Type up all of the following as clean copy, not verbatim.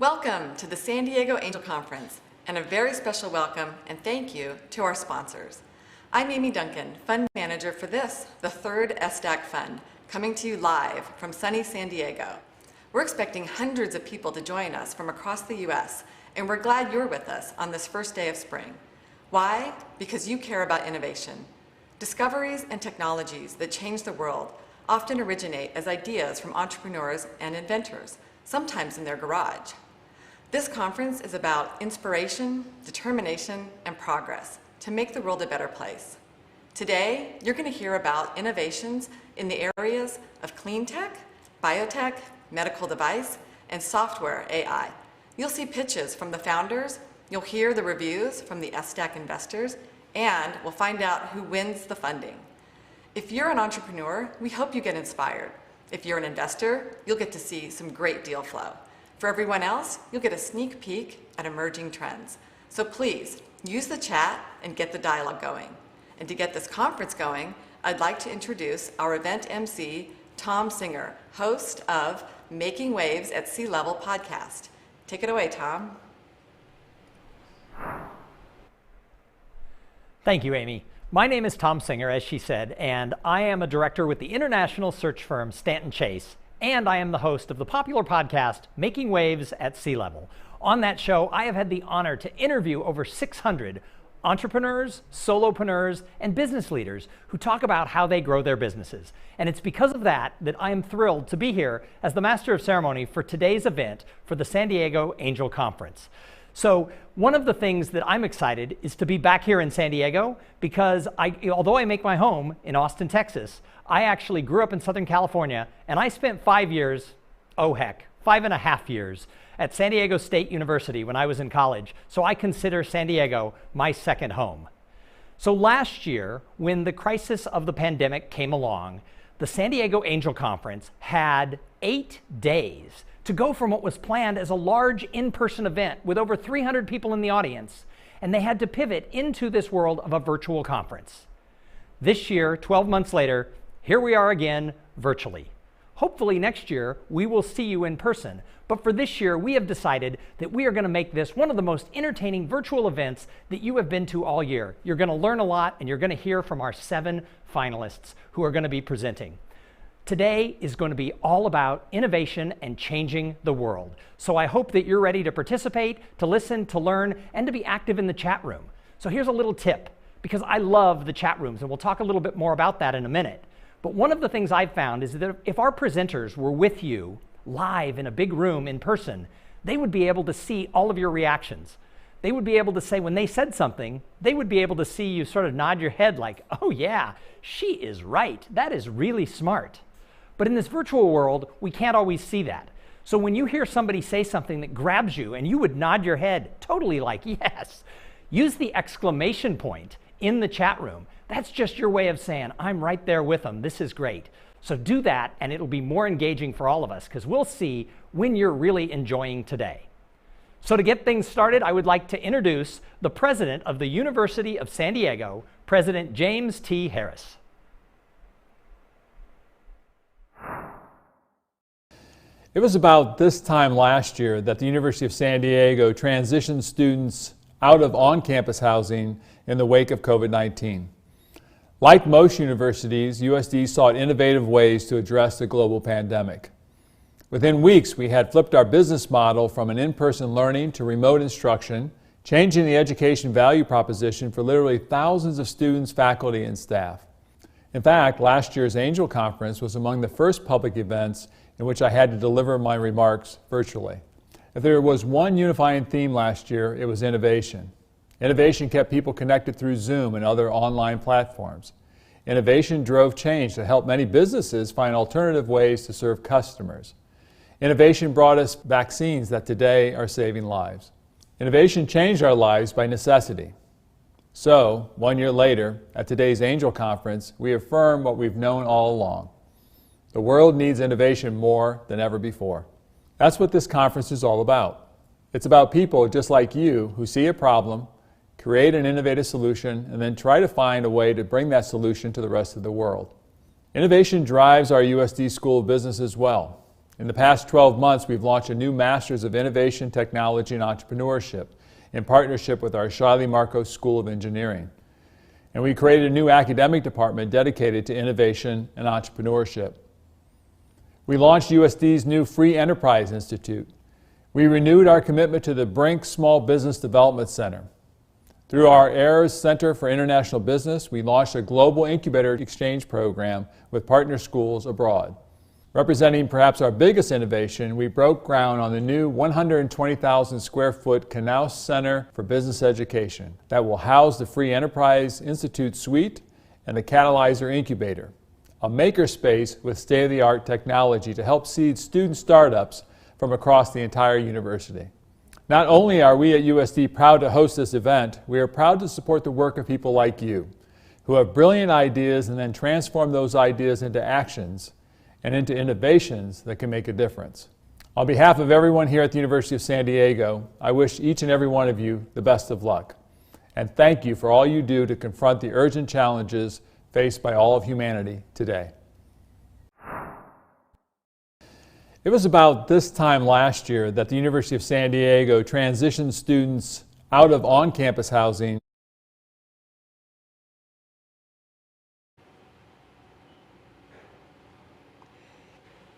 Welcome to the San Diego Angel Conference, and a very special welcome and thank you to our sponsors. I'm Amy Duncan, Fund Manager for this, the third SDAC Fund, coming to you live from sunny San Diego. We're expecting hundreds of people to join us from across the U.S., and we're glad you're with us on this first day of spring. Why? Because you care about innovation. Discoveries and technologies that change the world often originate as ideas from entrepreneurs and inventors, sometimes in their garage. This conference is about inspiration, determination, and progress to make the world a better place. Today, you're going to hear about innovations in the areas of clean tech, biotech, medical device, and software AI. You'll see pitches from the founders, you'll hear the reviews from the SDAC investors, and we'll find out who wins the funding. If you're an entrepreneur, we hope you get inspired. If you're an investor, you'll get to see some great deal flow. For everyone else, you'll get a sneak peek at emerging trends. So please, use the chat and get the dialogue going. And to get this conference going, I'd like to introduce our event MC, Tom Singer, host of Making Waves at Sea Level podcast. Take it away, Tom. Thank you, Amy. My name is Tom Singer, as she said, and I am a director with the international search firm Stanton Chase, and I am the host of the popular podcast, Making Waves at Sea Level. On that show, I have had the honor to interview over 600 entrepreneurs, solopreneurs, and business leaders who talk about how they grow their businesses. And it's because of that that I am thrilled to be here as the Master of Ceremony for today's event for the San Diego Angel Conference. So one of the things that I'm excited is to be back here in San Diego because although I make my home in Austin, Texas, I actually grew up in Southern California, and I spent 5 years, 5.5 years, at San Diego State University when I was in college. So I consider San Diego my second home. So last year, when the crisis of the pandemic came along, the San Diego Angel Conference had 8 days to go from what was planned as a large in-person event with over 300 people in the audience, and they had to pivot into this world of a virtual conference. This year, 12 months later, here we are again, virtually. Hopefully next year, we will see you in person, but for this year, we have decided that we are going to make this one of the most entertaining virtual events that you have been to all year. You're going to learn a lot, and you're going to hear from our 7 finalists who are going to be presenting. Today is going to be all about innovation and changing the world. So I hope that you're ready to participate, to listen, to learn, and to be active in the chat room. So here's a little tip, because I love the chat rooms, and we'll talk a little bit more about that in a minute. But one of the things I've found is that if our presenters were with you live in a big room in person, they would be able to see all of your reactions. They would be able to say when they said something, they would be able to see you sort of nod your head like, oh yeah, she is right. That is really smart. But in this virtual world, we can't always see that. So when you hear somebody say something that grabs you and you would nod your head totally like, yes, use the exclamation point in the chat room. That's just your way of saying, I'm right there with them. This is great. So do that, and it'll be more engaging for all of us because we'll see when you're really enjoying today. So to get things started, I would like to introduce the president of the University of San Diego, President James T. Harris. It was about this time last year that the University of San Diego transitioned students out of on-campus housing in the wake of COVID-19. Like most universities, USD sought innovative ways to address the global pandemic. Within weeks, we had flipped our business model from an in-person learning to remote instruction, changing the education value proposition for literally thousands of students, faculty, and staff. In fact, last year's Angel Conference was among the first public events in which I had to deliver my remarks virtually. If there was one unifying theme last year, it was innovation. Innovation kept people connected through Zoom and other online platforms. Innovation drove change to help many businesses find alternative ways to serve customers. Innovation brought us vaccines that today are saving lives. Innovation changed our lives by necessity. So, 1 year later, at today's Angel Conference, we affirm what we've known all along. The world needs innovation more than ever before. That's what this conference is all about. It's about people just like you who see a problem, create an innovative solution, and then try to find a way to bring that solution to the rest of the world. Innovation drives our USD School of Business as well. In the past 12 months, we've launched a new Masters of Innovation, Technology, and Entrepreneurship in partnership with our Shiley Marcos School of Engineering. And we created a new academic department dedicated to innovation and entrepreneurship. We launched USD's new Free Enterprise Institute. We renewed our commitment to the Brink Small Business Development Center. Through our AIRS Center for International Business, we launched a global incubator exchange program with partner schools abroad. Representing perhaps our biggest innovation, we broke ground on the new 120,000 square foot Knaus Center for Business Education that will house the Free Enterprise Institute Suite and the Catalyzer Incubator, a makerspace with state-of-the-art technology to help seed student startups from across the entire university. Not only are we at USD proud to host this event, we are proud to support the work of people like you, who have brilliant ideas and then transform those ideas into actions and into innovations that can make a difference. On behalf of everyone here at the University of San Diego, I wish each and every one of you the best of luck. And thank you for all you do to confront the urgent challenges faced by all of humanity today. It was about this time last year that the University of San Diego transitioned students out of on-campus housing.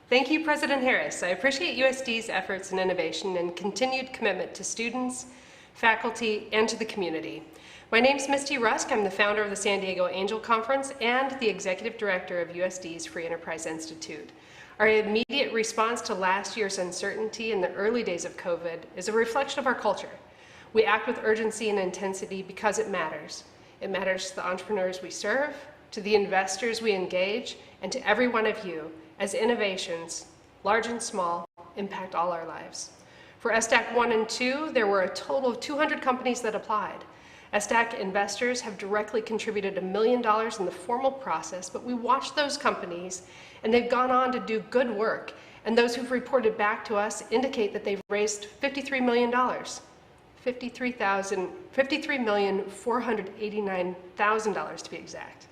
Thank you, President Harris. I appreciate USD's efforts in innovation and continued commitment to students, faculty, and to the community. My name is Misty Rusk. I'm the founder of the San Diego Angel Conference and the executive director of USD's Free Enterprise Institute. Our immediate response to last year's uncertainty in the early days of COVID is a reflection of our culture. We act with urgency and intensity because it matters. It matters to the entrepreneurs we serve, to the investors we engage, and to every one of you, as innovations, large and small, impact all our lives. For SDAC 1 and 2, there were a total of 200 companies that applied. SDAC investors have directly contributed $1 million in the formal process, but we watched those companies and they've gone on to do good work. And those who've reported back to us indicate that they've raised $53 million. $53,489,000 to be exact.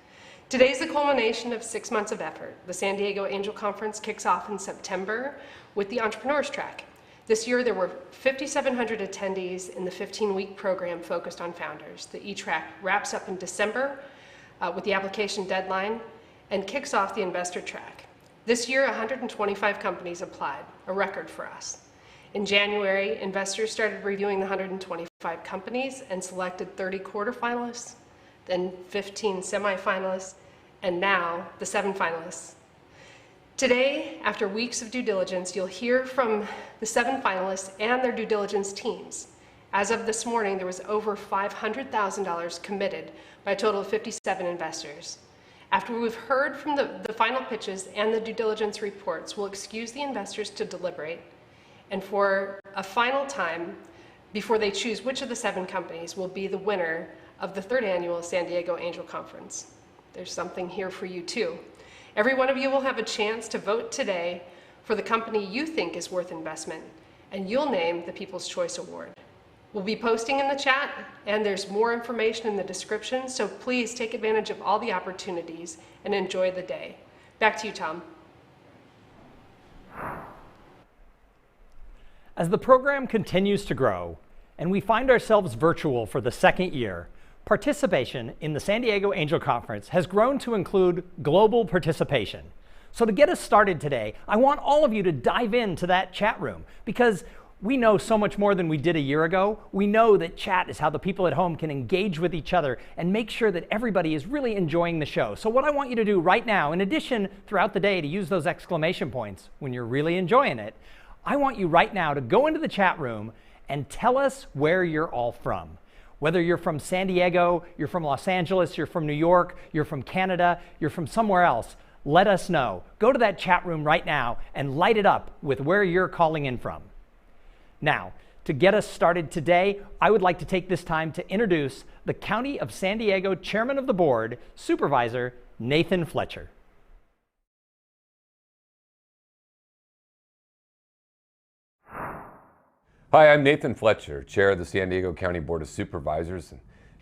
Today's the culmination of 6 months of effort. The San Diego Angel Conference kicks off in September with the Entrepreneurs Track. This year there were 5,700 attendees in the 15-week program focused on founders. The E-Track wraps up in December with the application deadline and kicks off the Investor Track. This year 125 companies applied, a record for us. In January, investors started reviewing the 125 companies and selected 30 quarterfinalists, then 15 semifinalists, and now the 7 finalists. Today, after weeks of due diligence, you'll hear from the 7 finalists and their due diligence teams. As of this morning, there was over $500,000 committed by a total of 57 investors. After we've heard from the final pitches and the due diligence reports, we'll excuse the investors to deliberate, and for a final time, before they choose which of the 7 companies will be the winner of the 3rd annual San Diego Angel Conference. There's something here for you too. Every one of you will have a chance to vote today for the company you think is worth investment, and you'll name the People's Choice Award. We'll be posting in the chat, and there's more information in the description, so please take advantage of all the opportunities and enjoy the day. Back to you, Tom. As the program continues to grow, and we find ourselves virtual for the 2nd year, participation in the San Diego Angel Conference has grown to include global participation. So to get us started today, I want all of you to dive into that chat room, because we know so much more than we did a year ago. We know that chat is how the people at home can engage with each other and make sure that everybody is really enjoying the show. So what I want you to do right now, in addition throughout the day to use those exclamation points when you're really enjoying it, I want you right now to go into the chat room and tell us where you're all from. Whether you're from San Diego, you're from Los Angeles, you're from New York, you're from Canada, you're from somewhere else, let us know. Go to that chat room right now and light it up with where you're calling in from. Now, to get us started today, I would like to take this time to introduce the County of San Diego Chairman of the Board, Supervisor Nathan Fletcher. Hi, I'm Nathan Fletcher, Chair of the San Diego County Board of Supervisors.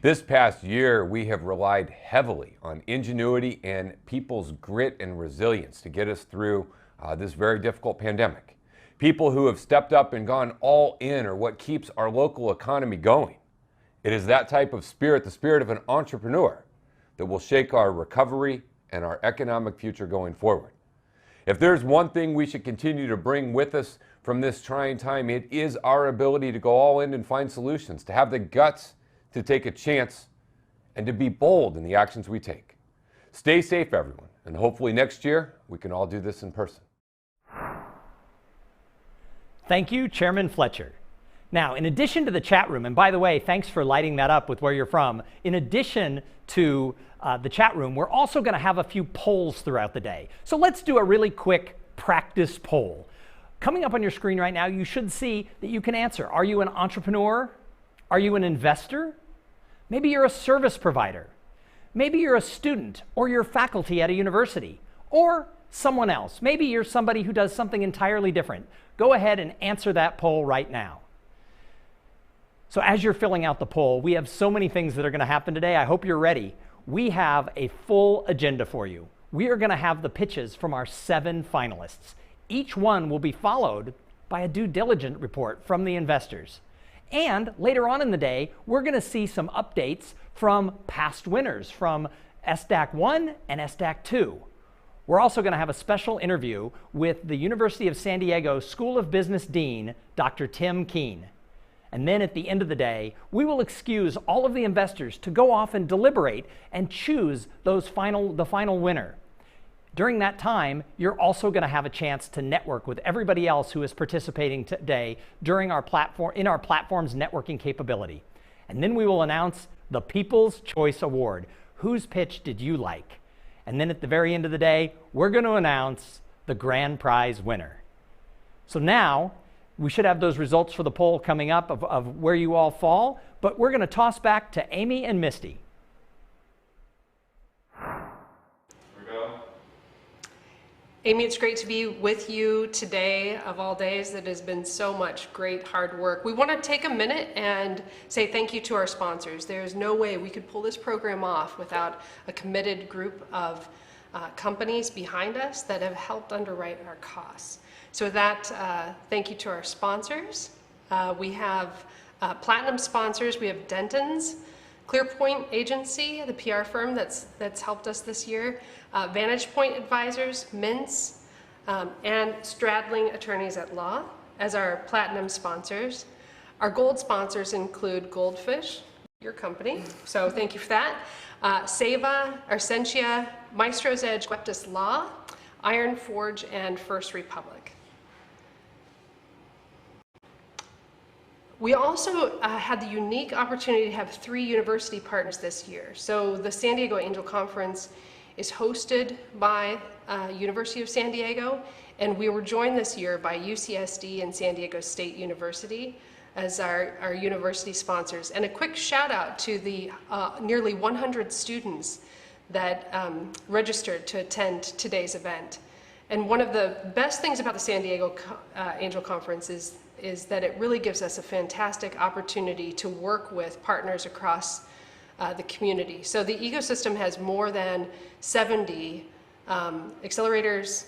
This past year, we have relied heavily on ingenuity and people's grit and resilience to get us through this very difficult pandemic. People who have stepped up and gone all in are what keeps our local economy going. It is that type of spirit, the spirit of an entrepreneur, that will shake our recovery and our economic future going forward. If there's one thing we should continue to bring with us from this trying time, it is our ability to go all in and find solutions, to have the guts to take a chance, and to be bold in the actions we take. Stay safe, everyone, and hopefully next year we can all do this in person. Thank you, Chairman Fletcher. Now, in addition to the chat room, and by the way, thanks for lighting that up with where you're from, in addition to the chat room, we're also going to have a few polls throughout the day. So let's do a really quick practice poll. Coming up on your screen right now, you should see that you can answer. Are you an entrepreneur? Are you an investor? Maybe you're a service provider. Maybe you're a student or you're faculty at a university or someone else. Maybe you're somebody who does something entirely different. Go ahead and answer that poll right now. So as you're filling out the poll, we have so many things that are going to happen today. I hope you're ready. We have a full agenda for you. We are going to have the pitches from our 7 finalists. Each one will be followed by a due diligence report from the investors. And later on in the day, we're going to see some updates from past winners from SDAC 1 and SDAC 2. We're also going to have a special interview with the University of San Diego School of Business Dean, Dr. Tim Keene. And then at the end of the day, we will excuse all of the investors to go off and deliberate and choose the final winner. During that time, you're also going to have a chance to network with everybody else who is participating today during our platform, in our platform's networking capability. And then we will announce the People's Choice Award. Whose pitch did you like? And then at the very end of the day, we're going to announce the grand prize winner. So now, we should have those results for the poll coming up of where you all fall, but we're going to toss back to Amy and Misty. Amy, it's great to be with you today of all days. That has been so much great hard work. We want to take a minute and say thank you to our sponsors. There's no way we could pull this program off without a committed group of companies behind us that have helped underwrite our costs. So with that, thank you to our sponsors. We have platinum sponsors. We have Denton's, ClearPoint Agency, the PR firm that's helped us this year, Vantage Point Advisors, Mintz, and Stradling Attorneys at Law as our platinum sponsors. Our gold sponsors include Goldfish, your company, so thank you for that, Seva, Arsentia, Maestro's Edge, Weptus Law, Iron Forge, and First Republic. We also had the unique opportunity to have 3 university partners this year. So the San Diego Angel Conference is hosted by University of San Diego, and we were joined this year by UCSD and San Diego State University as our university sponsors. And a quick shout out to the nearly 100 students that registered to attend today's event. And one of the best things about the San Diego Angel Conference is that it really gives us a fantastic opportunity to work with partners across the community. So the ecosystem has more than 70 accelerators,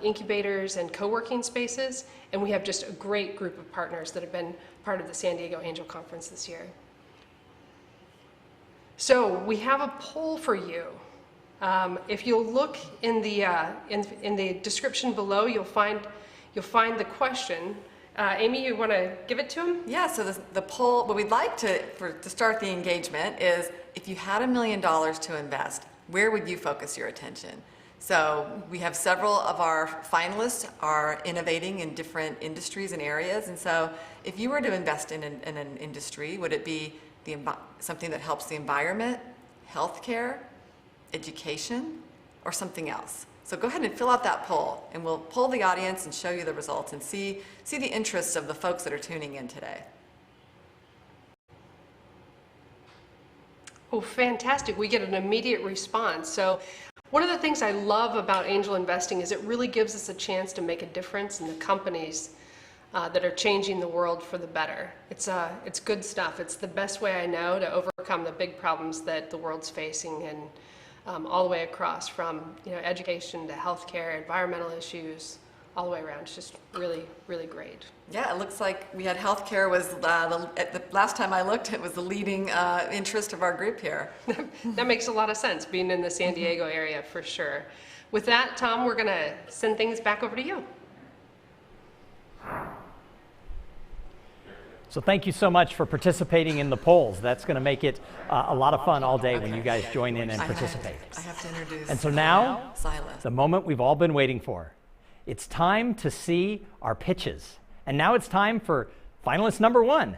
incubators, and co-working spaces, and we have just a great group of partners that have been part of the San Diego Angel Conference this year. So we have a poll for you. If you'll look in the description below, you'll find the question. Amy, you want to give it to him? Yeah, so the poll, what we'd like to start the engagement is, if you had $1 million to invest, where would you focus your attention? So we have several of our finalists are innovating in different industries and areas, and so if you were to invest in an industry, would it be something that helps the environment, healthcare, education, or something else? So go ahead and fill out that poll, and we'll poll the audience and show you the results and see the interests of the folks that are tuning in today. Oh, fantastic. We get an immediate response. So one of the things I love about angel investing is it really gives us a chance to make a difference in the companies that are changing the world for the better. It's good stuff. It's the best way I know to overcome the big problems that the world's facing, all the way across from education to healthcare, environmental issues, all the way around. It's just really, really great. Yeah, it looks like we had healthcare was the last time I looked, it was the leading interest of our group here. That makes a lot of sense, being in the San Diego area for sure. With that, Tom, we're going to send things back over to you. So thank you so much for participating in the polls. That's going to make it a lot of fun all day when you guys join in and participate. I have to introduce And so now, Silas. the moment we've all been waiting for. It's time to see our pitches. And now it's time for finalist number 1,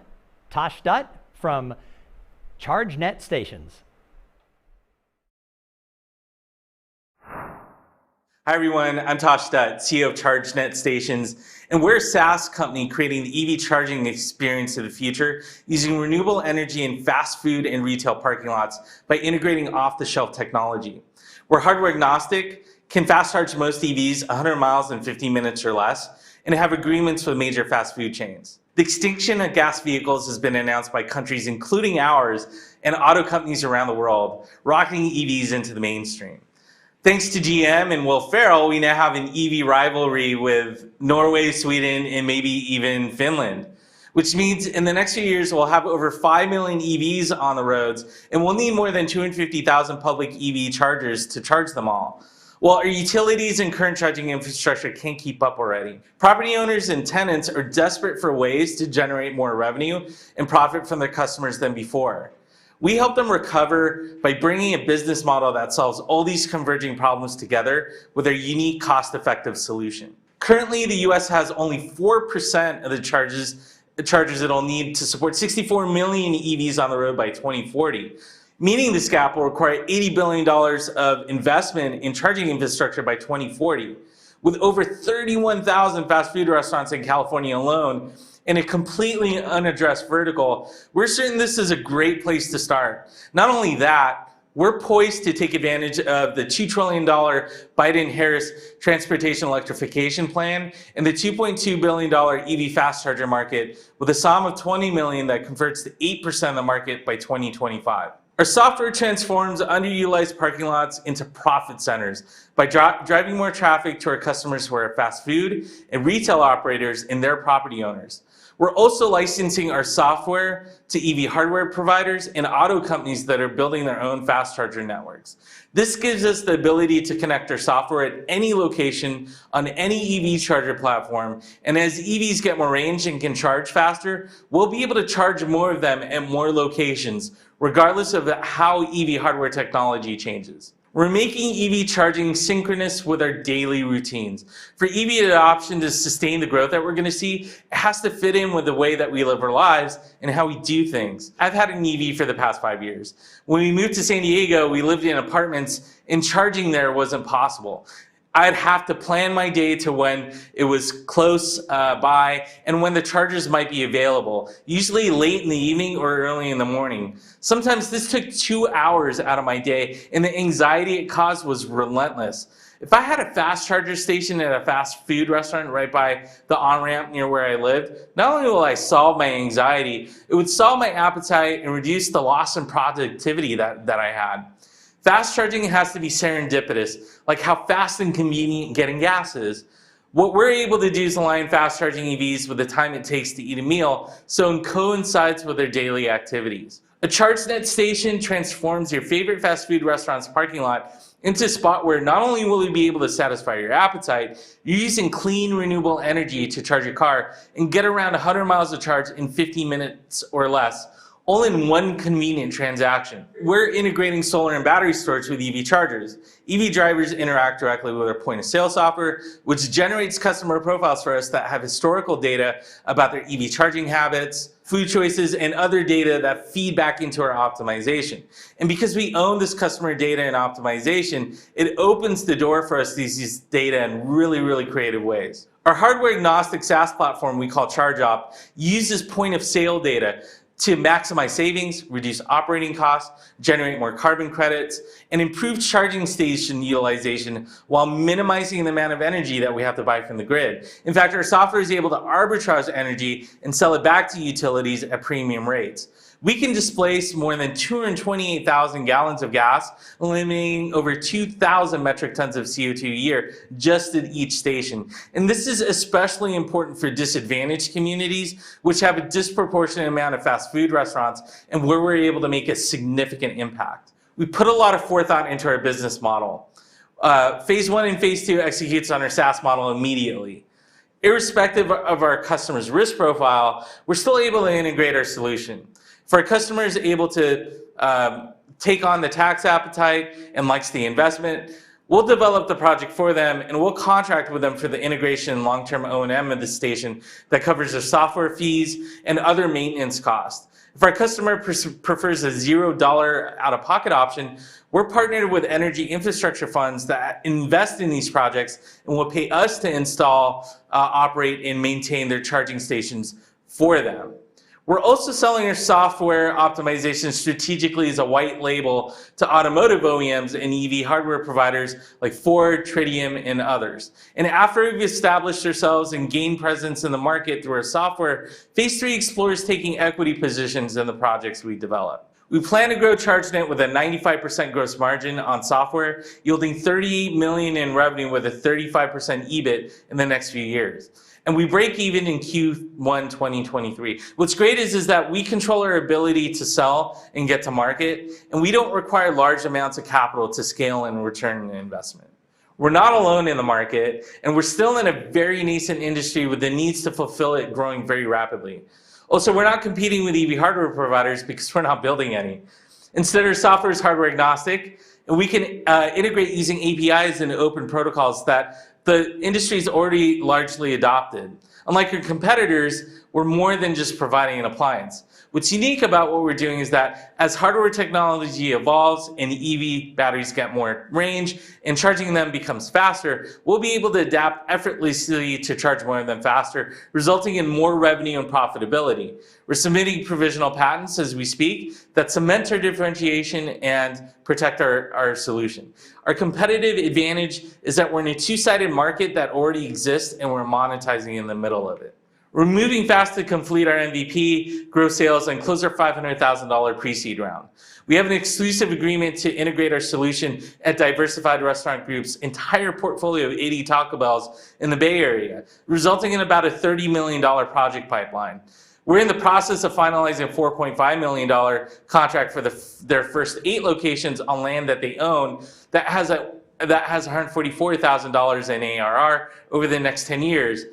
Tosh Dutt from ChargeNet Stations. Hi everyone, I'm Tosh Dutt, CEO of ChargeNet Stations, and we're a SaaS company creating the EV charging experience of the future using renewable energy in fast food and retail parking lots by integrating off-the-shelf technology. We're hardware agnostic, can fast charge most EVs 100 miles in 15 minutes or less, and have agreements with major fast food chains. The extinction of gas vehicles has been announced by countries including ours and auto companies around the world, rocketing EVs into the mainstream. Thanks to GM and Will Ferrell, we now have an EV rivalry with Norway, Sweden, and maybe even Finland, which means in the next few years, we'll have over 5 million EVs on the roads, and we'll need more than 250,000 public EV chargers to charge them all. Well, our utilities and current charging infrastructure can't keep up already. Property owners and tenants are desperate for ways to generate more revenue and profit from their customers than before. We help them recover by bringing a business model that solves all these converging problems together with a unique, cost-effective solution. Currently, the US has only 4% of the chargers it'll need to support 64 million EVs on the road by 2040. Meaning this gap will require $80 billion of investment in charging infrastructure by 2040. With over 31,000 fast food restaurants in California alone, in a completely unaddressed vertical, we're certain this is a great place to start. Not only that, we're poised to take advantage of the $2 trillion Biden-Harris transportation electrification plan and the $2.2 billion EV fast charger market with a SOM of 20 million that converts to 8% of the market by 2025. Our software transforms underutilized parking lots into profit centers by driving more traffic to our customers who are fast food and retail operators and their property owners. We're also licensing our software to EV hardware providers and auto companies that are building their own fast charger networks. This gives us the ability to connect our software at any location on any EV charger platform. And as EVs get more range and can charge faster, we'll be able to charge more of them at more locations, regardless of how EV hardware technology changes. We're making EV charging synchronous with our daily routines. For EV adoption to sustain the growth that we're going to see, it has to fit in with the way that we live our lives and how we do things. I've had an EV for the past 5 years. When we moved to San Diego, we lived in apartments and charging there wasn't possible. I'd have to plan my day to when it was close by and when the chargers might be available, usually late in the evening or early in the morning. Sometimes this took 2 hours out of my day, and the anxiety it caused was relentless. If I had a fast charger station at a fast food restaurant right by the on-ramp near where I lived, not only will I solve my anxiety, it would solve my appetite and reduce the loss in productivity that I had. Fast charging has to be serendipitous, like how fast and convenient getting gas is. What we're able to do is align fast charging EVs with the time it takes to eat a meal, so it coincides with their daily activities. A ChargeNet station transforms your favorite fast food restaurant's parking lot into a spot where not only will you be able to satisfy your appetite, you're using clean, renewable energy to charge your car and get around 100 miles of charge in 15 minutes or less, all in one convenient transaction. We're integrating solar and battery storage with EV chargers. EV drivers interact directly with our point-of-sale software, which generates customer profiles for us that have historical data about their EV charging habits, food choices, and other data that feed back into our optimization. And because we own this customer data and optimization, it opens the door for us to use this data in really, really creative ways. Our hardware-agnostic SaaS platform we call ChargeOp uses point-of-sale data to maximize savings, reduce operating costs, generate more carbon credits, and improve charging station utilization while minimizing the amount of energy that we have to buy from the grid. In fact, our software is able to arbitrage energy and sell it back to utilities at premium rates. We can displace more than 228,000 gallons of gas, eliminating over 2,000 metric tons of CO2 a year just at each station. And this is especially important for disadvantaged communities, which have a disproportionate amount of fast food restaurants and where we're able to make a significant impact. We put a lot of forethought into our business model. Phase 1 and Phase 2 executes on our SaaS model immediately. Irrespective of our customer's risk profile, we're still able to integrate our solution. If our customer is able to take on the tax appetite and likes the investment, we'll develop the project for them and we'll contract with them for the integration and long-term O&M of the station that covers their software fees and other maintenance costs. If our customer prefers a $0 out-of-pocket option, we're partnered with energy infrastructure funds that invest in these projects and will pay us to install, operate, and maintain their charging stations for them. We're also selling our software optimization strategically as a white label to automotive OEMs and EV hardware providers like Ford, Tritium, and others. And after we've established ourselves and gained presence in the market through our software, Phase 3 explores taking equity positions in the projects we develop. We plan to grow ChargeNet with a 95% gross margin on software, yielding $38 million in revenue with a 35% EBIT in the next few years. And we break even in Q1 2023. What's great is that we control our ability to sell and get to market, and we don't require large amounts of capital to scale and return an investment. We're not alone in the market, and we're still in a very nascent industry with the needs to fulfill it growing very rapidly. Also, we're not competing with EV hardware providers because we're not building any. Instead, our software is hardware agnostic, and we can integrate using APIs and open protocols that the industry's already largely adopted. Unlike our competitors, we're more than just providing an appliance. What's unique about what we're doing is that as hardware technology evolves and EV batteries get more range and charging them becomes faster, we'll be able to adapt effortlessly to charge more of them faster, resulting in more revenue and profitability. We're submitting provisional patents as we speak that cement our differentiation and protect our solution. Our competitive advantage is that we're in a two-sided market that already exists and we're monetizing in the middle of it. We're moving fast to complete our MVP, grow sales, and close our $500,000 pre-seed round. We have an exclusive agreement to integrate our solution at Diversified Restaurant Group's entire portfolio of 80 Taco Bells in the Bay Area, resulting in about a $30 million project pipeline. We're in the process of finalizing a $4.5 million contract for their first 8 locations on land that they own that has $144,000 in ARR over the next 10 years.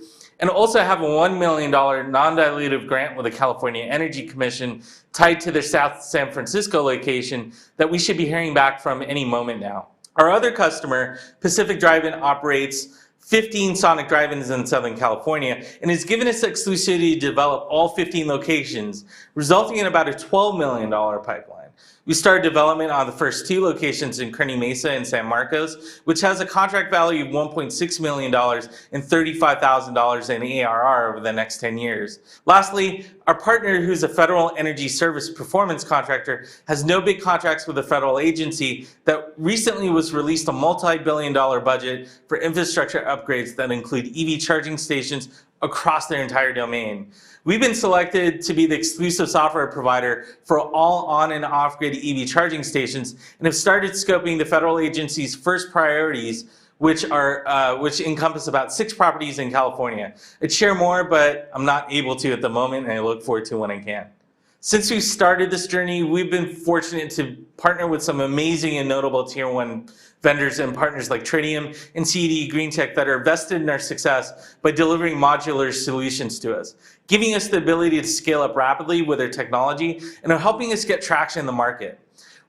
And also have a $1 million non-dilutive grant with the California Energy Commission tied to their South San Francisco location that we should be hearing back from any moment now. Our other customer, Pacific Drive-In, operates 15 Sonic Drive-Ins in Southern California and has given us exclusivity to develop all 15 locations, resulting in about a $12 million pipeline. We started development on the first 2 locations in Kearney Mesa and San Marcos, which has a contract value of $1.6 million and $35,000 in ARR over the next 10 years. Lastly, our partner, who's a federal energy service performance contractor, has no big contracts with a federal agency that recently was released a multi-billion-dollar budget for infrastructure upgrades that include EV charging stations across their entire domain. We've been selected to be the exclusive software provider for all on and off-grid EV charging stations and have started scoping the federal agency's first priorities, which encompass about 6 properties in California. I'd share more, but I'm not able to at the moment, and I look forward to when I can. Since we started this journey, we've been fortunate to partner with some amazing and notable Tier 1 vendors and partners like Tritium and CED Green Tech that are vested in our success by delivering modular solutions to us, giving us the ability to scale up rapidly with their technology and are helping us get traction in the market.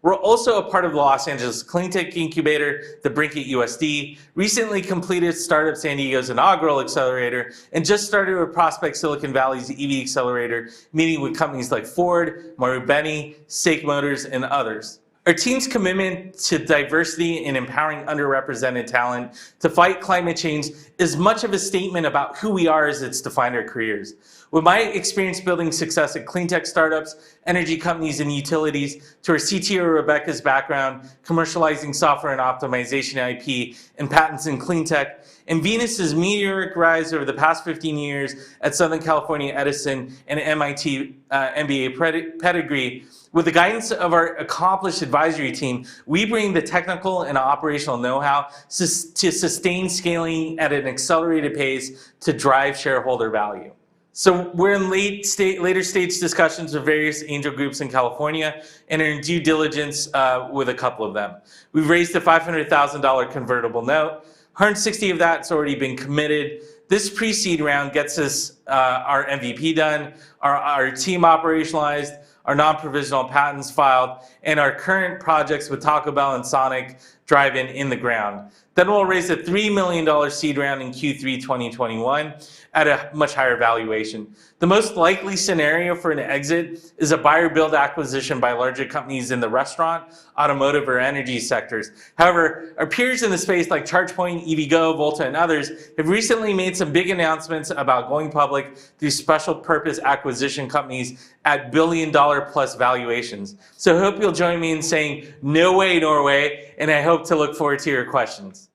We're also a part of the Los Angeles Clean Tech Incubator, the Brinket USD, recently completed Startup San Diego's inaugural accelerator, and just started with Prospect Silicon Valley's EV accelerator, meeting with companies like Ford, Marubeni, Sake Motors, and others. Our team's commitment to diversity and empowering underrepresented talent to fight climate change is much of a statement about who we are as it's defined our careers. With my experience building success at clean tech startups, energy companies, and utilities, to our CTO Rebecca's background, commercializing software and optimization IP and patents in clean tech, and Venus's meteoric rise over the past 15 years at Southern California Edison and MIT MBA pedigree, with the guidance of our accomplished advisory team, we bring the technical and operational know-how to sustain scaling at an accelerated pace to drive shareholder value. So we're in later stage discussions with various angel groups in California and are in due diligence with a couple of them. We've raised a $500,000 convertible note. 160 of that's already been committed. This pre-seed round gets us our MVP done, our team operationalized, our non-provisional patents filed, and our current projects with Taco Bell and Sonic Drive-In in the ground. Then we'll raise a $3 million seed round in Q3 2021 at a much higher valuation. The most likely scenario for an exit is a buyer-build acquisition by larger companies in the restaurant, automotive, or energy sectors. However, our peers in the space like ChargePoint, EVgo, Volta, and others have recently made some big announcements about going public through special purpose acquisition companies at billion-dollar-plus valuations. So I hope you'll join me in saying, no way, Norway, and I hope to look forward to your questions.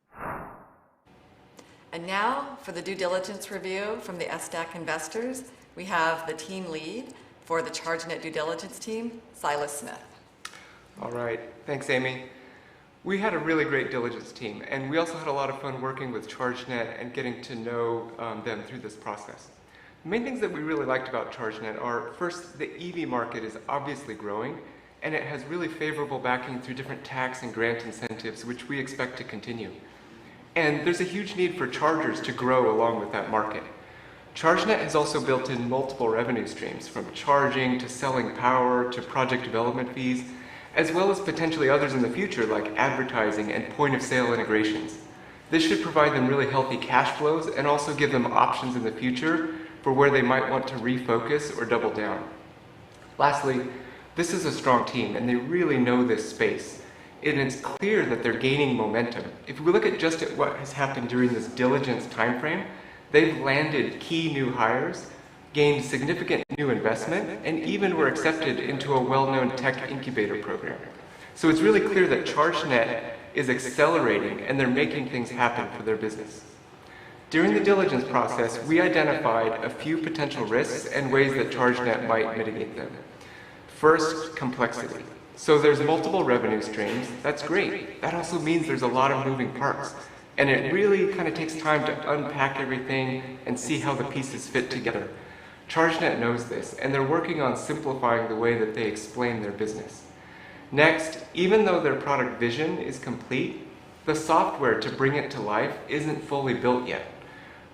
And now for the due diligence review from the SDAC investors, we have the team lead for the ChargeNet due diligence team, Silas Smith. All right, thanks Amy. We had a really great diligence team, and we also had a lot of fun working with ChargeNet and getting to know them through this process. The main things that we really liked about ChargeNet are, first, the EV market is obviously growing, and it has really favorable backing through different tax and grant incentives, which we expect to continue. And there's a huge need for chargers to grow along with that market. ChargeNet has also built in multiple revenue streams, from charging to selling power to project development fees, as well as potentially others in the future like advertising and point-of-sale integrations. This should provide them really healthy cash flows and also give them options in the future for where they might want to refocus or double down. Lastly, this is a strong team and they really know this space. And it's clear that they're gaining momentum. If we look at just at what has happened during this diligence timeframe, they've landed key new hires, gained significant new investment, and even were accepted into a well-known tech incubator program. So it's really clear that ChargeNet is accelerating and they're making things happen for their business. During the diligence process, we identified a few potential risks and ways that ChargeNet might mitigate them. First, complexity. So there's multiple revenue streams. That's great. That also means there's a lot of moving parts. And it really kind of takes time to unpack everything and see how the pieces fit together. ChargeNet knows this, and they're working on simplifying the way that they explain their business. Next, even though their product vision is complete, the software to bring it to life isn't fully built yet.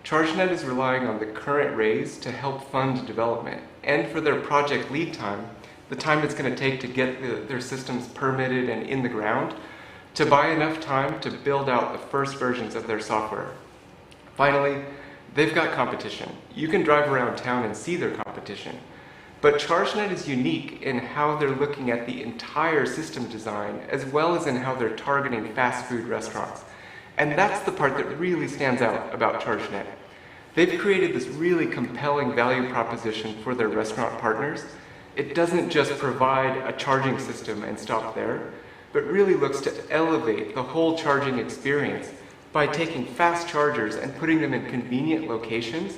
ChargeNet is relying on the current raise to help fund development, and for their project lead time, the time it's going to take to get their systems permitted and in the ground, to buy enough time to build out the first versions of their software. Finally, they've got competition. You can drive around town and see their competition. But ChargeNet is unique in how they're looking at the entire system design, as well as in how they're targeting fast food restaurants. And that's the part that really stands out about ChargeNet. They've created this really compelling value proposition for their restaurant partners. It doesn't just provide a charging system and stop there, but really looks to elevate the whole charging experience by taking fast chargers and putting them in convenient locations,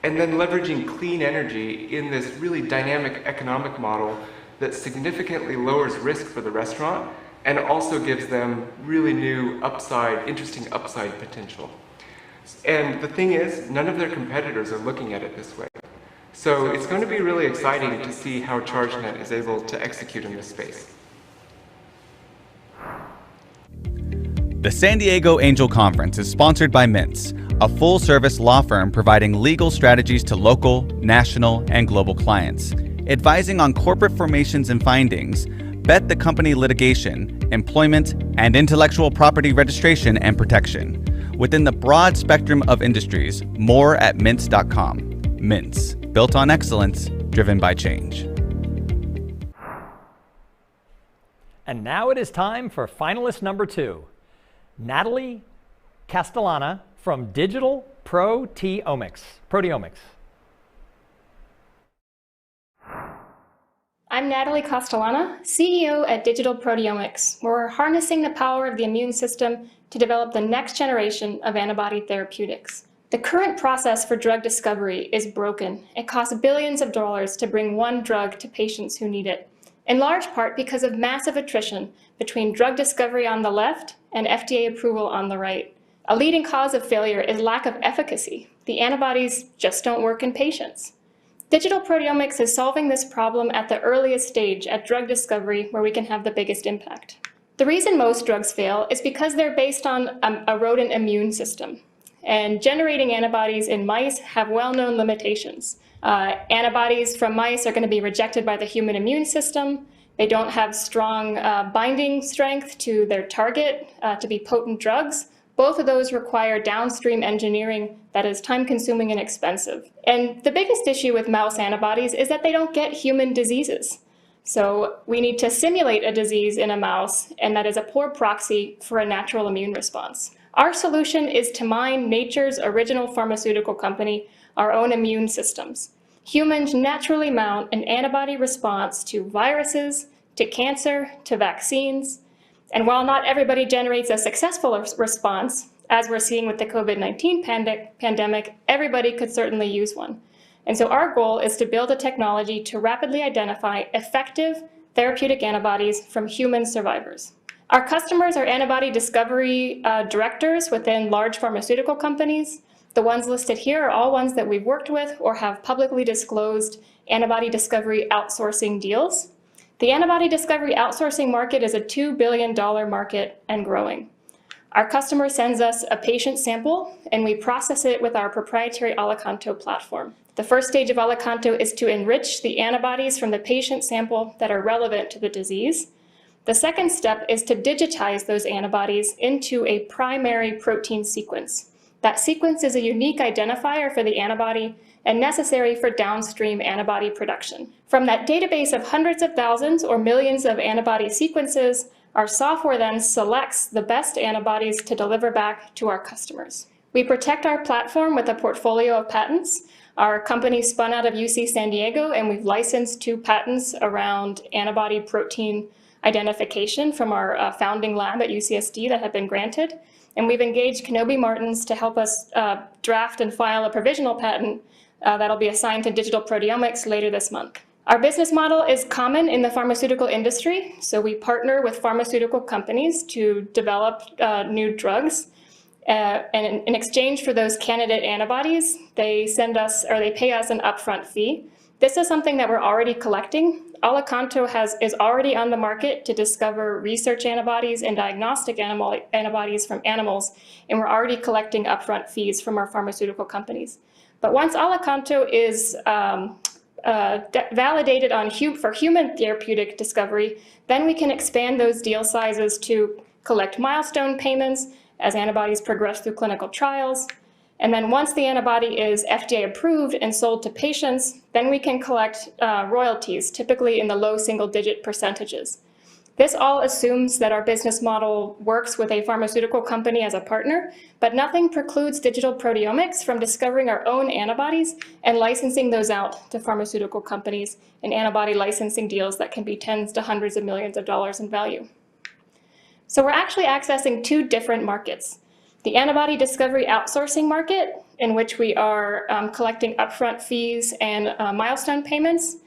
and then leveraging clean energy in this really dynamic economic model that significantly lowers risk for the restaurant and also gives them really new upside, interesting upside potential. And the thing is, none of their competitors are looking at it this way. So it's going to be really exciting to see how ChargeNet is able to execute in this space. The San Diego Angel Conference is sponsored by Mintz, a full-service law firm providing legal strategies to local, national, and global clients. Advising on corporate formations and findings, bet the company litigation, employment, and intellectual property registration and protection. Within the broad spectrum of industries, more at Mintz.com. Mintz, built on excellence, driven by change. And now it is time for finalist number 2, Natalie Castellana from Digital Proteomics. I'm Natalie Castellana, CEO at Digital Proteomics, where we're harnessing the power of the immune system to develop the next generation of antibody therapeutics. The current process for drug discovery is broken. It costs billions of dollars to bring one drug to patients who need it, in large part because of massive attrition between drug discovery on the left and FDA approval on the right. A leading cause of failure is lack of efficacy. The antibodies just don't work in patients. Digital proteomics is solving this problem at the earliest stage at drug discovery, where we can have the biggest impact. The reason most drugs fail is because they're based on a rodent immune system. And generating antibodies in mice have well-known limitations. Antibodies from mice are going to be rejected by the human immune system. They don't have strong binding strength to their target to be potent drugs. Both of those require downstream engineering that is time-consuming and expensive. And the biggest issue with mouse antibodies is that they don't get human diseases. So we need to simulate a disease in a mouse, and that is a poor proxy for a natural immune response. Our solution is to mine nature's original pharmaceutical company, our own immune systems. Humans naturally mount an antibody response to viruses, to cancer, to vaccines. And while not everybody generates a successful response, as we're seeing with the COVID-19 pandemic, everybody could certainly use one. And so our goal is to build a technology to rapidly identify effective therapeutic antibodies from human survivors. Our customers are antibody discovery directors within large pharmaceutical companies. The ones listed here are all ones that we've worked with or have publicly disclosed antibody discovery outsourcing deals. The antibody discovery outsourcing market is a $2 billion market and growing. Our customer sends us a patient sample and we process it with our proprietary Alicanto platform. The first stage of Alicanto is to enrich the antibodies from the patient sample that are relevant to the disease. The second step is to digitize those antibodies into a primary protein sequence. That sequence is a unique identifier for the antibody and necessary for downstream antibody production. From that database of hundreds of thousands or millions of antibody sequences, our software then selects the best antibodies to deliver back to our customers. We protect our platform with a portfolio of patents. Our company spun out of UC San Diego, and we've licensed 2 patents around antibody protein identification from our founding lab at UCSD that have been granted. And we've engaged Kenobi Martins to help us draft and file a provisional patent that'll be assigned to Digital Proteomics later this month. Our business model is common in the pharmaceutical industry, so we partner with pharmaceutical companies to develop new drugs. And in exchange for those candidate antibodies, they pay us an upfront fee. This is something that we're already collecting. Alicanto is already on the market to discover research antibodies and diagnostic antibodies from animals, and we're already collecting upfront fees from our pharmaceutical companies. But once Alicanto is validated for human therapeutic discovery, then we can expand those deal sizes to collect milestone payments as antibodies progress through clinical trials. And then once the antibody is FDA approved and sold to patients, then we can collect royalties, typically in the low single-digit percentages. This all assumes that our business model works with a pharmaceutical company as a partner, but nothing precludes Digital Proteomics from discovering our own antibodies and licensing those out to pharmaceutical companies in antibody licensing deals that can be tens to hundreds of millions of dollars in value. So we're actually accessing 2 different markets. The antibody discovery outsourcing market, in which we are collecting upfront fees and milestone payments.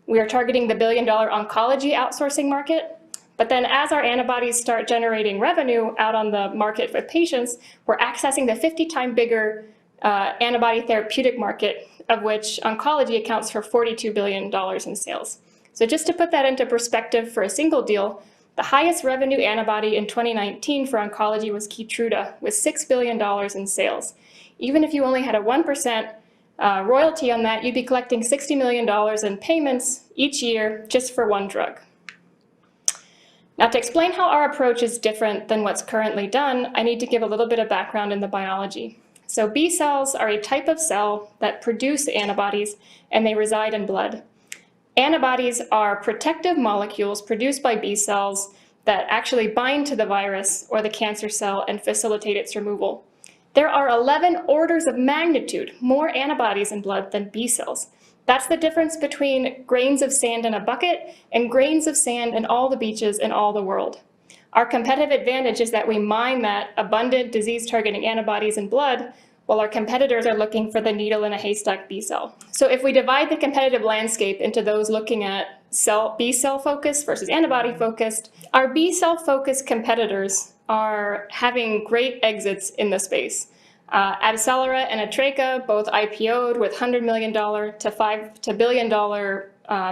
We are targeting the billion-dollar oncology outsourcing market. But then as our antibodies start generating revenue out on the market for patients, we're accessing the 50-time bigger antibody therapeutic market, of which oncology accounts for $42 billion in sales. So just to put that into perspective for a single deal, the highest revenue antibody in 2019 for oncology was Keytruda, with $6 billion in sales. Even if you only had a 1% royalty on that, you'd be collecting $60 million in payments each year just for one drug. Now, to explain how our approach is different than what's currently done, I need to give a little bit of background in the biology. So B cells are a type of cell that produce antibodies, and they reside in blood. Antibodies are protective molecules produced by B cells that actually bind to the virus or the cancer cell and facilitate its removal. There are 11 orders of magnitude more antibodies in blood than B cells. That's the difference between grains of sand in a bucket and grains of sand in all the beaches in all the world. Our competitive advantage is that we mine that abundant disease-targeting antibodies in blood, while our competitors are looking for the needle in a haystack B cell. So if we divide the competitive landscape into those looking at B cell focused versus antibody focused, our B cell focused competitors are having great exits in the space. Abcelera and Atreca both IPO'd with $100 million to $5 billion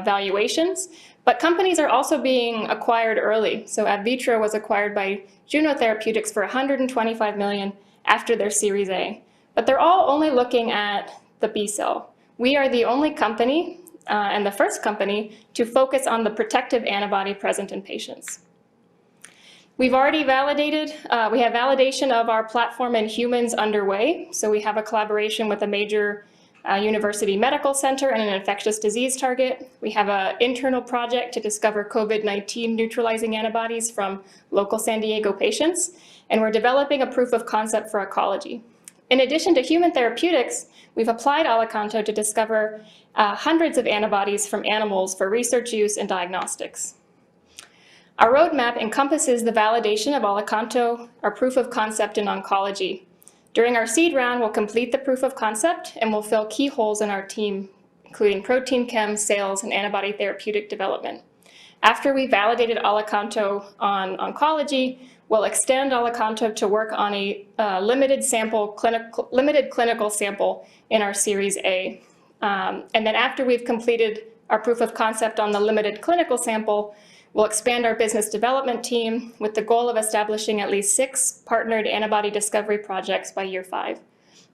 valuations, but companies are also being acquired early. So AbVitro was acquired by Juno Therapeutics for $125 million after their Series A. But they're all only looking at the B cell. We are the only company and the first company to focus on the protective antibody present in patients. We've already validated, we have validation of our platform in humans underway. So we have a collaboration with a major university medical center and an infectious disease target. We have an internal project to discover COVID-19 neutralizing antibodies from local San Diego patients. And we're developing a proof of concept for oncology. In addition to human therapeutics, we've applied Alicanto to discover hundreds of antibodies from animals for research use and diagnostics. Our roadmap encompasses the validation of Alicanto, our proof of concept in oncology. During our seed round, we'll complete the proof of concept and we'll fill key holes in our team, including protein chem, sales, and antibody therapeutic development. After we validated Alicanto on oncology, we'll extend Alicanto to work on a limited clinical sample in our Series A. And then after we've completed our proof of concept on the limited clinical sample, we'll expand our business development team with the goal of establishing at least 6 partnered antibody discovery projects by year 5.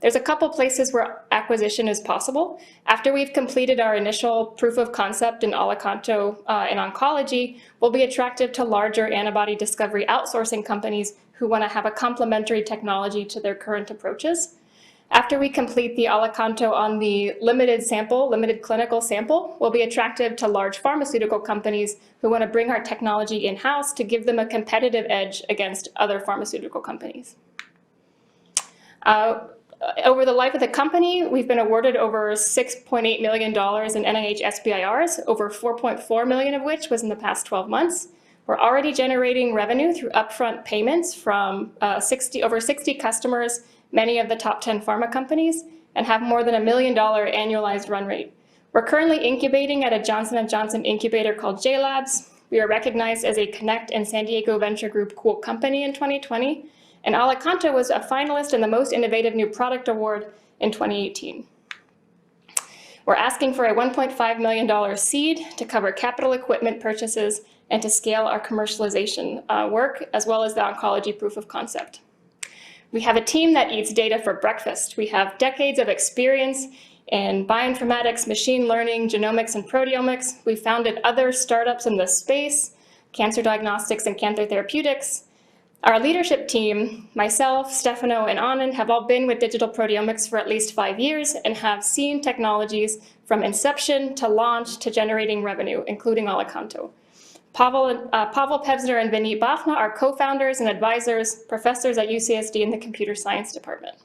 There's a couple places where acquisition is possible. After we've completed our initial proof of concept in Alicanto in oncology, we'll be attractive to larger antibody discovery outsourcing companies who want to have a complementary technology to their current approaches. After we complete the Alicanto on the limited clinical sample, we'll be attractive to large pharmaceutical companies who want to bring our technology in-house to give them a competitive edge against other pharmaceutical companies. Over the life of the company, we've been awarded over $6.8 million in NIH SBIRs, over $4.4 million of which was in the past 12 months. We're already generating revenue through upfront payments from over 60 customers, many of the top 10 pharma companies, and have more than $1 million annualized run rate. We're currently incubating at a Johnson & Johnson incubator called JLabs. We are recognized as a Connect and San Diego Venture Group Cool Company in 2020, and Alicanto was a finalist in the Most Innovative New Product Award in 2018. We're asking for a $1.5 million seed to cover capital equipment purchases and to scale our commercialization work, as well as the oncology proof of concept. We have a team that eats data for breakfast. We have decades of experience in bioinformatics, machine learning, genomics, and proteomics. We founded other startups in this space, cancer diagnostics and cancer therapeutics. Our leadership team, myself, Stefano, and Anand, have all been with digital proteomics for at least 5 years and have seen technologies from inception to launch to generating revenue, including Alicanto. Pavel Pevsner and Vineet Bafna are co-founders and advisors, professors at UCSD in the computer science department.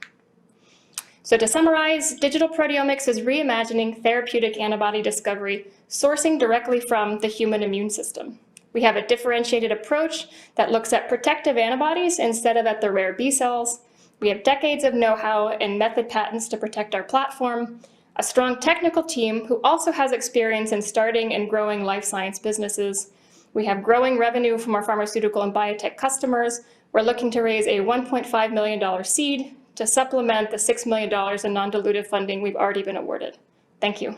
So to summarize, digital proteomics is reimagining therapeutic antibody discovery, sourcing directly from the human immune system. We have a differentiated approach that looks at protective antibodies instead of at the rare B cells. We have decades of know-how and method patents to protect our platform, a strong technical team who also has experience in starting and growing life science businesses. We have growing revenue from our pharmaceutical and biotech customers. We're looking to raise a $1.5 million seed to supplement the $6 million in non-dilutive funding we've already been awarded. Thank you.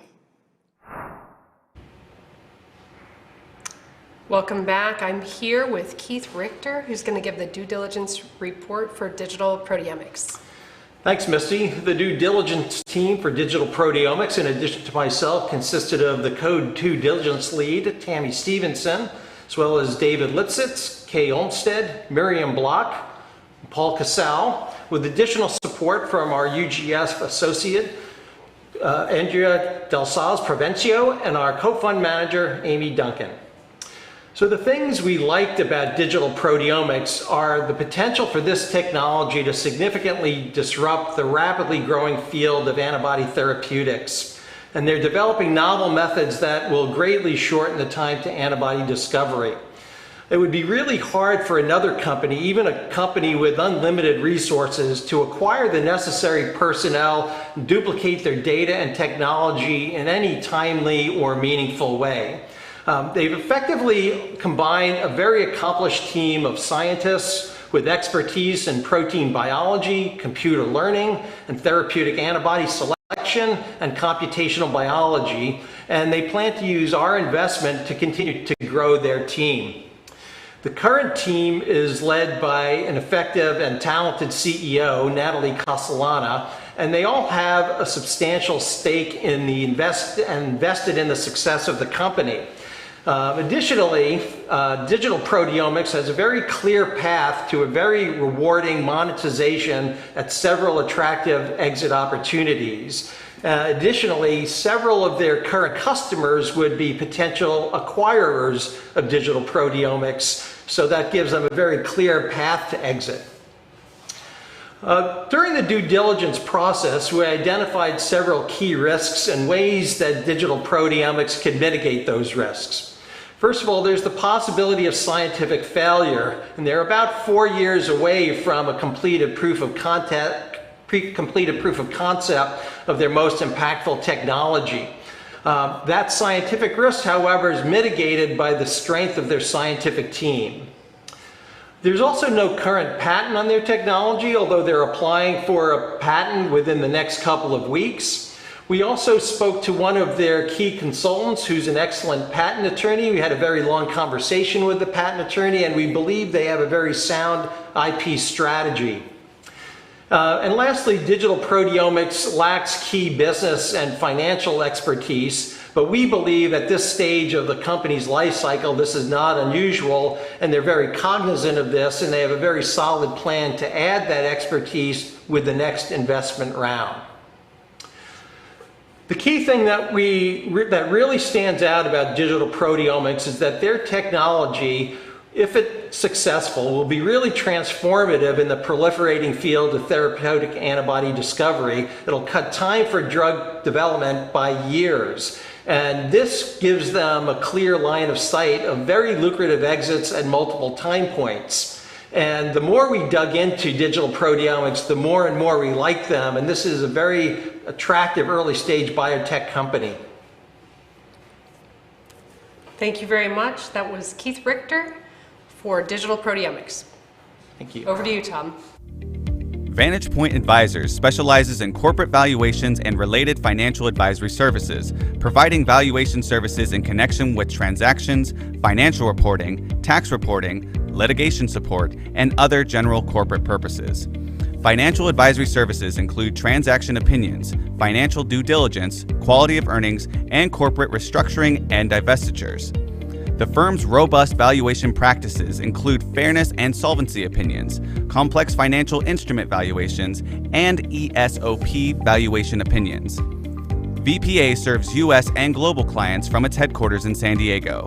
Welcome back. I'm here with Keith Richter, who's going to give the due diligence report for digital proteomics. Thanks, Misty. The due diligence team for digital proteomics, in addition to myself, consisted of the Code 2 diligence lead, Tammy Stevenson, as well as David Lipsitz, Kay Olmstead, Miriam Block, Paul Casal, with additional support from our UGS associate, Andrea Del Saz Provencio, and our co-fund manager, Amy Duncan. So the things we liked about digital proteomics are the potential for this technology to significantly disrupt the rapidly growing field of antibody therapeutics. And they're developing novel methods that will greatly shorten the time to antibody discovery. It would be really hard for another company, even a company with unlimited resources, to acquire the necessary personnel, duplicate their data and technology in any timely or meaningful way. They've effectively combined a very accomplished team of scientists with expertise in protein biology, computer learning, and therapeutic antibody selection and computational biology, and they plan to use our investment to continue to grow their team. The current team is led by an effective and talented CEO, Natalie Castellana, and they all have a substantial stake in the invested in the success of the company. Additionally, digital proteomics has a very clear path to a very rewarding monetization at several attractive exit opportunities. Additionally, several of their current customers would be potential acquirers of digital proteomics, so that gives them a very clear path to exit. During the due diligence process, we identified several key risks and ways that digital proteomics can mitigate those risks. First of all, there's the possibility of scientific failure, and they're about 4 years away from a completed proof of concept of their most impactful technology. That scientific risk, however, is mitigated by the strength of their scientific team. There's also no current patent on their technology, although they're applying for a patent within the next couple of weeks. We also spoke to one of their key consultants, who's an excellent patent attorney. We had a very long conversation with the patent attorney, and we believe they have a very sound IP strategy. And lastly, digital proteomics lacks key business and financial expertise, but we believe at this stage of the company's life cycle, this is not unusual, and they're very cognizant of this, and they have a very solid plan to add that expertise with the next investment round. The key thing that really stands out about digital proteomics is that their technology, if it's successful, will be really transformative in the proliferating field of therapeutic antibody discovery. It'll cut time for drug development by years. And this gives them a clear line of sight of very lucrative exits at multiple time points. And the more we dug into digital proteomics, the more and more we like them. And this is a very attractive early stage biotech company. Thank you very much. That was Keith Richter for Digital Proteomics. Thank you. Over to you, Tom. Vantage Point Advisors specializes in corporate valuations and related financial advisory services, providing valuation services in connection with transactions, financial reporting, tax reporting, litigation support, and other general corporate purposes. Financial advisory services include transaction opinions, financial due diligence, quality of earnings, and corporate restructuring and divestitures. The firm's robust valuation practices include fairness and solvency opinions, complex financial instrument valuations, and ESOP valuation opinions. VPA serves U.S. and global clients from its headquarters in San Diego,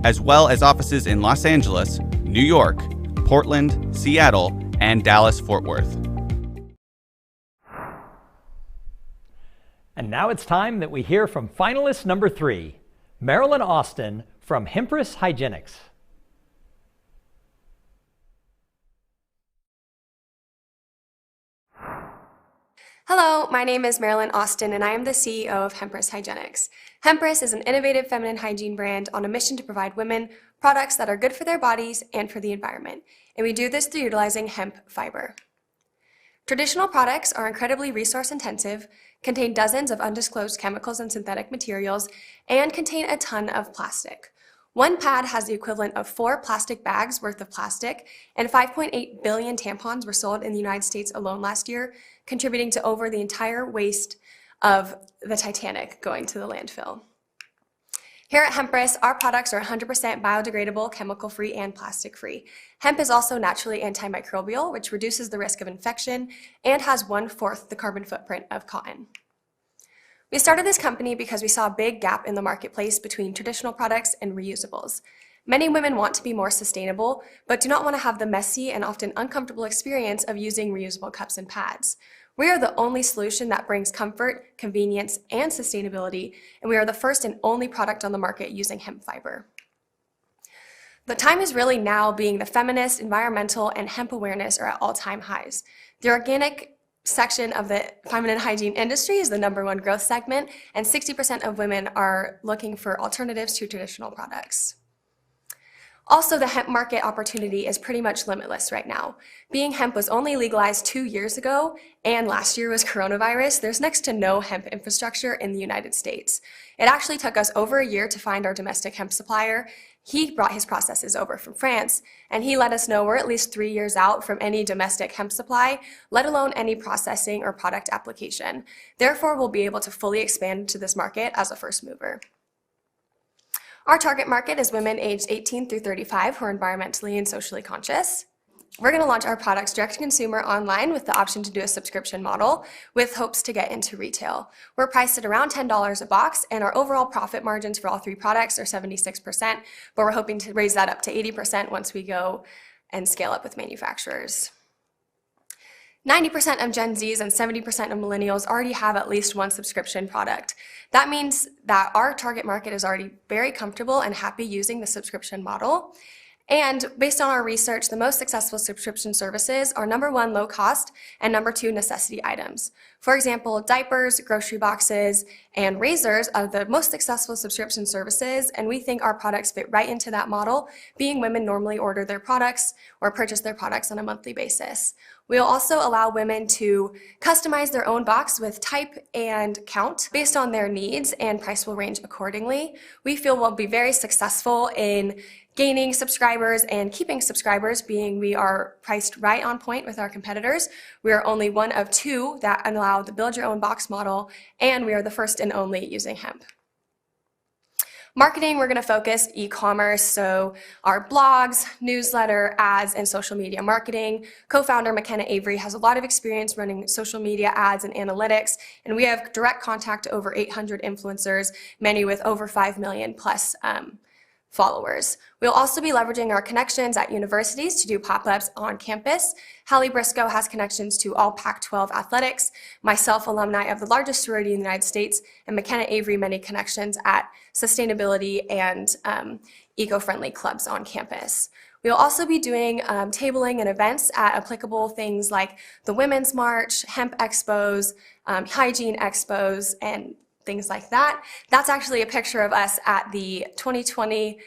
as well as offices in Los Angeles, New York, Portland, Seattle, and Dallas-Fort Worth. And now it's time that we hear from finalist number 3, Marilyn Austin from Hempris Hygienics. Hello, my name is Marilyn Austin, and I am the CEO of Hempris Hygienics. Hempris is an innovative feminine hygiene brand on a mission to provide women products that are good for their bodies and for the environment, and we do this through utilizing hemp fiber. Traditional products are incredibly resource-intensive, contain dozens of undisclosed chemicals and synthetic materials, and contain a ton of plastic. One pad has the equivalent of 4 plastic bags worth of plastic, and 5.8 billion tampons were sold in the United States alone last year, contributing to over the entire waste of the Titanic going to the landfill. Here at Hempris, our products are 100% biodegradable, chemical-free, and plastic-free. Hemp is also naturally antimicrobial, which reduces the risk of infection and has 1/4 the carbon footprint of cotton. We started this company because we saw a big gap in the marketplace between traditional products and reusables. Many women want to be more sustainable, but do not want to have the messy and often uncomfortable experience of using reusable cups and pads. We are the only solution that brings comfort, convenience, and sustainability, and we are the first and only product on the market using hemp fiber. The time is really now, being the feminist, environmental, and hemp awareness are at all-time highs. The organic section of the feminine hygiene industry is the #1 growth segment, and 60% of women are looking for alternatives to traditional products. Also, the hemp market opportunity is pretty much limitless right now. Being hemp was only legalized 2 years ago, and last year was coronavirus, there's next to no hemp infrastructure in the United States. It actually took us over a year to find our domestic hemp supplier. He brought his processes over from France, and he let us know we're at least 3 years out from any domestic hemp supply, let alone any processing or product application. Therefore, we'll be able to fully expand into this market as a first mover. Our target market is women aged 18 through 35 who are environmentally and socially conscious. We're going to launch our products direct to consumer online with the option to do a subscription model with hopes to get into retail. We're priced at around $10 a box, and our overall profit margins for all 3 products are 76%, but we're hoping to raise that up to 80% once we go and scale up with manufacturers. 90% of Gen Zs and 70% of millennials already have at least one subscription product. That means that our target market is already very comfortable and happy using the subscription model. And based on our research, the most successful subscription services are #1, low cost, and #2, necessity items. For example, diapers, grocery boxes, and razors are the most successful subscription services, and we think our products fit right into that model, being women normally order their products or purchase their products on a monthly basis. We'll also allow women to customize their own box with type and count based on their needs, and price will range accordingly. We feel we'll be very successful in gaining subscribers and keeping subscribers, being we are priced right on point with our competitors. We are only one of 2 that allow the build your own box model, and we are the first and only using hemp. Marketing, we're going to focus e-commerce, so our blogs, newsletter, ads, and social media marketing. Co-founder McKenna Avery has a lot of experience running social media ads and analytics, and we have direct contact to over 800 influencers, many with over 5 million plus followers. We'll also be leveraging our connections at universities to do pop-ups on campus. Hallie Briscoe has connections to all Pac-12 athletics, myself, alumni of the largest sorority in the United States, and McKenna Avery, many connections at sustainability and eco-friendly clubs on campus. We'll also be doing tabling and events at applicable things like the Women's March, hemp expos, hygiene expos, and things like that. That's actually a picture of us at the 2020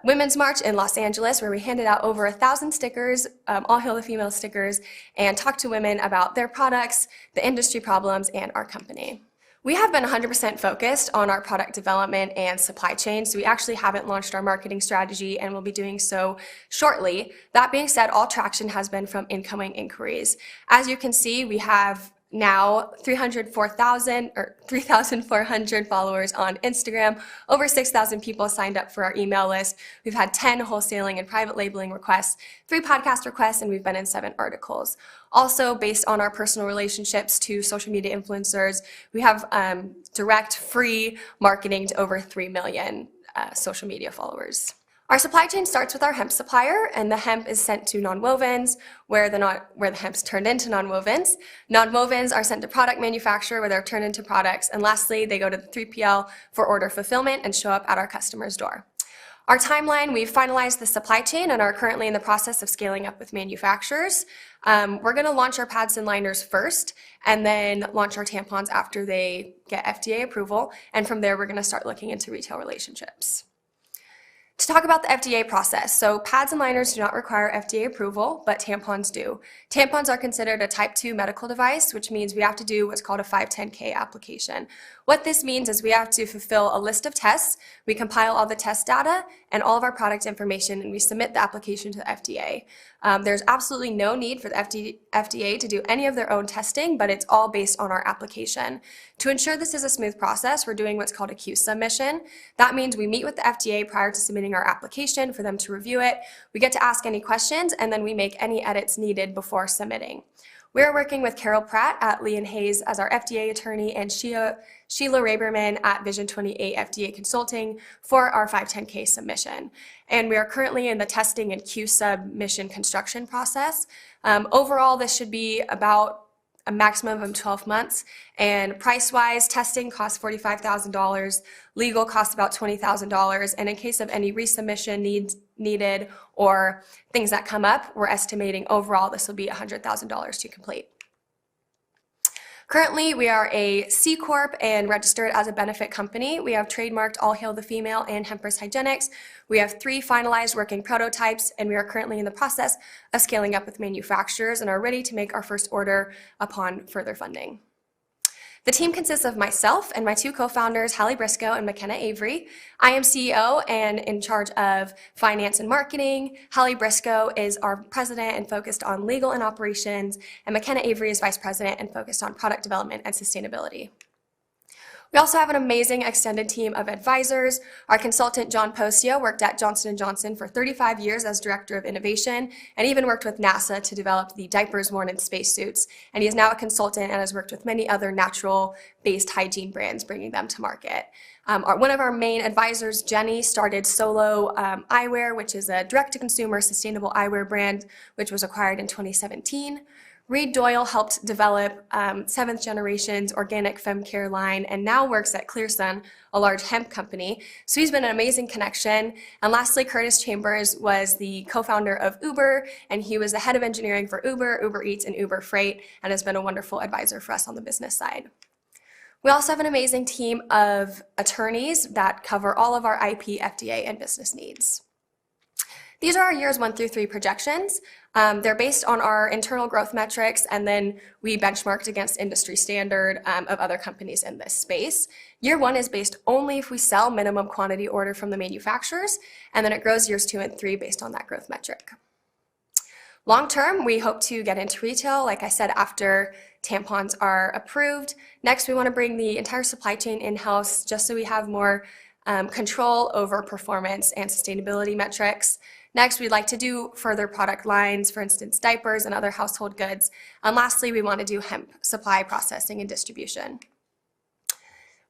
Women's March in Los Angeles, where we handed out over 1,000 stickers, all Hail the Female stickers, and talked to women about their products, the industry problems, and our company. We have been 100% focused on our product development and supply chain, so we actually haven't launched our marketing strategy, and we'll be doing so shortly. That being said, all traction has been from incoming inquiries. As you can see, we have now 3,400 followers on Instagram, over 6,000 people signed up for our email list. We've had 10 wholesaling and private labeling requests, 3 podcast requests, and we've been in 7 articles. Also, based on our personal relationships to social media influencers, we have direct free marketing to over 3 million social media followers. Our supply chain starts with our hemp supplier, and the hemp is sent to nonwovens, where the hemp's turned into nonwovens. Nonwovens are sent to product manufacturer, where they're turned into products, and lastly, they go to the 3PL for order fulfillment and show up at our customer's door. Our timeline, we've finalized the supply chain and are currently in the process of scaling up with manufacturers. We're going to launch our pads and liners first, and then launch our tampons after they get FDA approval, and from there, we're going to start looking into retail relationships. To talk about the FDA process, so pads and liners do not require FDA approval, but tampons do. Tampons are considered a type 2 medical device, which means we have to do what's called a 510(k) application. What this means is we have to fulfill a list of tests, we compile all the test data and all of our product information, and we submit the application to the FDA. There's absolutely no need for the FDA to do any of their own testing, but it's all based on our application. To ensure this is a smooth process, we're doing what's called a Q submission. That means we meet with the FDA prior to submitting our application for them to review it. We get to ask any questions, and then we make any edits needed before submitting. We are working with Carol Pratt at Lee & Hayes as our FDA attorney and Sheila Raberman at Vision 28 FDA Consulting for our 510K submission. And we are currently in the testing and Q-submission construction process. Overall, this should be about a maximum of 12 months. And price-wise, testing costs $45,000, legal costs about $20,000, and in case of any resubmission needed or things that come up, we're estimating overall this will be $100,000 to complete. Currently, we are a C Corp and registered as a benefit company. We have trademarked All Hail the Female and Hempress Hygienics. We have 3 finalized working prototypes, and we are currently in the process of scaling up with manufacturers and are ready to make our first order upon further funding. The team consists of myself and my 2 co-founders, Hallie Briscoe and McKenna Avery. I am CEO and in charge of finance and marketing. Hallie Briscoe is our president and focused on legal and operations, and McKenna Avery is vice president and focused on product development and sustainability. We also have an amazing extended team of advisors. Our consultant, John Posio, worked at Johnson & Johnson for 35 years as Director of Innovation and even worked with NASA to develop the diapers worn in spacesuits. And he is now a consultant and has worked with many other natural-based hygiene brands, bringing them to market. One of our main advisors, Jenny, started Solo Eyewear, which is a direct-to-consumer sustainable eyewear brand, which was acquired in 2017. Reed Doyle helped develop 7th generation's organic fem care line and now works at ClearSun, a large hemp company. So he's been an amazing connection. And lastly, Curtis Chambers was the co-founder of Uber, and he was the head of engineering for Uber, Uber Eats, and Uber Freight, and has been a wonderful advisor for us on the business side. We also have an amazing team of attorneys that cover all of our IP, FDA, and business needs. These are our years 1 through 3 projections. They're based on our internal growth metrics, and then we benchmarked against industry standard of other companies in this space. Year 1 is based only if we sell minimum quantity order from the manufacturers, and then it grows years 2 and 3 based on that growth metric. Long term, we hope to get into retail, like I said, after tampons are approved. Next, we want to bring the entire supply chain in-house just so we have more control over performance and sustainability metrics. Next, we'd like to do further product lines, for instance, diapers and other household goods. And lastly, we want to do hemp supply processing and distribution.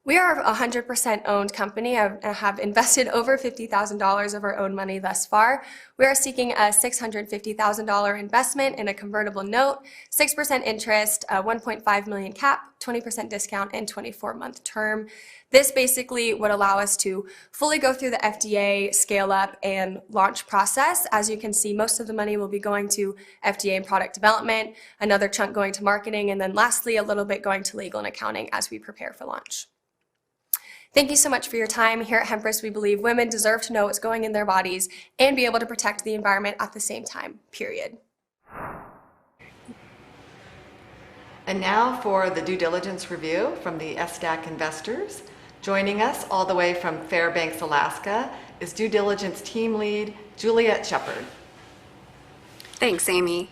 We are a 100% owned company and have invested over $50,000 of our own money thus far. We are seeking a $650,000 investment in a convertible note, 6% interest, a $1.5 million cap, 20% discount, and 24-month term. This basically would allow us to fully go through the FDA scale up and launch process. As you can see, most of the money will be going to FDA and product development, another chunk going to marketing, and then lastly, a little bit going to legal and accounting as we prepare for launch. Thank you so much for your time. Here at Hempress, we believe women deserve to know what's going in their bodies and be able to protect the environment at the same time, period. And now for the due diligence review from the SDAC investors. Joining us all the way from Fairbanks, Alaska, is due diligence team lead Juliet Shepard. Thanks, Amy.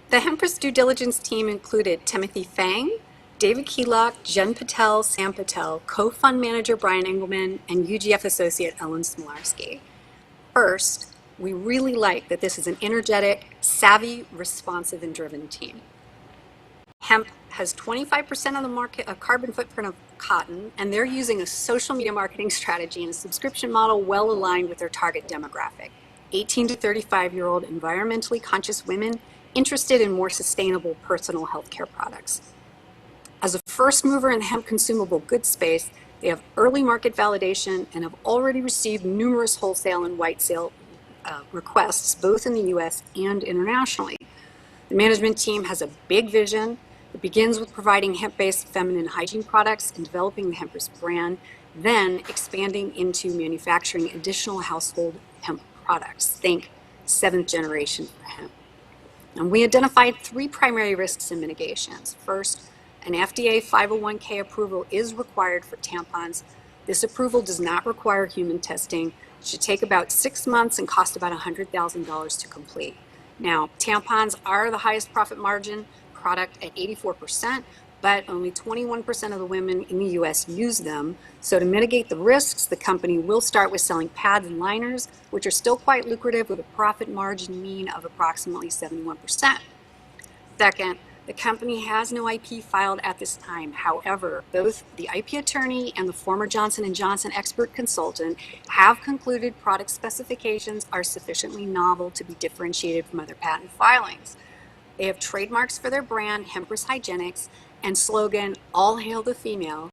The Hempress due diligence team included Timothy Fang, David Keelock, Jen Patel, Sam Patel, co-fund manager Brian Engelman, and UGF associate Ellen Smolarski. First, we really like that this is an energetic, savvy, responsive, and driven team. Hemp has 25% of the market of carbon footprint of cotton, and they're using a social media marketing strategy and a subscription model well aligned with their target demographic, 18 to 35-year-old environmentally conscious women interested in more sustainable personal healthcare products. As a first mover in the hemp consumable goods space, they have early market validation and have already received numerous wholesale and white sale requests, both in the US and internationally. The management team has a big vision. It begins with providing hemp-based feminine hygiene products and developing the Hempress brand, then expanding into manufacturing additional household hemp products. Think 7th generation for hemp. And we identified 3 primary risks and mitigations. First, an FDA 501(k) approval is required for tampons. This approval does not require human testing. It should take about 6 months and cost about $100,000 to complete. Now, tampons are the highest profit margin product at 84%, but only 21% of the women in the US use them. So to mitigate the risks, the company will start with selling pads and liners, which are still quite lucrative with a profit margin mean of approximately 71%. Second, The company has no IP filed at this time. However, both the IP attorney and the former Johnson & Johnson expert consultant have concluded product specifications are sufficiently novel to be differentiated from other patent filings. They have trademarks for their brand, Hempress Hygienics, and slogan, All Hail the Female,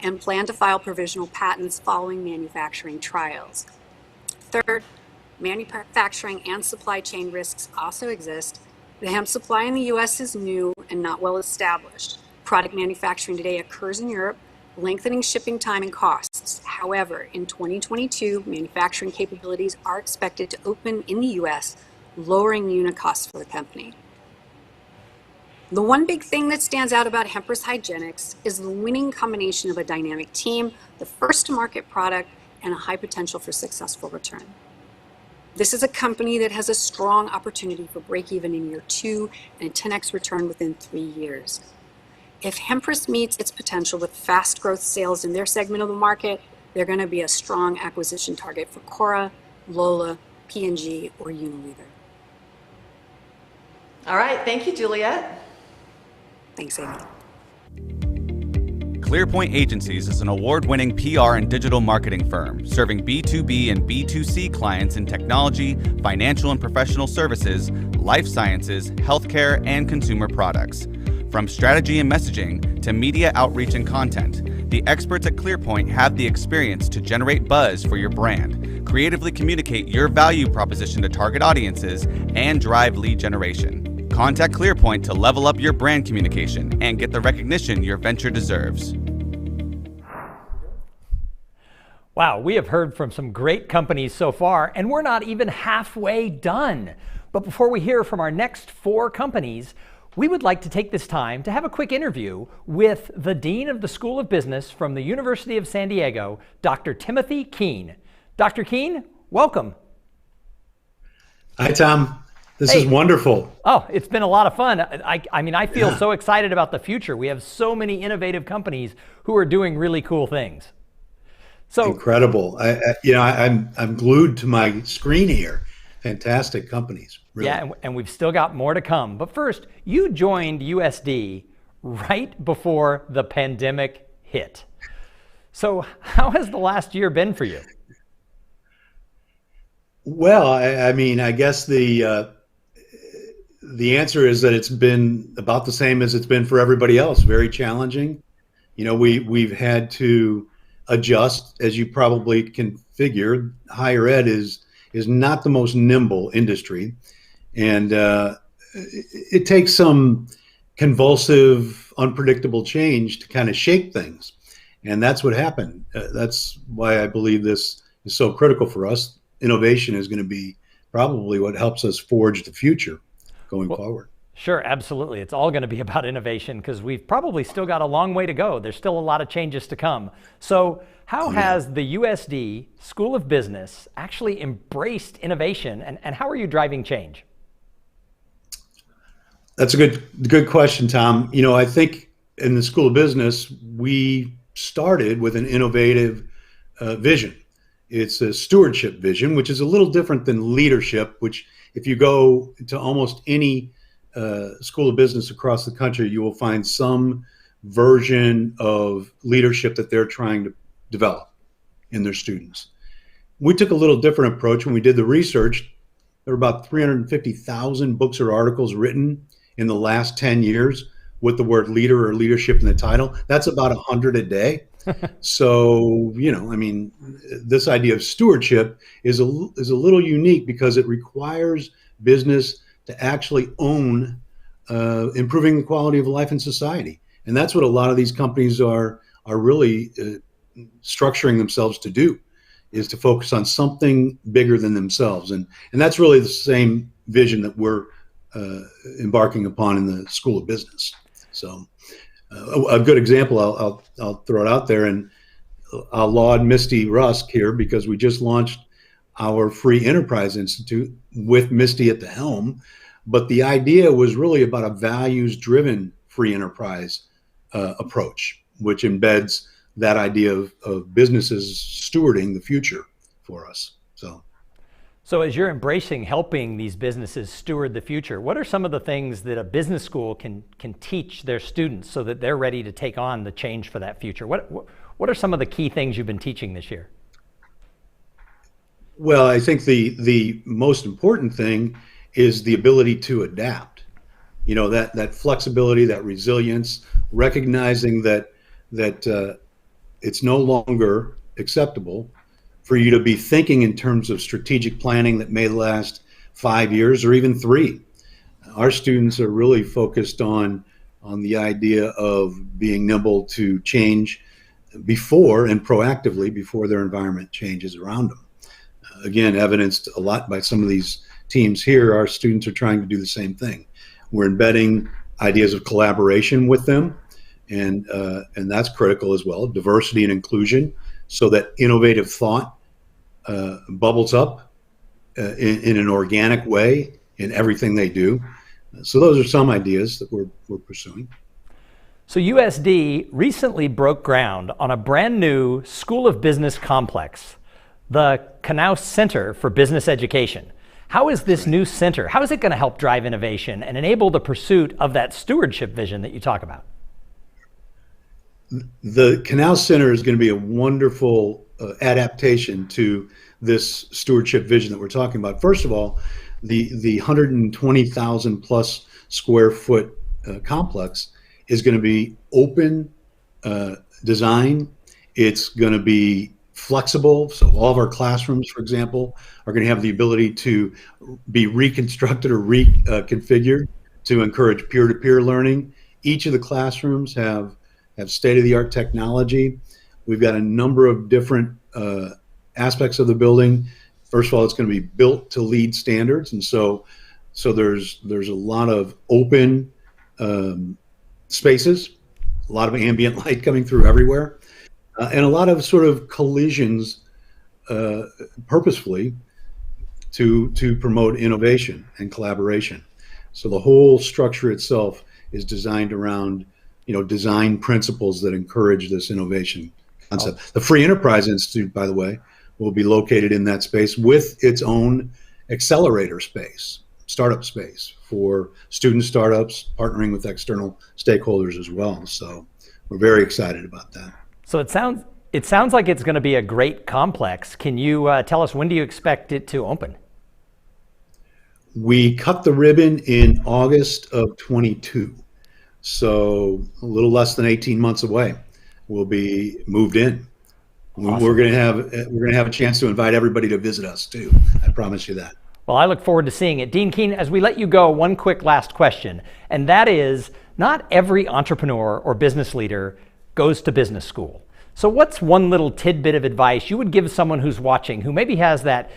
and plan to file provisional patents following manufacturing trials. Third, manufacturing and supply chain risks also exist. The hemp supply in the U.S. is new and not well established. Product manufacturing today occurs in Europe, lengthening shipping time and costs. However, in 2022, manufacturing capabilities are expected to open in the U.S., lowering unit costs for the company. The one big thing that stands out about Hempress Hygienics is the winning combination of a dynamic team, the first-to-market product, and a high potential for successful return. This is a company that has a strong opportunity for break-even in year 2 and a 10x return within 3 years. If Hempress meets its potential with fast growth sales in their segment of the market, they're going to be a strong acquisition target for Cora, Lola, P&G, or Unilever. All right, thank you, Juliet. Thanks, Amy. ClearPoint Agencies is an award-winning PR and digital marketing firm serving B2B and B2C clients in technology, financial and professional services, life sciences, healthcare, and consumer products. From strategy and messaging to media outreach and content, the experts at ClearPoint have the experience to generate buzz for your brand, creatively communicate your value proposition to target audiences, and drive lead generation. Contact ClearPoint to level up your brand communication and get the recognition your venture deserves. Wow, we have heard from some great companies so far, and we're not even halfway done. But before we hear from our next 4 companies, we would like to take this time to have a quick interview with the Dean of the School of Business from the University of San Diego, Dr. Timothy Keene. Dr. Keene, welcome. Hi, Tom. This is wonderful. Oh, it's been a lot of fun. I mean, I feel so excited about the future. We have so many innovative companies who are doing really cool things. So incredible. I'm glued to my screen here. Fantastic companies. Really. Yeah, and we've still got more to come. But first, you joined USD right before the pandemic hit. So how has the last year been for you? Well, I mean, I guess the answer is that it's been about the same as it's been for everybody else. Very challenging. You know, we've had to adjust, as you probably can figure. Higher ed is not the most nimble industry, and it takes some convulsive, unpredictable change to kind of shake things, and that's what happened. That's why I believe this is so critical for us. Innovation is going to be probably what helps us forge the future going forward. Sure, absolutely. It's all going to be about innovation because we've probably still got a long way to go. There's still a lot of changes to come. So how has the USD School of Business actually embraced innovation, and how are you driving change? That's a good question, Tom. You know, I think in the School of Business, we started with an innovative vision. It's a stewardship vision, which is a little different than leadership, which if you go to almost any School of Business across the country, you will find some version of leadership that they're trying to develop in their students. We took a little different approach when we did the research. There were about 350,000 books or articles written in the last 10 years with the word leader or leadership in the title. That's about 100 a day. So, you know, I mean, this idea of stewardship is a little unique because it requires business to actually own improving the quality of life in society. And that's what a lot of these companies are really structuring themselves to do, is to focus on something bigger than themselves. And that's really the same vision that we're embarking upon in the School of Business. So a good example, I'll throw it out there, and I'll laud Misty Rusk here because we just launched our Free Enterprise Institute with Misty at the helm. But the idea was really about a values-driven free enterprise approach, which embeds that idea of businesses stewarding the future for us. So So as you're embracing helping these businesses steward the future, what are some of the things that a business school can teach their students so that they're ready to take on the change for that future? What are some of the key things you've been teaching this year? Well, I think the most important thing is the ability to adapt. You know, that flexibility, that resilience, recognizing that it's no longer acceptable for you to be thinking in terms of strategic planning that may last 5 years or even 3. Our students are really focused on the idea of being nimble to change before and proactively before their environment changes around them. Again, evidenced a lot by some of these teams here, our students are trying to do the same thing. We're embedding ideas of collaboration with them, and that's critical as well, diversity and inclusion, so that innovative thought bubbles up in an organic way in everything they do. So those are some ideas that we're pursuing. So USD recently broke ground on a brand new School of Business complex, the Knauss Center for Business Education. How is this new center, how is it going to help drive innovation and enable the pursuit of that stewardship vision that you talk about? The Knauss Center is going to be a wonderful adaptation to this stewardship vision that we're talking about. First of all, the 120,000 plus square foot complex is going to be open design. It's going to be flexible. So all of our classrooms, for example, are going to have the ability to be reconstructed or reconfigured to encourage peer-to-peer learning. Each of the classrooms have state-of-the-art technology. We've got a number of different aspects of the building. First of all, it's going to be built to LEED standards, and so there's a lot of open spaces, a lot of ambient light coming through everywhere, and a lot of sort of collisions purposefully to promote innovation and collaboration. So the whole structure itself is designed around, you know, design principles that encourage this innovation concept. The Free Enterprise Institute, by the way, will be located in that space with its own accelerator space, startup space for student startups, partnering with external stakeholders as well. So we're very excited about that. So it sounds like it's going to be a great complex. Can you tell us, when do you expect it to open? We cut the ribbon in August of 22. So a little less than 18 months away, we'll be moved in. Awesome. We're going to have a chance to invite everybody to visit us too. I promise you that. Well, I look forward to seeing it. Dean Keen, as we let you go, one quick last question, and that is, not every entrepreneur or business leader goes to business school. So what's one little tidbit of advice you would give someone who's watching, who maybe has that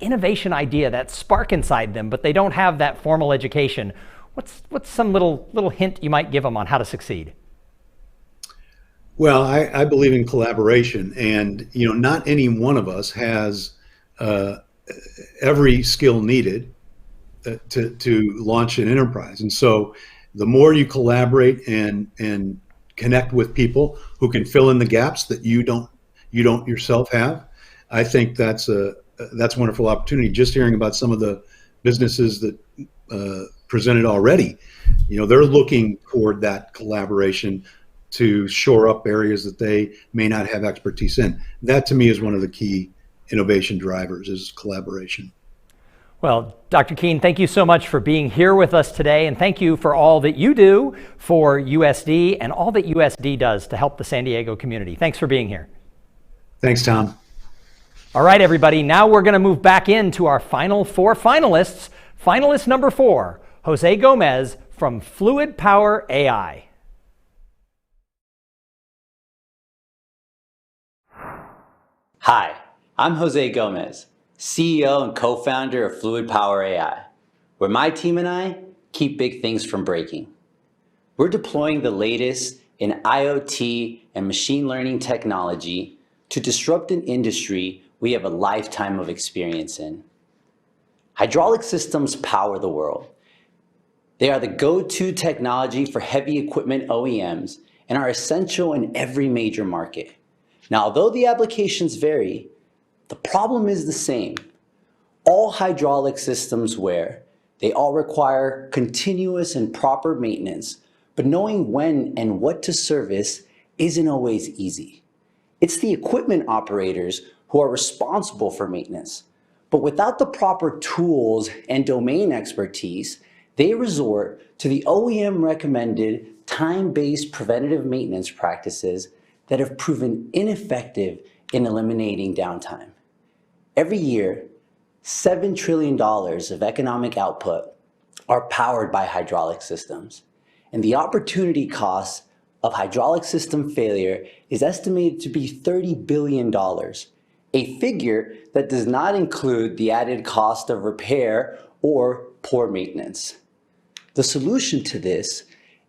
innovation idea, that spark inside them, but they don't have that formal education? What's some little hint you might give them on how to succeed? Well, I believe in collaboration, and you know, not any one of us has every skill needed to launch an enterprise. And so the more you collaborate and connect with people who can fill in the gaps that you don't yourself have, I think that's a wonderful opportunity. Just hearing about some of the businesses that presented already, you know, they're looking toward that collaboration to shore up areas that they may not have expertise in. That to me is one of the key innovation drivers, is collaboration. Well, Dr. Keen, thank you so much for being here with us today, and thank you for all that you do for USD and all that USD does to help the San Diego community. Thanks for being here. Thanks, Tom. All right, everybody, now we're going to move back into our final 4 finalists. Finalist number 4, Jose Gomez from Fluid Power AI. Hi, I'm Jose Gomez, CEO and co-founder of Fluid Power AI, where my team and I keep big things from breaking. We're deploying the latest in IoT and machine learning technology to disrupt an industry we have a lifetime of experience in. Hydraulic systems power the world. They are the go-to technology for heavy equipment OEMs and are essential in every major market. Now, although the applications vary, the problem is the same. All hydraulic systems wear. They all require continuous and proper maintenance, but knowing when and what to service isn't always easy. It's the equipment operators who are responsible for maintenance, but without the proper tools and domain expertise, they resort to the OEM recommended time-based preventative maintenance practices that have proven ineffective in eliminating downtime. Every year, $7 trillion of economic output are powered by hydraulic systems, and the opportunity cost of hydraulic system failure is estimated to be $30 billion, a figure that does not include the added cost of repair or poor maintenance. The solution to this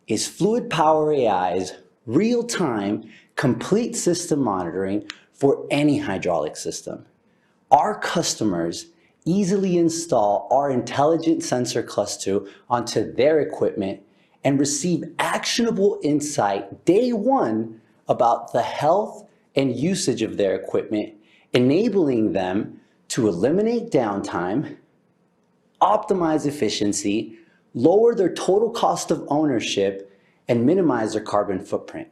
is Fluid Power AI's real-time, complete system monitoring for any hydraulic system. Our customers easily install our intelligent sensor cluster onto their equipment and receive actionable insight day one about the health and usage of their equipment, enabling them to eliminate downtime, optimize efficiency, lower their total cost of ownership, and minimize their carbon footprint.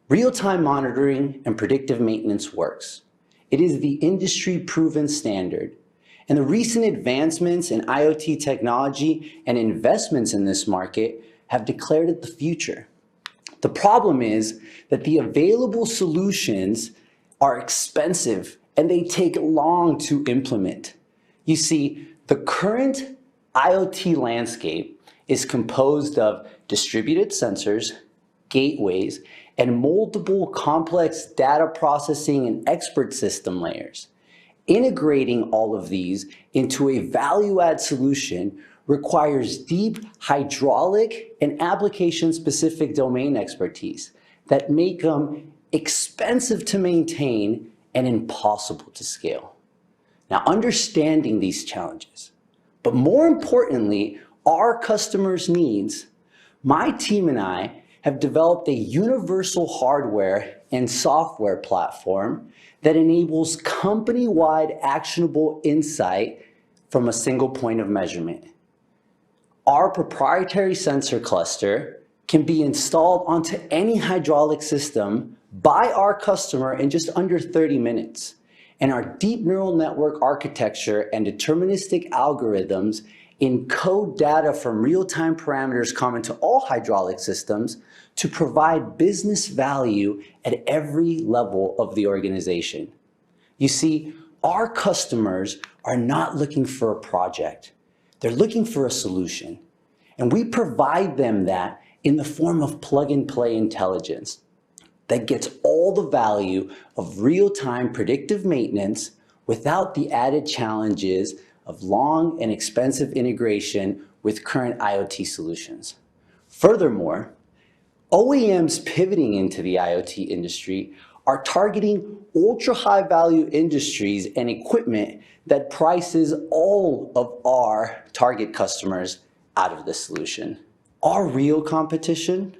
Real-time monitoring and predictive maintenance works. It is the industry-proven standard, and the recent advancements in IoT technology and investments in this market have declared it the future. The problem is that the available solutions are expensive and they take long to implement. You see, the current IoT landscape is composed of distributed sensors, gateways, and multiple complex data processing and expert system layers. Integrating all of these into a value-add solution requires deep hydraulic and application-specific domain expertise that make them expensive to maintain and impossible to scale. Now, understanding these challenges, but more importantly, our customers' needs, my team and I have developed a universal hardware and software platform that enables company-wide actionable insight from a single point of measurement. Our proprietary sensor cluster can be installed onto any hydraulic system by our customer in just under 30 minutes. And our deep neural network architecture and deterministic algorithms encode data from real-time parameters common to all hydraulic systems to provide business value at every level of the organization. You see, our customers are not looking for a project. They're looking for a solution. And we provide them that in the form of plug-and-play intelligence that gets all the value of real-time predictive maintenance without the added challenges of long and expensive integration with current IoT solutions. Furthermore, OEMs pivoting into the IoT industry are targeting ultra-high value industries and equipment that prices all of our target customers out of this solution. Our real competition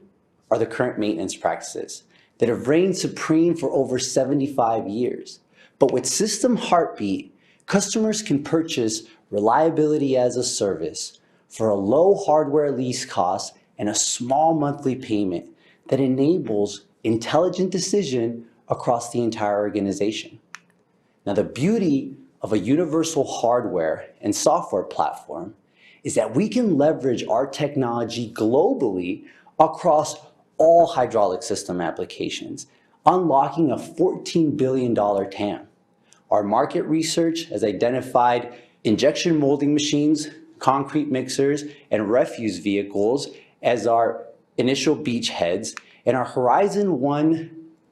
are the current maintenance practices that have reigned supreme for over 75 years. But with System Heartbeat, customers can purchase reliability as a service for a low hardware lease cost and a small monthly payment that enables intelligent decision across the entire organization. Now, the beauty of a universal hardware and software platform is that we can leverage our technology globally across all hydraulic system applications, unlocking a $14 billion TAM. Our market research has identified injection molding machines, concrete mixers, and refuse vehicles as our initial beachheads, and our Horizon 1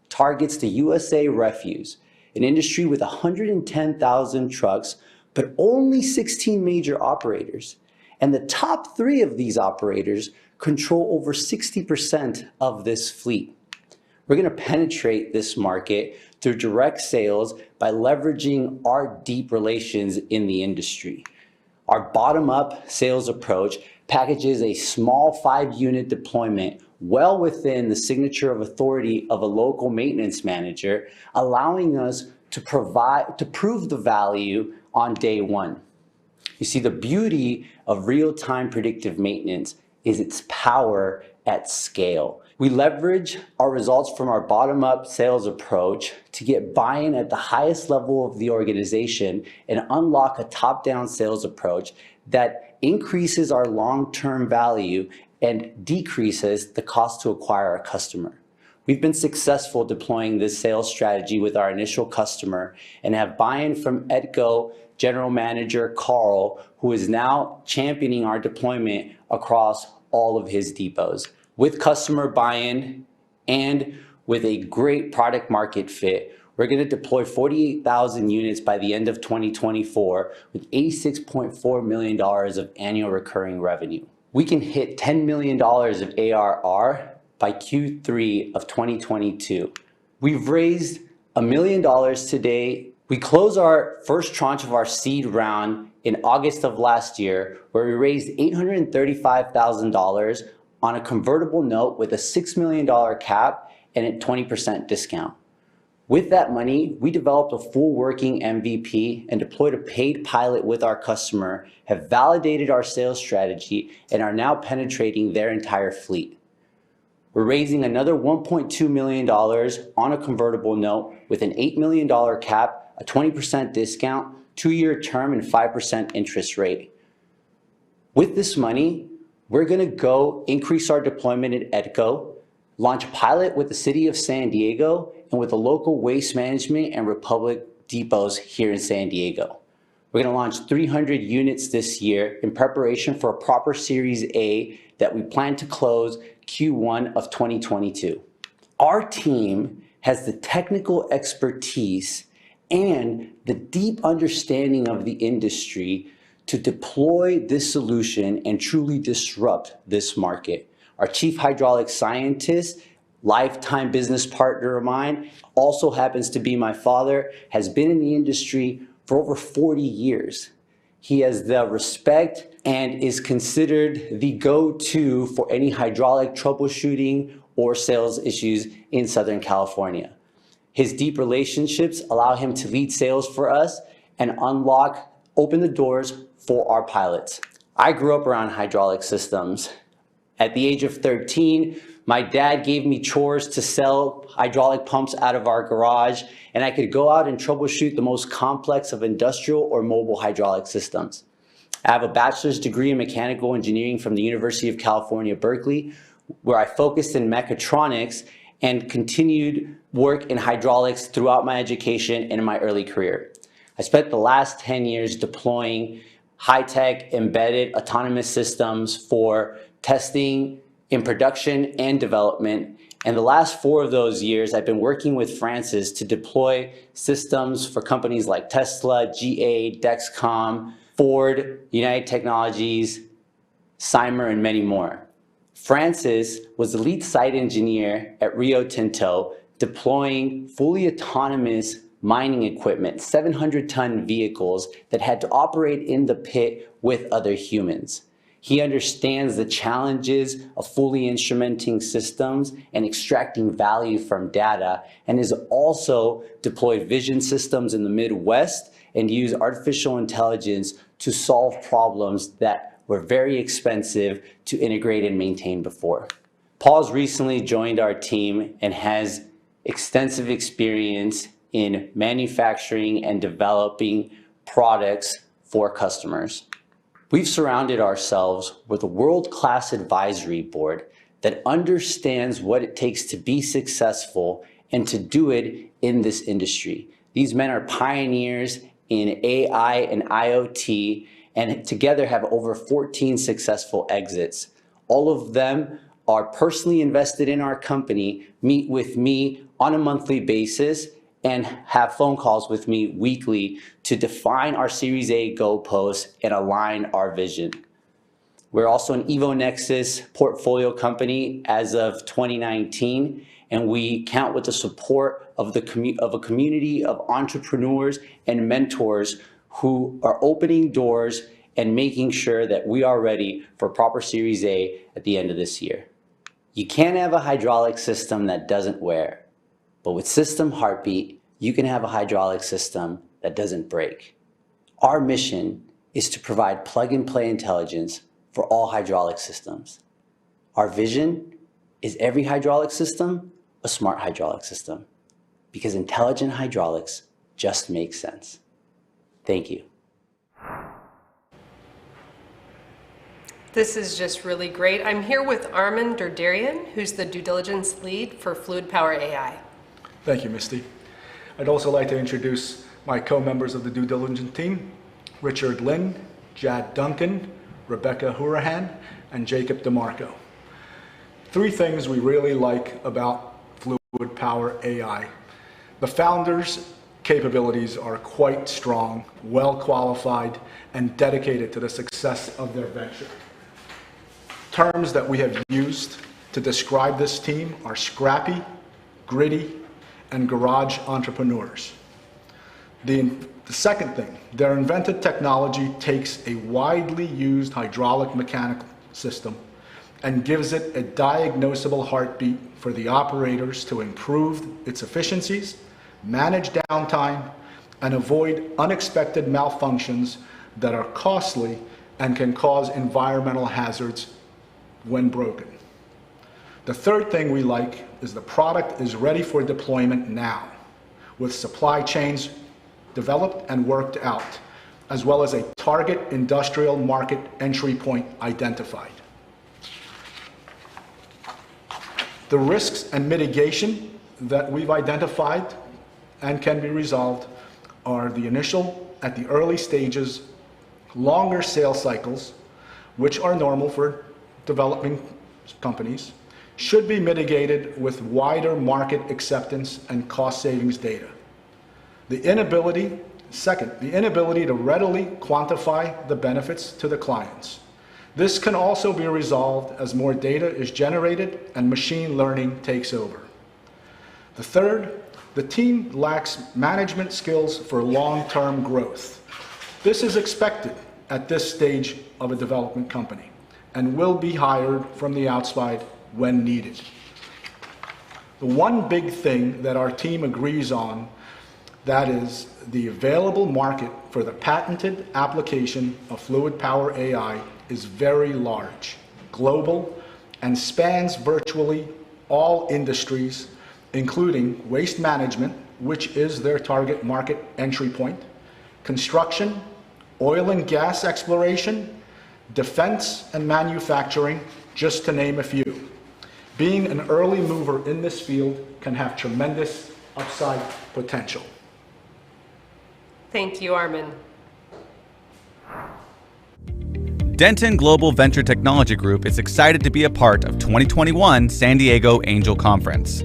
targets the USA refuse, an industry with 110,000 trucks, but only 16 major operators. And the top 3 of these operators control over 60% of this fleet. We're going to penetrate this market through direct sales by leveraging our deep relations in the industry. Our bottom-up sales approach packages a small 5-unit deployment well within the signature of authority of a local maintenance manager, allowing us to prove the value on day one. You see, the beauty of real-time predictive maintenance is its power at scale. We leverage our results from our bottom-up sales approach to get buy-in at the highest level of the organization and unlock a top-down sales approach that increases our long-term value and decreases the cost to acquire a customer. We've been successful deploying this sales strategy with our initial customer and have buy-in from EDCO General Manager Carl, who is now championing our deployment across all of his depots. With customer buy-in and with a great product market fit, we're going to deploy 48,000 units by the end of 2024 with $86.4 million of annual recurring revenue. We can hit $10 million of ARR by Q3 of 2022. We've raised $1 million today. We closed our first tranche of our seed round in August of last year, where we raised $835,000 on a convertible note with a $6 million cap and a 20% discount. With that money, we developed a full working MVP and deployed a paid pilot with our customer, have validated our sales strategy, and are now penetrating their entire fleet. We're raising another $1.2 million on a convertible note with an $8 million cap, a 20% discount, 2-year term, and 5% interest rate. With this money, we're going to go increase our deployment at EDCO, launch a pilot with the city of San Diego, and with the local Waste Management and Republic depots here in San Diego. We're going to launch 300 units this year in preparation for a proper Series A that we plan to close Q1 of 2022. Our team has the technical expertise and the deep understanding of the industry to deploy this solution and truly disrupt this market. Our chief hydraulic scientist, lifetime business partner of mine, also happens to be my father, has been in the industry for over 40 years. He has the respect and is considered the go-to for any hydraulic troubleshooting or sales issues in Southern California. His deep relationships allow him to lead sales for us and open the doors for our pilots. I grew up around hydraulic systems. At the age of 13, my dad gave me chores to sell hydraulic pumps out of our garage, and I could go out and troubleshoot the most complex of industrial or mobile hydraulic systems. I have a bachelor's degree in mechanical engineering from the University of California, Berkeley, where I focused in mechatronics and continued work in hydraulics throughout my education and in my early career. I spent the last 10 years deploying high-tech embedded autonomous systems for testing in production and development. And the last 4 of those years, I've been working with Francis to deploy systems for companies like Tesla, GA, Dexcom, Ford, United Technologies, Cymer, and many more. Francis was the lead site engineer at Rio Tinto, deploying fully autonomous mining equipment, 700-ton vehicles that had to operate in the pit with other humans. He understands the challenges of fully instrumenting systems and extracting value from data, and has also deployed vision systems in the Midwest and used artificial intelligence to solve problems that were very expensive to integrate and maintain before. Paul's recently joined our team and has extensive experience in manufacturing and developing products for customers. We've surrounded ourselves with a world-class advisory board that understands what it takes to be successful and to do it in this industry. These men are pioneers in AI and IoT, and together have over 14 successful exits. All of them are personally invested in our company, meet with me on a monthly basis, and have phone calls with me weekly to define our Series A goalposts and align our vision. We're also an EvoNexus portfolio company as of 2019, and we count with the support of a community of entrepreneurs and mentors who are opening doors and making sure that we are ready for proper Series A at the end of this year. You can't have a hydraulic system that doesn't wear. But with System Heartbeat, you can have a hydraulic system that doesn't break. Our mission is to provide plug-and-play intelligence for all hydraulic systems. Our vision is every hydraulic system a smart hydraulic system, because intelligent hydraulics just makes sense. Thank you. This is just really great. I'm here with Armin Derderian, who's the due diligence lead for Fluid Power AI. Thank you, Misty. I'd also like to introduce my co-members of the due diligence team, Richard Lynn, Jad Duncan, Rebecca Hurahan, and Jacob DeMarco. 3 things we really like about Fluid Power AI. The founders' capabilities are quite strong, well qualified, and dedicated to the success of their venture. Terms that we have used to describe this team are scrappy, gritty, and garage entrepreneurs. The second thing, their invented technology takes a widely used hydraulic mechanical system and gives it a diagnosable heartbeat for the operators to improve its efficiencies, manage downtime, and avoid unexpected malfunctions that are costly and can cause environmental hazards when broken. The third thing we like is the product is ready for deployment now, with supply chains developed and worked out, as well as a target industrial market entry point identified. The risks and mitigation that we've identified and can be resolved are the initial, at the early stages, longer sales cycles, which are normal for developing companies, should be mitigated with wider market acceptance and cost savings data. The inability to readily quantify the benefits to the clients. This can also be resolved as more data is generated and machine learning takes over. The third, the team lacks management skills for long-term growth. This is expected at this stage of a development company and will be hired from the outside when needed. The one big thing that our team agrees on, that is the available market for the patented application of Fluid Power AI, is very large, global, and spans virtually all industries, including waste management, which is their target market entry point, construction, oil and gas exploration, defense and manufacturing, just to name a few. Being an early mover in this field can have tremendous upside potential. Thank you, Armin. Denton Global Venture Technology Group is excited to be a part of 2021 San Diego Angel Conference.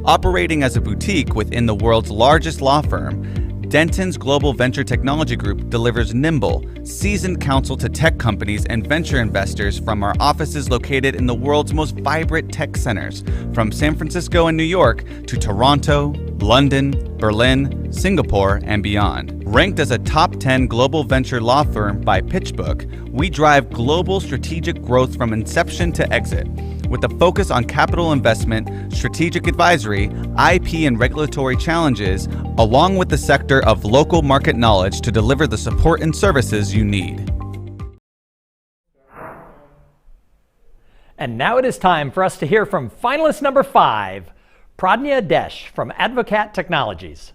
Operating as a boutique within the world's largest law firm, Denton's Global Venture Technology Group delivers nimble, seasoned counsel to tech companies and venture investors from our offices located in the world's most vibrant tech centers, from San Francisco and New York to Toronto, London, Berlin, Singapore, and beyond. Ranked as a top 10 global venture law firm by PitchBook, we drive global strategic growth from inception to exit. With a focus on capital investment, strategic advisory, IP and regulatory challenges, along with the sector of local market knowledge to deliver the support and services you need. And now it is time for us to hear from finalist number 5, Pradnya Desh from Advocat Technologies.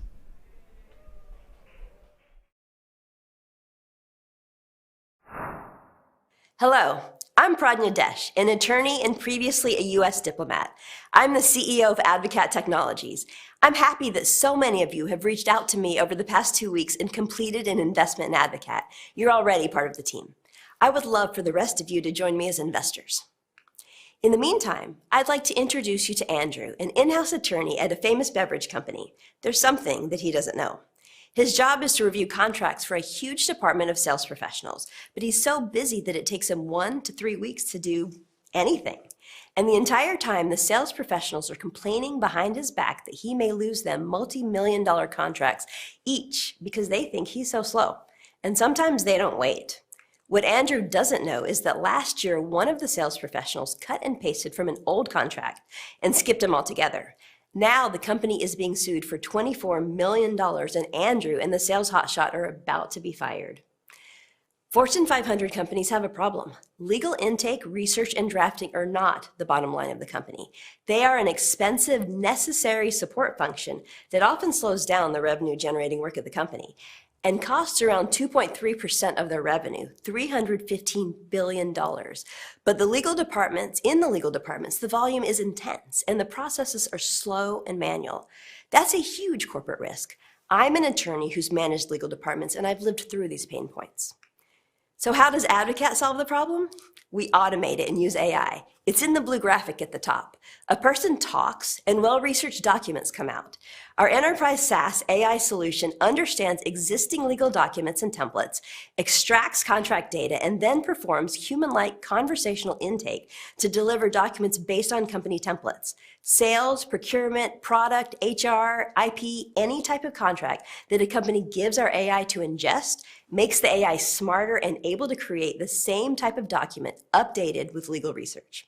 Hello, I'm Pradnya Desh, an attorney and previously a U.S. diplomat. I'm the CEO of Advocat Technologies. I'm happy that so many of you have reached out to me over the past 2 weeks and completed an investment in Advocat. You're already part of the team. I would love for the rest of you to join me as investors. In the meantime, I'd like to introduce you to Andrew, an in-house attorney at a famous beverage company. There's something that he doesn't know. His job is to review contracts for a huge department of sales professionals, but he's so busy that it takes him 1 to 3 weeks to do anything. And the entire time, the sales professionals are complaining behind his back that he may lose them multi-million-dollar contracts each because they think he's so slow. And sometimes they don't wait. What Andrew doesn't know is that last year, one of the sales professionals cut and pasted from an old contract and skipped them altogether. Now the company is being sued for $24 million, and Andrew and the sales hotshot are about to be fired. Fortune 500 companies have a problem. Legal intake, research, and drafting are not the bottom line of the company. They are an expensive, necessary support function that often slows down the revenue-generating work of the company and costs around 2.3% of their revenue, $315 billion. But in the legal departments, the volume is intense and the processes are slow and manual. That's a huge corporate risk. I'm an attorney who's managed legal departments, and I've lived through these pain points. So how does Advocat solve the problem? We automate it and use AI. It's in the blue graphic at the top. A person talks and well-researched documents come out. Our enterprise SaaS AI solution understands existing legal documents and templates, extracts contract data, and then performs human-like conversational intake to deliver documents based on company templates. Sales, procurement, product, HR, IP, any type of contract that a company gives our AI to ingest makes the AI smarter and able to create the same type of document updated with legal research.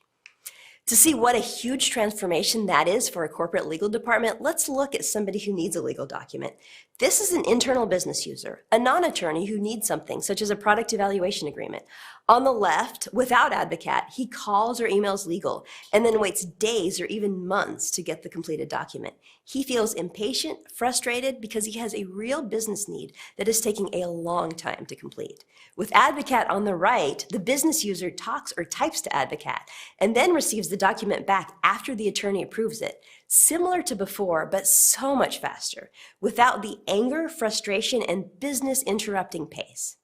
To see what a huge transformation that is for a corporate legal department, let's look at somebody who needs a legal document. This is an internal business user, a non-attorney who needs something, such as a product evaluation agreement. On the left, without Advocat, he calls or emails legal and then waits days or even months to get the completed document. He feels impatient, frustrated, because he has a real business need that is taking a long time to complete. With Advocat on the right, the business user talks or types to Advocat and then receives the document back after the attorney approves it. Similar to before, but so much faster, without the anger, frustration, and business interrupting pace.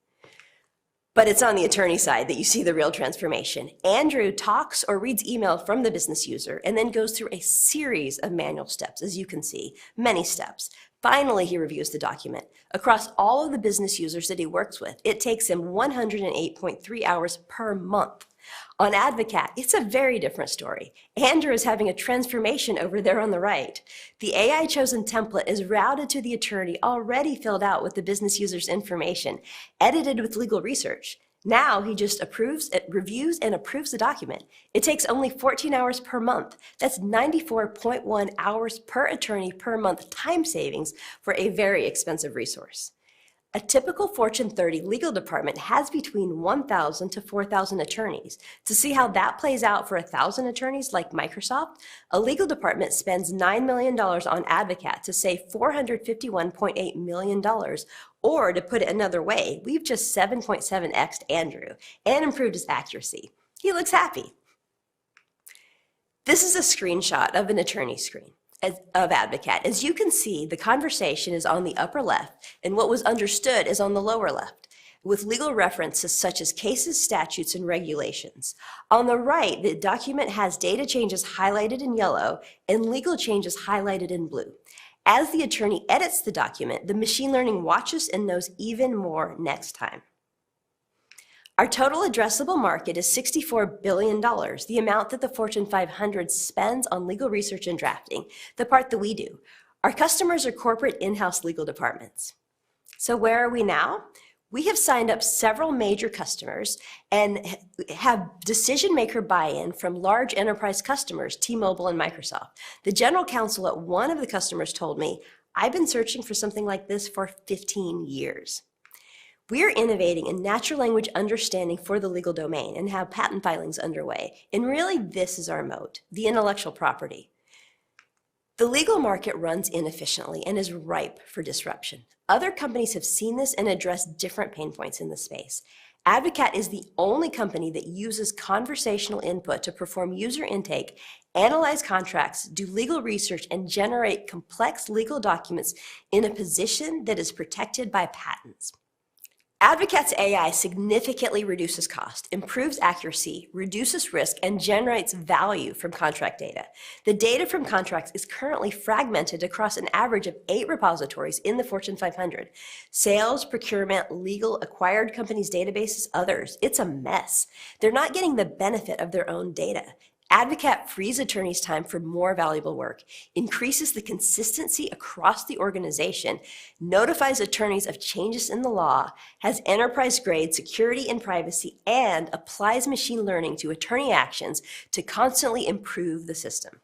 But it's on the attorney side that you see the real transformation. Andrew talks or reads email from the business user and then goes through a series of manual steps, as you can see, many steps. Finally, he reviews the document. Across all of the business users that he works with, it takes him 108.3 hours per month. On Advocat, it's a very different story. Andrew is having a transformation over there on the right. The AI-chosen template is routed to the attorney already filled out with the business user's information, edited with legal research. Now he just reviews and approves the document. It takes only 14 hours per month. That's 94.1 hours per attorney per month time savings for a very expensive resource. A typical Fortune 30 legal department has between 1,000 to 4,000 attorneys. To see how that plays out for 1,000 attorneys like Microsoft, a legal department spends $9 million on Advocat to save $451.8 million. Or to put it another way, we've just 7.7x'd Andrew and improved his accuracy. He looks happy. This is a screenshot of an attorney screen of Advocat. As you can see, the conversation is on the upper left and what was understood is on the lower left, with legal references such as cases, statutes, and regulations. On the right, the document has data changes highlighted in yellow and legal changes highlighted in blue. As the attorney edits the document, the machine learning watches and knows even more next time. Our total addressable market is $64 billion, the amount that the Fortune 500 spends on legal research and drafting, the part that we do. Our customers are corporate in-house legal departments. So where are we now? We have signed up several major customers and have decision maker buy-in from large enterprise customers, T-Mobile and Microsoft. The general counsel at one of the customers told me, "I've been searching for something like this for 15 years. We're innovating in natural language understanding for the legal domain and have patent filings underway. And really, this is our moat, the intellectual property. The legal market runs inefficiently and is ripe for disruption. Other companies have seen this and addressed different pain points in the space. Advocat is the only company that uses conversational input to perform user intake, analyze contracts, do legal research, and generate complex legal documents in a position that is protected by patents. Advocat's AI significantly reduces cost, improves accuracy, reduces risk, and generates value from contract data. The data from contracts is currently fragmented across an average of 8 repositories in the Fortune 500. Sales, procurement, legal, acquired companies' databases, others. It's a mess. They're not getting the benefit of their own data. Advocat frees attorneys' time for more valuable work, increases the consistency across the organization, notifies attorneys of changes in the law, has enterprise-grade security and privacy, and applies machine learning to attorney actions to constantly improve the system.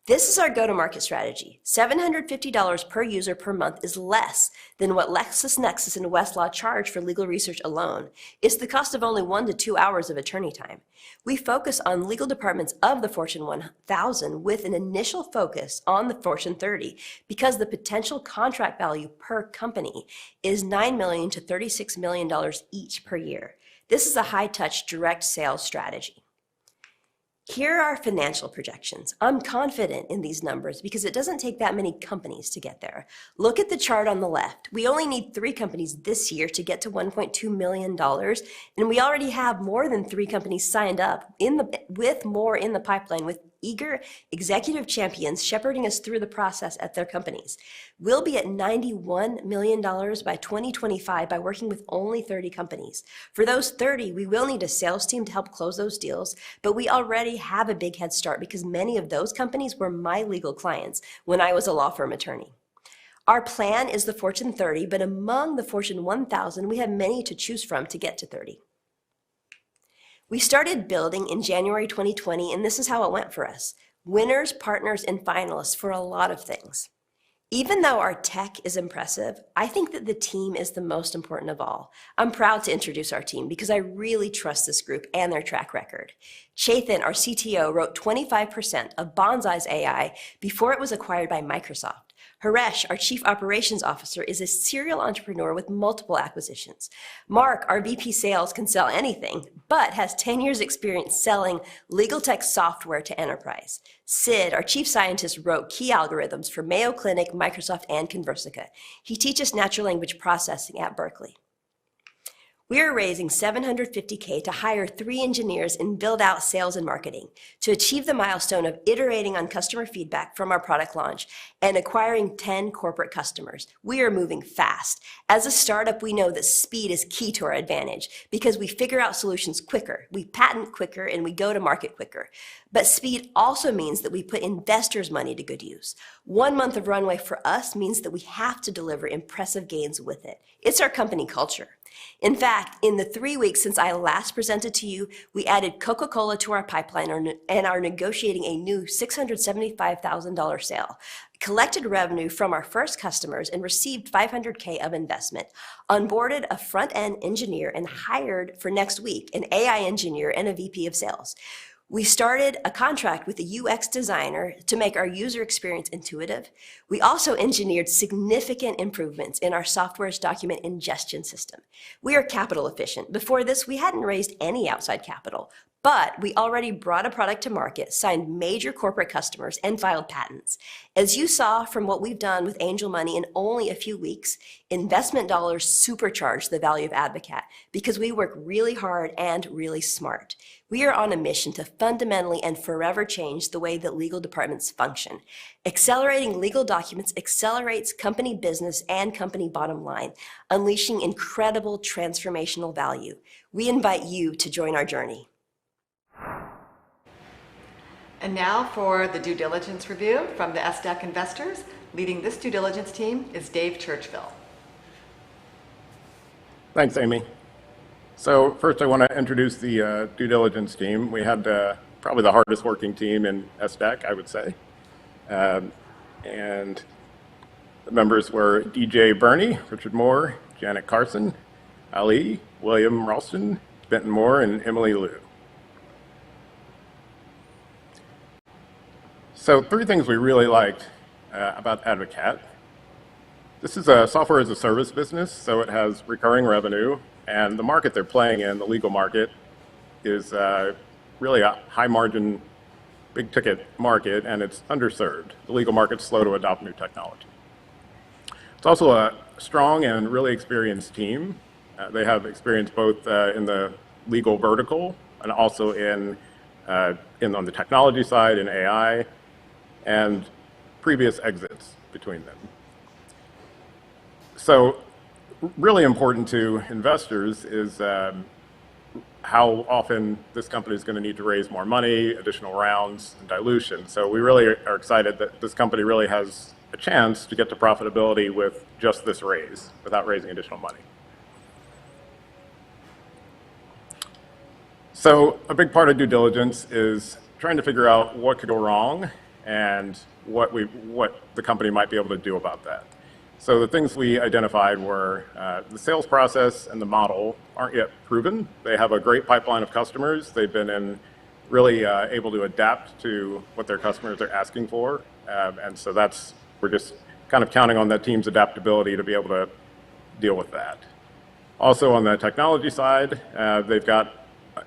This is our go-to-market strategy. $750 per user per month is less than what LexisNexis and Westlaw charge for legal research alone. It's the cost of only 1 to 2 hours of attorney time. We focus on legal departments of the Fortune 1000 with an initial focus on the Fortune 30 because the potential contract value per company is $9 million to $36 million each per year. This is a high-touch direct sales strategy. Here are our financial projections. I'm confident in these numbers because it doesn't take that many companies to get there. Look at the chart on the left. We only need 3 companies this year to get to $1.2 million, and we already have more than 3 companies signed up with more in the pipeline with eager executive champions shepherding us through the process at their companies. We'll be at $91 million by 2025 by working with only 30 companies. For those 30, we will need a sales team to help close those deals, but we already have a big head start because many of those companies were my legal clients when I was a law firm attorney. Our plan is the Fortune 30, but among the Fortune 1000, we have many to choose from to get to 30. We started building in January 2020, and this is how it went for us. Winners, partners, and finalists for a lot of things. Even though our tech is impressive, I think that the team is the most important of all. I'm proud to introduce our team because I really trust this group and their track record. Chethan, our CTO, wrote 25% of Bonsai's AI before it was acquired by Microsoft. Haresh, our Chief Operations Officer, is a serial entrepreneur with multiple acquisitions. Mark, our VP Sales, can sell anything, but has 10 years experience selling legal tech software to enterprise. Sid, our Chief Scientist, wrote key algorithms for Mayo Clinic, Microsoft, and Conversica. He teaches natural language processing at Berkeley. We are raising $750K to hire 3 engineers and build out sales and marketing to achieve the milestone of iterating on customer feedback from our product launch and acquiring 10 corporate customers. We are moving fast. As a startup, we know that speed is key to our advantage because we figure out solutions quicker, we patent quicker, and we go to market quicker. But speed also means that we put investors' money to good use. 1 month of runway for us means that we have to deliver impressive gains with it. It's our company culture. In fact, in the 3 weeks since I last presented to you, we added Coca-Cola to our pipeline and are negotiating a new $675,000 sale, collected revenue from our first customers and received $500K of investment, onboarded a front-end engineer and hired for next week an AI engineer and a VP of sales. We started a contract with a UX designer to make our user experience intuitive. We also engineered significant improvements in our software's document ingestion system. We are capital efficient. Before this, we hadn't raised any outside capital, but we already brought a product to market, signed major corporate customers, and filed patents. As you saw from what we've done with angel money in only a few weeks, investment dollars supercharge the value of Advocat because we work really hard and really smart. We are on a mission to fundamentally and forever change the way that legal departments function. Accelerating legal documents accelerates company business and company bottom line, unleashing incredible transformational value. We invite you to join our journey. And now for the due diligence review from the SDAC investors. Leading this due diligence team is Dave Churchville. Thanks, Amy. So first I want to introduce the due diligence team. We had probably the hardest working team in SDAC, I would say. And the members were DJ Burney, Richard Moore, Janet Carson, Ali, William Ralston, Benton Moore, and Emily Liu. So 3 things we really liked about Advocat. This is a software as a service business, so it has recurring revenue. And the market they're playing in, the legal market, is really a high-margin, big-ticket market, and it's underserved. The legal market's slow to adopt new technology. It's also a strong and really experienced team. They have experience both in the legal vertical and also on the technology side in AI, and previous exits between them. So, really important to investors is how often this company is going to need to raise more money, additional rounds, and dilution. So we really are excited that this company really has a chance to get to profitability with just this raise, without raising additional money. So a big part of due diligence is trying to figure out what could go wrong and what the company might be able to do about that. So the things we identified were the sales process and the model aren't yet proven. They have a great pipeline of customers. They've been really able to adapt to what their customers are asking for. And so we're just kind of counting on that team's adaptability to be able to deal with that. Also on the technology side, they've got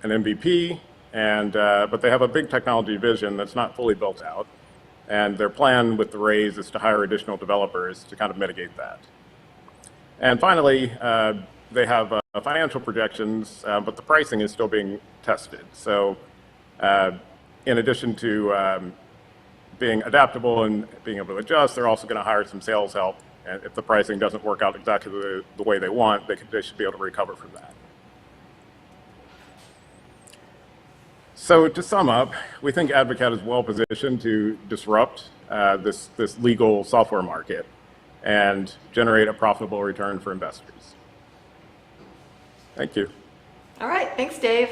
an MVP, but they have a big technology vision that's not fully built out. And their plan with the raise is to hire additional developers to kind of mitigate that. And finally, they have financial projections, but the pricing is still being tested. So in addition to being adaptable and being able to adjust, they're also going to hire some sales help. And if the pricing doesn't work out exactly the way they want, they should be able to recover from that. So to sum up, we think Advocat is well positioned to disrupt this legal software market and generate a profitable return for investors. Thank you. All right, thanks, Dave.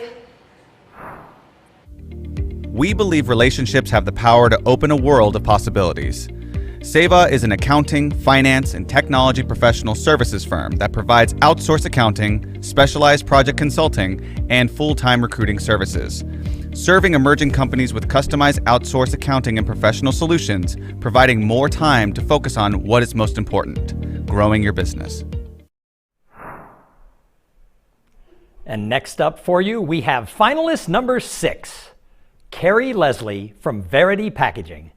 We believe relationships have the power to open a world of possibilities. Seva is an accounting, finance, and technology professional services firm that provides outsourced accounting, specialized project consulting, and full-time recruiting services. Serving emerging companies with customized outsourced accounting and professional solutions, providing more time to focus on what is most important, growing your business. And next up for you, we have finalist number 6, Carrie Leslie from Verity Packaging.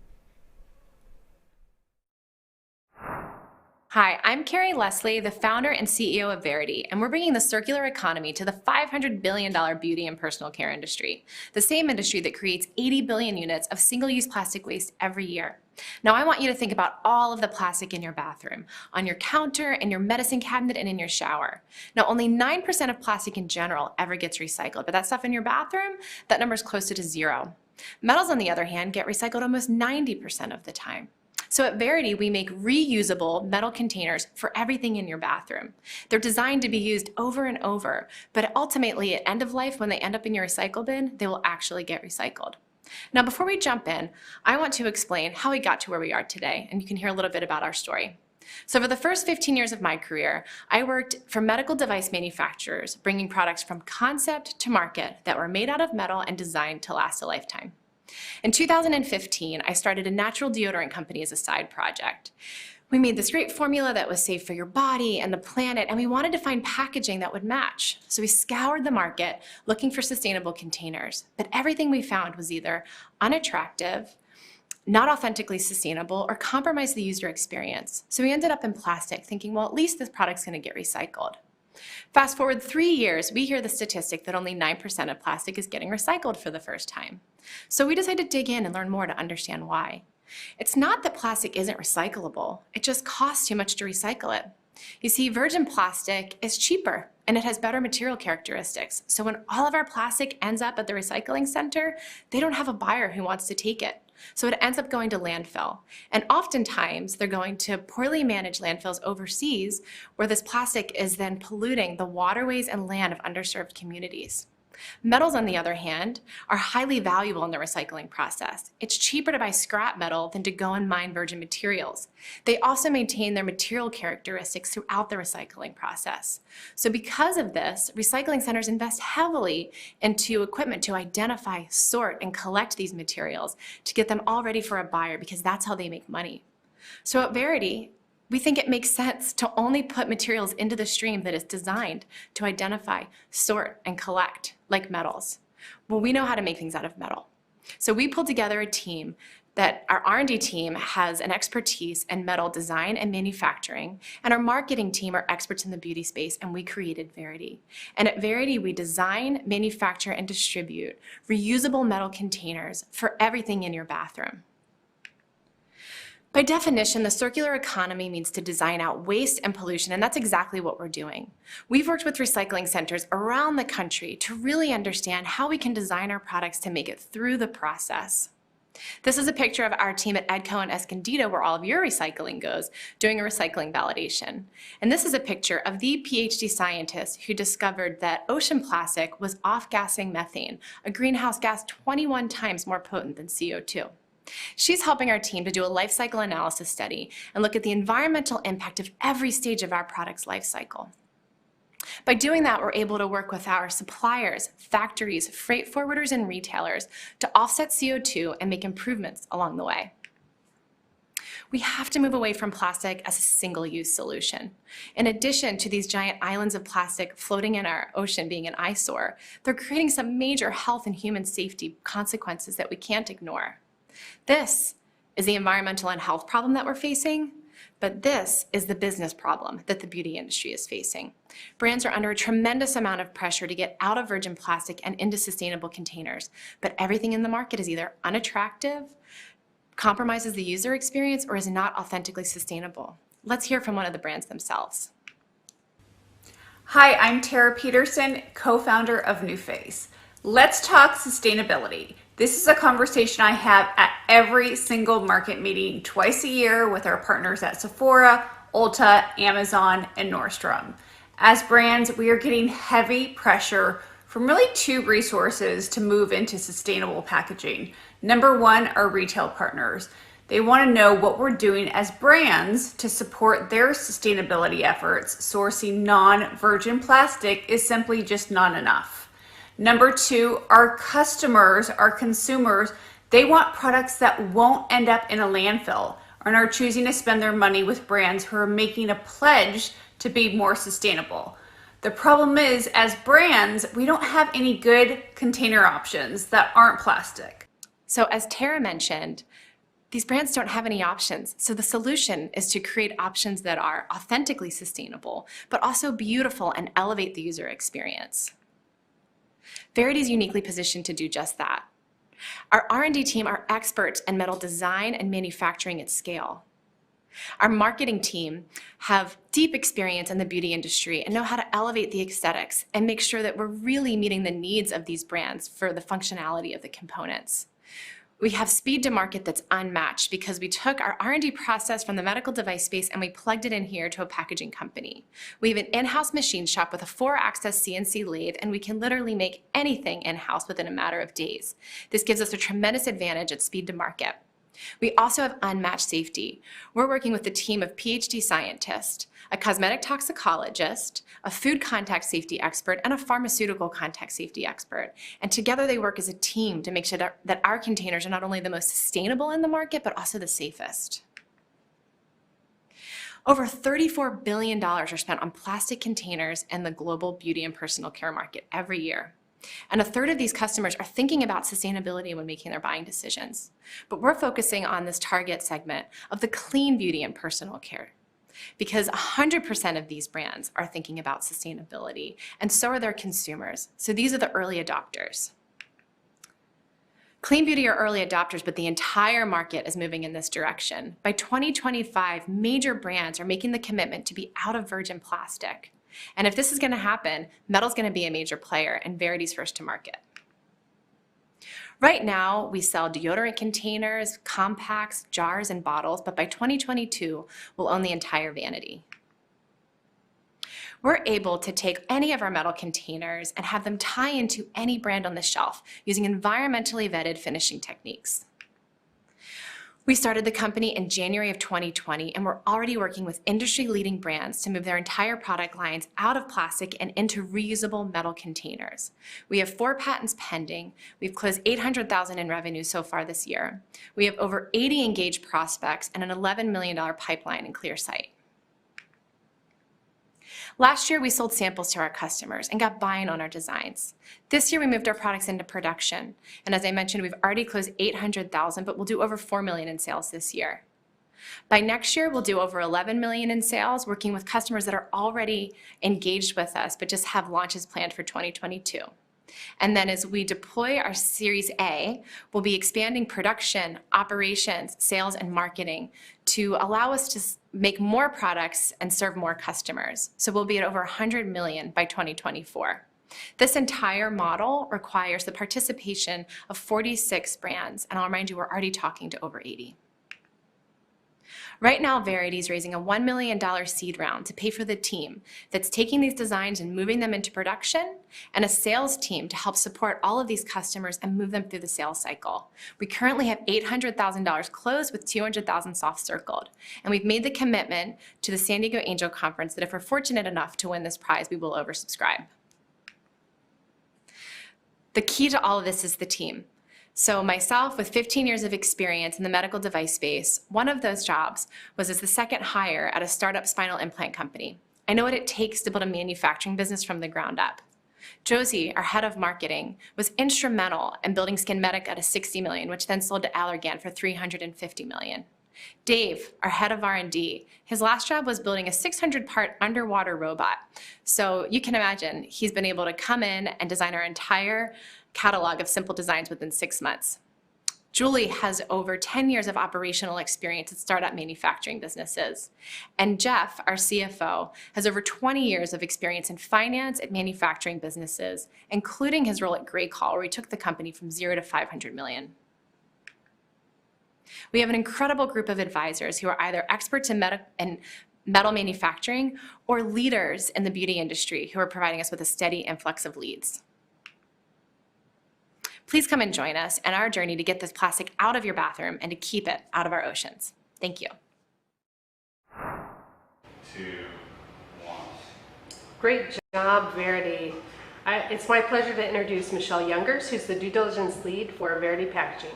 Hi, I'm Carrie Leslie, the founder and CEO of Verity, and we're bringing the circular economy to the $500 billion beauty and personal care industry, the same industry that creates 80 billion units of single-use plastic waste every year. Now, I want you to think about all of the plastic in your bathroom, on your counter, in your medicine cabinet, and in your shower. Now, only 9% of plastic in general ever gets recycled, but that stuff in your bathroom, that number is closer to 0. Metals, on the other hand, get recycled almost 90% of the time. So at Verity, we make reusable metal containers for everything in your bathroom. They're designed to be used over and over, but ultimately at end of life, when they end up in your recycle bin, they will actually get recycled. Now, before we jump in, I want to explain how we got to where we are today, and you can hear a little bit about our story. So for the first 15 years of my career, I worked for medical device manufacturers, bringing products from concept to market that were made out of metal and designed to last a lifetime. In 2015, I started a natural deodorant company as a side project. We made this great formula that was safe for your body and the planet, and we wanted to find packaging that would match. So we scoured the market looking for sustainable containers, but everything we found was either unattractive, not authentically sustainable, or compromised the user experience. So we ended up in plastic, thinking, well, at least this product's going to get recycled. Fast forward 3 years, we hear the statistic that only 9% of plastic is getting recycled for the first time. So we decided to dig in and learn more to understand why. It's not that plastic isn't recyclable, it just costs too much to recycle it. You see, virgin plastic is cheaper and it has better material characteristics. So when all of our plastic ends up at the recycling center, they don't have a buyer who wants to take it. So it ends up going to landfill. And oftentimes they're going to poorly managed landfills overseas where this plastic is then polluting the waterways and land of underserved communities. Metals, on the other hand, are highly valuable in the recycling process. It's cheaper to buy scrap metal than to go and mine virgin materials. They also maintain their material characteristics throughout the recycling process. So because of this, recycling centers invest heavily into equipment to identify, sort, and collect these materials to get them all ready for a buyer, because that's how they make money. So at Verity, we think it makes sense to only put materials into the stream that is designed to identify, sort, and collect, like metals. Well, we know how to make things out of metal. So we pulled together a team that our R&D team has an expertise in metal design and manufacturing, and our marketing team are experts in the beauty space, and we created Verity. And at Verity, we design, manufacture, and distribute reusable metal containers for everything in your bathroom. By definition, the circular economy means to design out waste and pollution, and that's exactly what we're doing. We've worked with recycling centers around the country to really understand how we can design our products to make it through the process. This is a picture of our team at EDCO and Escondido, where all of your recycling goes, doing a recycling validation. And this is a picture of the PhD scientist who discovered that ocean plastic was off-gassing methane, a greenhouse gas 21 times more potent than CO2. She's helping our team to do a life cycle analysis study and look at the environmental impact of every stage of our product's life cycle. By doing that, we're able to work with our suppliers, factories, freight forwarders, and retailers to offset CO2 and make improvements along the way. We have to move away from plastic as a single-use solution. In addition to these giant islands of plastic floating in our ocean being an eyesore, they're creating some major health and human safety consequences that we can't ignore. This is the environmental and health problem that we're facing, but this is the business problem that the beauty industry is facing. Brands are under a tremendous amount of pressure to get out of virgin plastic and into sustainable containers, but everything in the market is either unattractive, compromises the user experience, or is not authentically sustainable. Let's hear from one of the brands themselves. Hi, I'm Tara Peterson, co-founder of NewFace. Let's talk sustainability. This is a conversation I have at every single market meeting twice a year with our partners at Sephora, Ulta, Amazon, and Nordstrom. As brands, we are getting heavy pressure from really two resources to move into sustainable packaging. Number one, our retail partners. They want to know what we're doing as brands to support their sustainability efforts. Sourcing non-virgin plastic is simply just not enough. Number two, our customers, our consumers, they want products that won't end up in a landfill and are choosing to spend their money with brands who are making a pledge to be more sustainable. The problem is, as brands, we don't have any good container options that aren't plastic. So as Tara mentioned, these brands don't have any options. So the solution is to create options that are authentically sustainable, but also beautiful and elevate the user experience. Verity is uniquely positioned to do just that. Our R&D team are experts in metal design and manufacturing at scale. Our marketing team have deep experience in the beauty industry and know how to elevate the aesthetics and make sure that we're really meeting the needs of these brands for the functionality of the components. We have speed to market that's unmatched because we took our R&D process from the medical device space and we plugged it in here to a packaging company. We have an in-house machine shop with a 4-axis CNC lathe, and we can literally make anything in-house within a matter of days. This gives us a tremendous advantage at speed to market. We also have unmatched safety. We're working with a team of PhD scientists, a cosmetic toxicologist, a food contact safety expert, and a pharmaceutical contact safety expert. And together they work as a team to make sure that our containers are not only the most sustainable in the market, but also the safest. Over $34 billion are spent on plastic containers in the global beauty and personal care market every year. And a third of these customers are thinking about sustainability when making their buying decisions. But we're focusing on this target segment of the clean beauty and personal care, because 100% of these brands are thinking about sustainability, and so are their consumers. So these are the early adopters. Clean beauty are early adopters, but the entire market is moving in this direction. By 2025, major brands are making the commitment to be out of virgin plastic. And if this is going to happen, metal's going to be a major player, and Verity's first to market. Right now, we sell deodorant containers, compacts, jars, and bottles, but by 2022, we'll own the entire vanity. We're able to take any of our metal containers and have them tie into any brand on the shelf using environmentally vetted finishing techniques. We started the company in January of 2020, and we're already working with industry-leading brands to move their entire product lines out of plastic and into reusable metal containers. We have 4 patents pending. We've closed $800,000 in revenue so far this year. We have over 80 engaged prospects and an $11 million pipeline in clear sight. Last year, we sold samples to our customers and got buy-in on our designs. This year, we moved our products into production. And as I mentioned, we've already closed $800,000, but we'll do over $4 million in sales this year. By next year, we'll do over $11 million in sales, working with customers that are already engaged with us, but just have launches planned for 2022. And then as we deploy our Series A, we'll be expanding production, operations, sales, and marketing to allow us to make more products and serve more customers. So we'll be at over $100 million by 2024. This entire model requires the participation of 46 brands, and I'll remind you, we're already talking to over 80. Right now, Verity is raising a $1 million seed round to pay for the team that's taking these designs and moving them into production, and a sales team to help support all of these customers and move them through the sales cycle. We currently have $800,000 closed with $200,000 soft circled, and we've made the commitment to the San Diego Angel Conference that if we're fortunate enough to win this prize, we will oversubscribe. The key to all of this is the team. So myself, with 15 years of experience in the medical device space, one of those jobs was as the second hire at a startup spinal implant company. I know what it takes to build a manufacturing business from the ground up. Josie, our head of marketing, was instrumental in building SkinMedic at a $60 million, which then sold to Allergan for $350 million. Dave, our head of R&D, his last job was building a 600-part underwater robot. So you can imagine he's been able to come in and design our entire catalog of simple designs within 6 months. Julie has over 10 years of operational experience at startup manufacturing businesses. And Jeff, our CFO, has over 20 years of experience in finance at manufacturing businesses, including his role at Graycall, where he took the company from 0 to 500 million. We have an incredible group of advisors who are either experts in metal manufacturing or leaders in the beauty industry who are providing us with a steady influx of leads. Please come and join us in our journey to get this plastic out of your bathroom and to keep it out of our oceans. Thank you. 2, 1. Great job, Verity. It's my pleasure to introduce Michelle Youngers, who's the due diligence lead for Verity Packaging.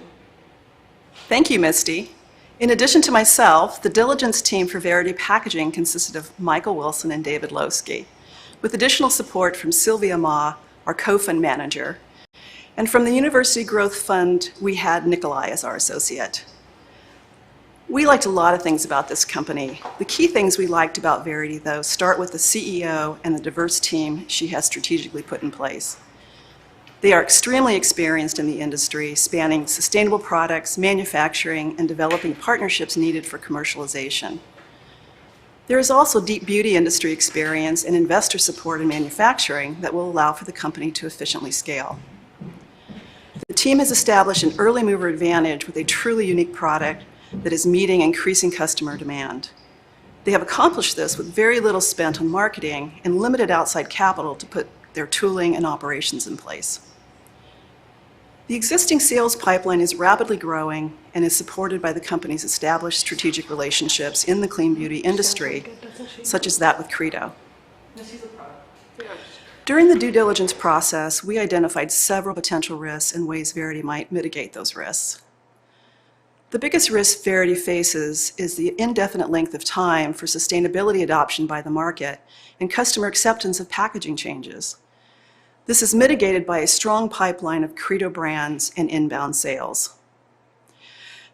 Thank you, Misty. In addition to myself, the diligence team for Verity Packaging consisted of Michael Wilson and David Losky, with additional support from Sylvia Ma, our co-fund manager, and from the University Growth Fund, we had Nikolai as our associate. We liked a lot of things about this company. The key things we liked about Verity, though, start with the CEO and the diverse team she has strategically put in place. They are extremely experienced in the industry, spanning sustainable products, manufacturing, and developing partnerships needed for commercialization. There is also deep beauty industry experience and investor support in manufacturing that will allow for the company to efficiently scale. The team has established an early mover advantage with a truly unique product that is meeting increasing customer demand. They have accomplished this with very little spent on marketing and limited outside capital to put their tooling and operations in place. The existing sales pipeline is rapidly growing and is supported by the company's established strategic relationships in the clean beauty industry, such as that with Credo. During the due diligence process, we identified several potential risks and ways Verity might mitigate those risks. The biggest risk Verity faces is the indefinite length of time for sustainability adoption by the market and customer acceptance of packaging changes. This is mitigated by a strong pipeline of Credo brands and inbound sales.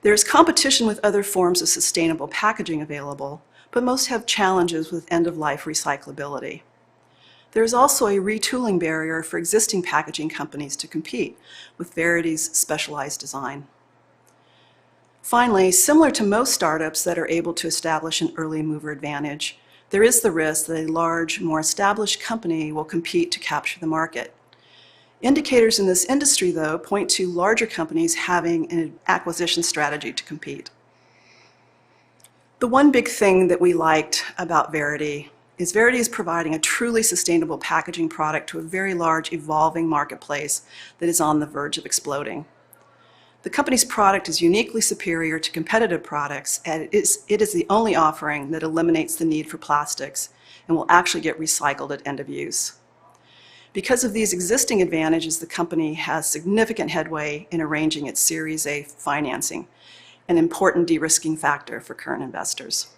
There is competition with other forms of sustainable packaging available, but most have challenges with end-of-life recyclability. There is also a retooling barrier for existing packaging companies to compete with Verity's specialized design. Finally, similar to most startups that are able to establish an early mover advantage, there is the risk that a large, more established company will compete to capture the market. Indicators in this industry, though, point to larger companies having an acquisition strategy to compete. The one big thing that we liked about Verity is providing a truly sustainable packaging product to a very large, evolving marketplace that is on the verge of exploding. The company's product is uniquely superior to competitive products, and it is the only offering that eliminates the need for plastics and will actually get recycled at end of use. Because of these existing advantages, the company has significant headway in arranging its Series A financing, an important de-risking factor for current investors.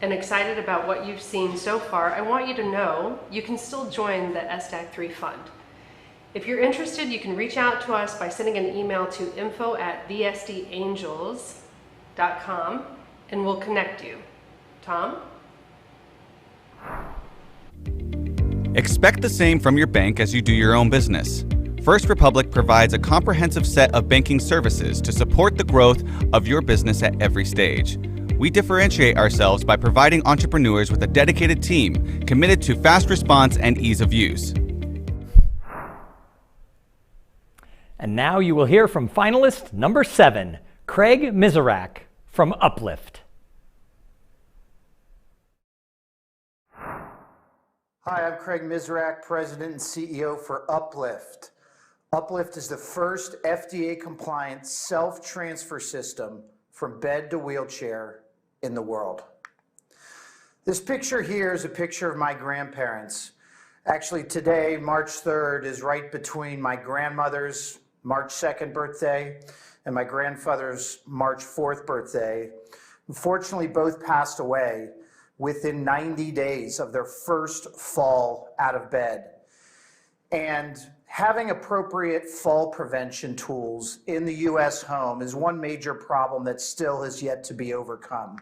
And excited about what you've seen so far, I want you to know you can still join the SDAC 3 fund. If you're interested, you can reach out to us by sending an email to info@vsdangels.com and we'll connect you. Tom? Expect the same from your bank as you do your own business. First Republic provides a comprehensive set of banking services to support the growth of your business at every stage. We differentiate ourselves by providing entrepreneurs with a dedicated team committed to fast response and ease of use. And now you will hear from finalist number 7, Craig Miserak from Uplift. Hi, I'm Craig Miserak, President and CEO for Uplift. Uplift is the first FDA-compliant self-transfer system from bed to wheelchair in the world. This picture here is a picture of my grandparents. Actually, today, March 3rd, is right between my grandmother's March 2nd birthday and my grandfather's March 4th birthday. Unfortunately, both passed away within 90 days of their first fall out of bed. And having appropriate fall prevention tools in the U.S. home is one major problem that still has yet to be overcome.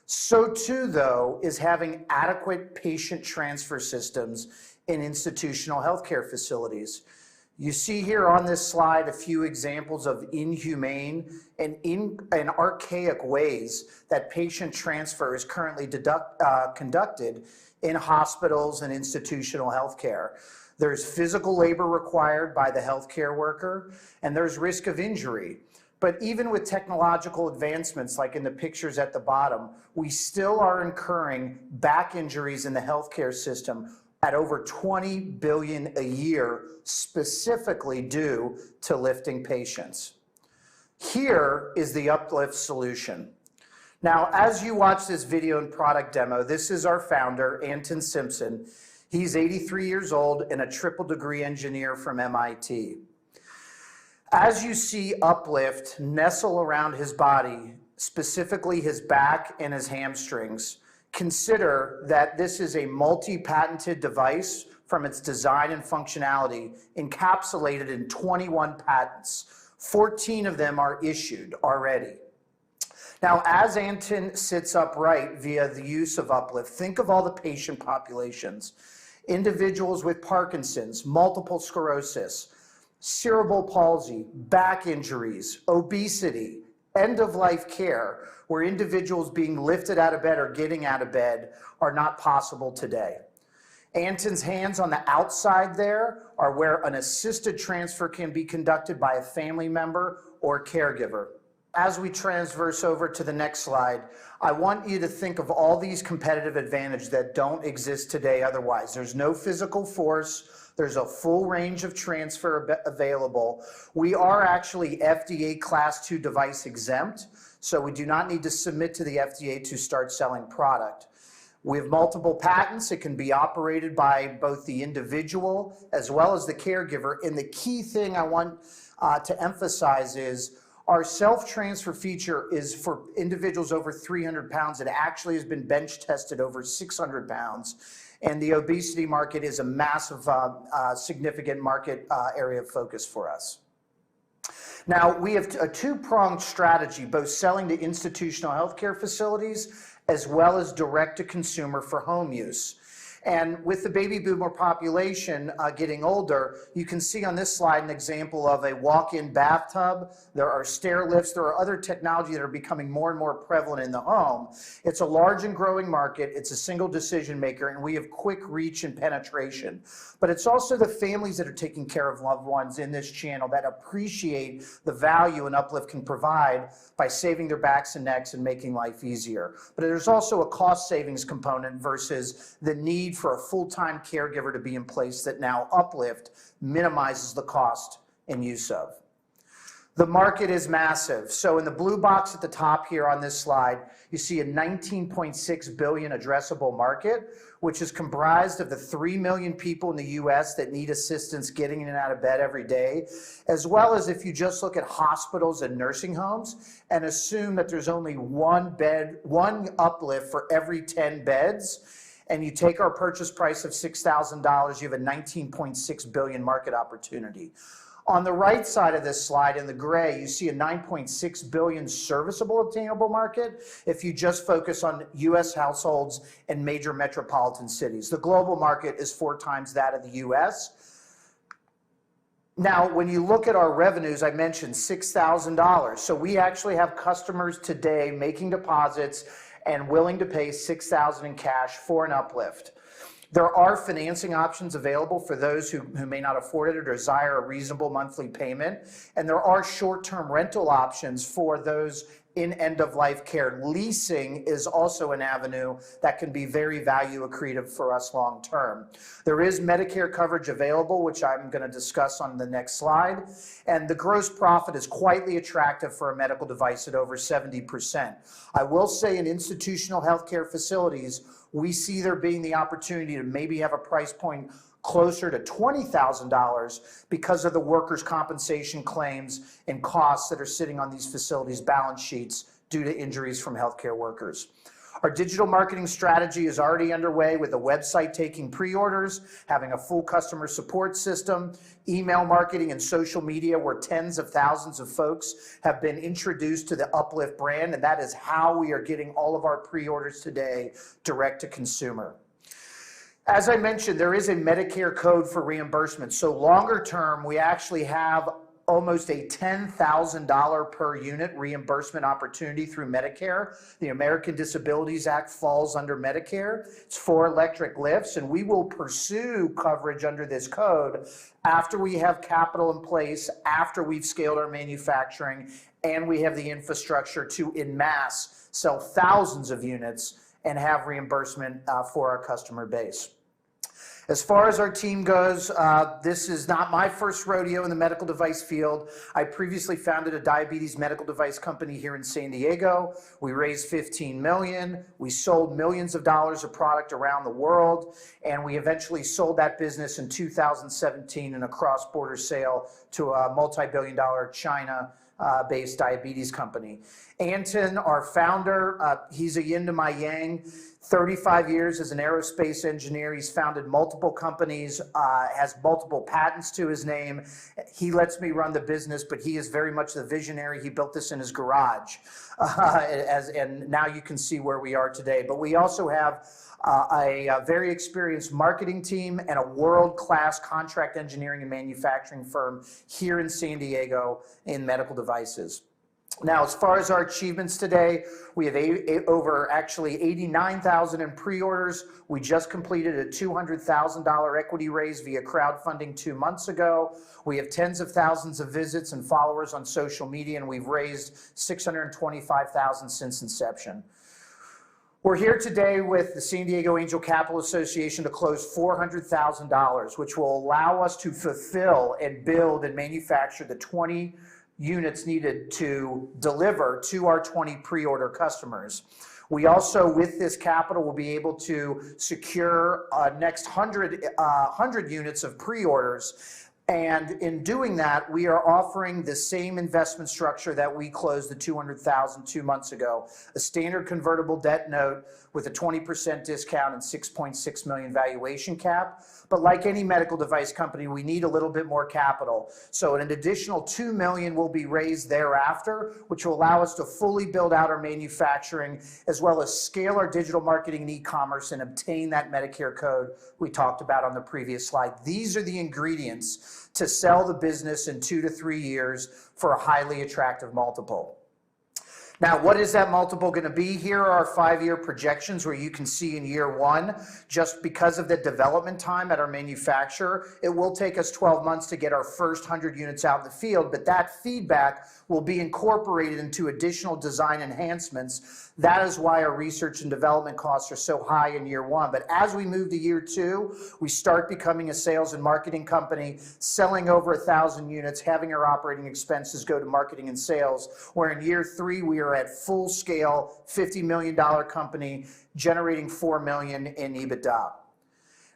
So too, though, is having adequate patient transfer systems in institutional healthcare facilities. You see here on this slide a few examples of inhumane and archaic ways that patient transfer is currently conducted in hospitals and institutional healthcare. There's physical labor required by the healthcare worker, and there's risk of injury. But even with technological advancements, like in the pictures at the bottom, we still are incurring back injuries in the healthcare system at over $20 billion a year, specifically due to lifting patients. Here is the Uplift solution. Now, as you watch this video and product demo, this is our founder, Anton Simpson. He's 83 years old and a triple degree engineer from MIT. As you see Uplift nestle around his body, specifically his back and his hamstrings, consider that this is a multi-patented device from its design and functionality, encapsulated in 21 patents. 14 of them are issued already. Now, as Anton sits upright via the use of Uplift, think of all the patient populations. Individuals with Parkinson's, multiple sclerosis, cerebral palsy, back injuries, obesity, end-of-life care, where individuals being lifted out of bed or getting out of bed are not possible today. Anton's hands on the outside there are where an assisted transfer can be conducted by a family member or caregiver. As we transverse over to the next slide, I want you to think of all these competitive advantages that don't exist today otherwise. There's no physical force. There's a full range of transfer available. We are actually FDA Class 2 device exempt, so we do not need to submit to the FDA to start selling product. We have multiple patents. It can be operated by both the individual as well as the caregiver. And the key thing I want to emphasize is our self-transfer feature is for individuals over 300 pounds. It actually has been bench tested over 600 pounds. And the obesity market is a massive, significant market area of focus for us. Now, we have a two-pronged strategy, both selling to institutional healthcare facilities as well as direct-to-consumer for home use. And with the baby boomer population getting older, you can see on this slide an example of a walk-in bathtub. There are stair lifts. There are other technology that are becoming more and more prevalent in the home. It's a large and growing market. It's a single decision maker, and we have quick reach and penetration. But it's also the families that are taking care of loved ones in this channel that appreciate the value an Uplift can provide by saving their backs and necks and making life easier. But there's also a cost savings component versus the need for a full-time caregiver to be in place that now Uplift minimizes the cost and use of. The market is massive. So in the blue box at the top here on this slide, you see a $19.6 billion addressable market, which is comprised of the 3 million people in the US that need assistance getting in and out of bed every day, as well as if you just look at hospitals and nursing homes and assume that there's only one Uplift for every 10 beds, and you take our purchase price of $6,000, you have a $19.6 billion market opportunity. On the right side of this slide in the gray, you see a $9.6 billion serviceable obtainable market if you just focus on US households and major metropolitan cities. The global market is 4 times that of the US. Now, when you look at our revenues, I mentioned $6,000. So we actually have customers today making deposits and willing to pay $6,000 in cash for an Uplift. There are financing options available for those who may not afford it or desire a reasonable monthly payment. And there are short-term rental options for those in end-of-life care. Leasing is also an avenue that can be very value accretive for us long-term. There is Medicare coverage available, which I'm going to discuss on the next slide. And the gross profit is quietly attractive for a medical device at over 70%. I will say in institutional healthcare facilities, we see there being the opportunity to maybe have a price point closer to $20,000 because of the workers' compensation claims and costs that are sitting on these facilities' balance sheets due to injuries from healthcare workers. Our digital marketing strategy is already underway with a website taking pre-orders, having a full customer support system, email marketing and social media where tens of thousands of folks have been introduced to the Uplift brand, and that is how we are getting all of our pre-orders today direct to consumer. As I mentioned, there is a Medicare code for reimbursement. So longer term, we actually have almost a $10,000 per unit reimbursement opportunity through Medicare. The American Disabilities Act falls under Medicare. It's for electric lifts, and we will pursue coverage under this code after we have capital in place, after we've scaled our manufacturing, and we have the infrastructure to en masse sell thousands of units and have reimbursement for our customer base. As far as our team goes, this is not my first rodeo in the medical device field. I previously founded a diabetes medical device company here in San Diego. We raised $15 million. We sold millions of dollars of product around the world, and we eventually sold that business in 2017 in a cross-border sale to a multi-billion-dollar China-based diabetes company. Anton, our founder, he's a yin to my yang. 35 years as an aerospace engineer. He's founded multiple companies, has multiple patents to his name. He lets me run the business, but he is very much the visionary. He built this in his garage. And now you can see where we are today. But we also have a very experienced marketing team and a world-class contract engineering and manufacturing firm here in San Diego in medical devices. Now, as far as our achievements today, we have over actually 89,000 in pre-orders. We just completed a $200,000 equity raise via crowdfunding 2 months ago. We have tens of thousands of visits and followers on social media, and we've raised $625,000 since inception. We're here today with the San Diego Angel Capital Association to close $400,000, which will allow us to fulfill and build and manufacture the 20 units needed to deliver to our 20 pre-order customers. We also, with this capital, will be able to secure next 100 units of pre-orders. And in doing that, we are offering the same investment structure that we closed the $200,000 2 months ago, a standard convertible debt note with a 20% discount and $6.6 million valuation cap. But like any medical device company, we need a little bit more capital. So an additional $2 million will be raised thereafter, which will allow us to fully build out our manufacturing, as well as scale our digital marketing and e-commerce and obtain that Medicare code we talked about on the previous slide. These are the ingredients to sell the business in 2 to 3 years for a highly attractive multiple. Now, what is that multiple going to be? Here are our 5-year projections where you can see in year 1, just because of the development time at our manufacturer, it will take us 12 months to get our first 100 units out in the field, but that feedback will be incorporated into additional design enhancements. That is why our research and development costs are so high in year 1. But as we move to year 2, we start becoming a sales and marketing company, selling over 1,000 units, having our operating expenses go to marketing and sales, where in year 3, we are at full scale, $50 million company, generating $4 million in EBITDA.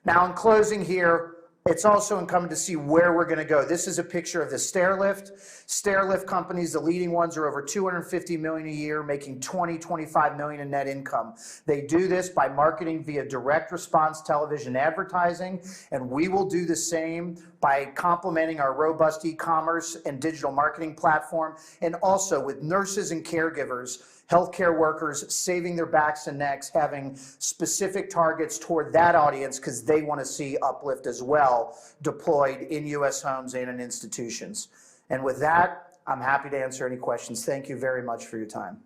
Now, in closing here, it's also incumbent to see where we're going to go. This is a picture of the stair lift. Stair lift companies, the leading ones, are over $250 million a year, making $20-25 million in net income. They do this by marketing via direct response television advertising, and we will do the same by complementing our robust e-commerce and digital marketing platform, and also with nurses and caregivers, healthcare workers saving their backs and necks, having specific targets toward that audience because they want to see Uplift as well deployed in U.S. homes and in institutions. And with that, I'm happy to answer any questions. Thank you very much for your time.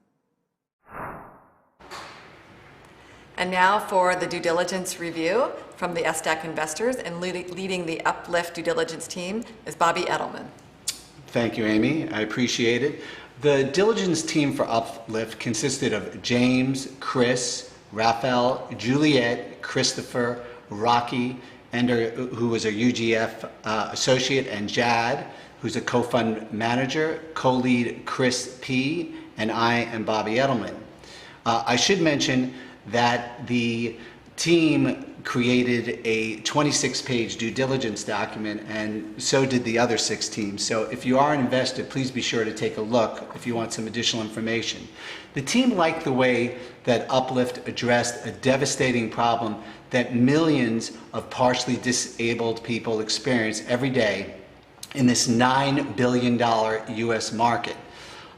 And now for the due diligence review from the SDAC investors, and leading the Uplift due diligence team is Bobby Edelman. Thank you, Amy. I appreciate it. The diligence team for Uplift consisted of James, Chris, Raphael, Juliet, Christopher, Rocky, and who was a UGF associate, and Jad, who's a co-fund manager, co-lead Chris P., and I am Bobby Edelman. I should mention that the team created a 26-page due diligence document, and so did the other 6 teams. So if you are an investor, please be sure to take a look if you want some additional information. The team liked the way that Uplift addressed a devastating problem that millions of partially disabled people experience every day in this $9 billion US market.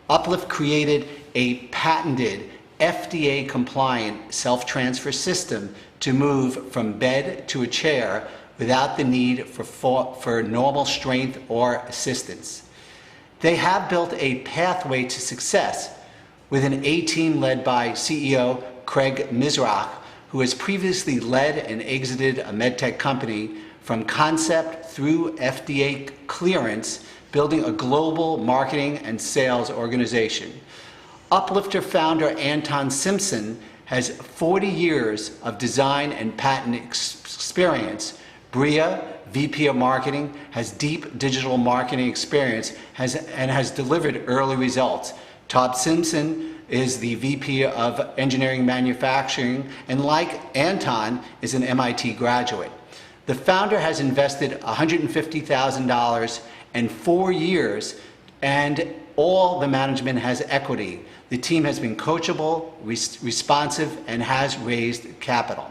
Uplift created a patented FDA-compliant self-transfer system to move from bed to a chair without the need for normal strength or assistance. They have built a pathway to success with an A team led by CEO Craig Mizrach, who has previously led and exited a medtech company from concept through FDA clearance, building a global marketing and sales organization. Uplifter founder Anton Simpson has 40 years of design and patent experience. Bria, VP of Marketing, has deep digital marketing experience and has delivered early results. Todd Simpson is the VP of Engineering Manufacturing, and like Anton, is an MIT graduate. The founder has invested $150,000 in 4 years, and all the management has equity. The team has been coachable, responsive, and has raised capital.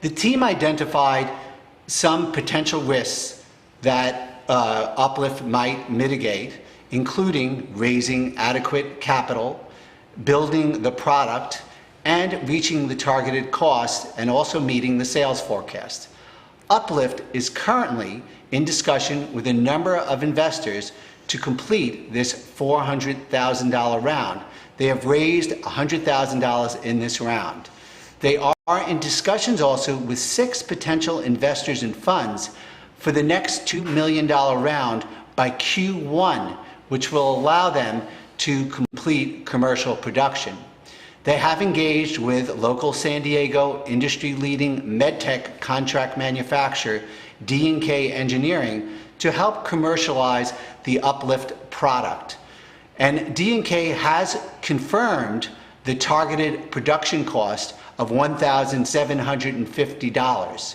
The team identified some potential risks that Uplift might mitigate, including raising adequate capital, building the product, and reaching the targeted cost, and also meeting the sales forecast. Uplift is currently in discussion with a number of investors to complete this $400,000 round. They have raised $100,000 in this round. They are in discussions also with 6 potential investors and funds for the next $2 million round by Q1, which will allow them to complete commercial production. They have engaged with local San Diego industry-leading medtech contract manufacturer D&K Engineering to help commercialize the Uplift product. And D&K has confirmed the targeted production cost of $1,750.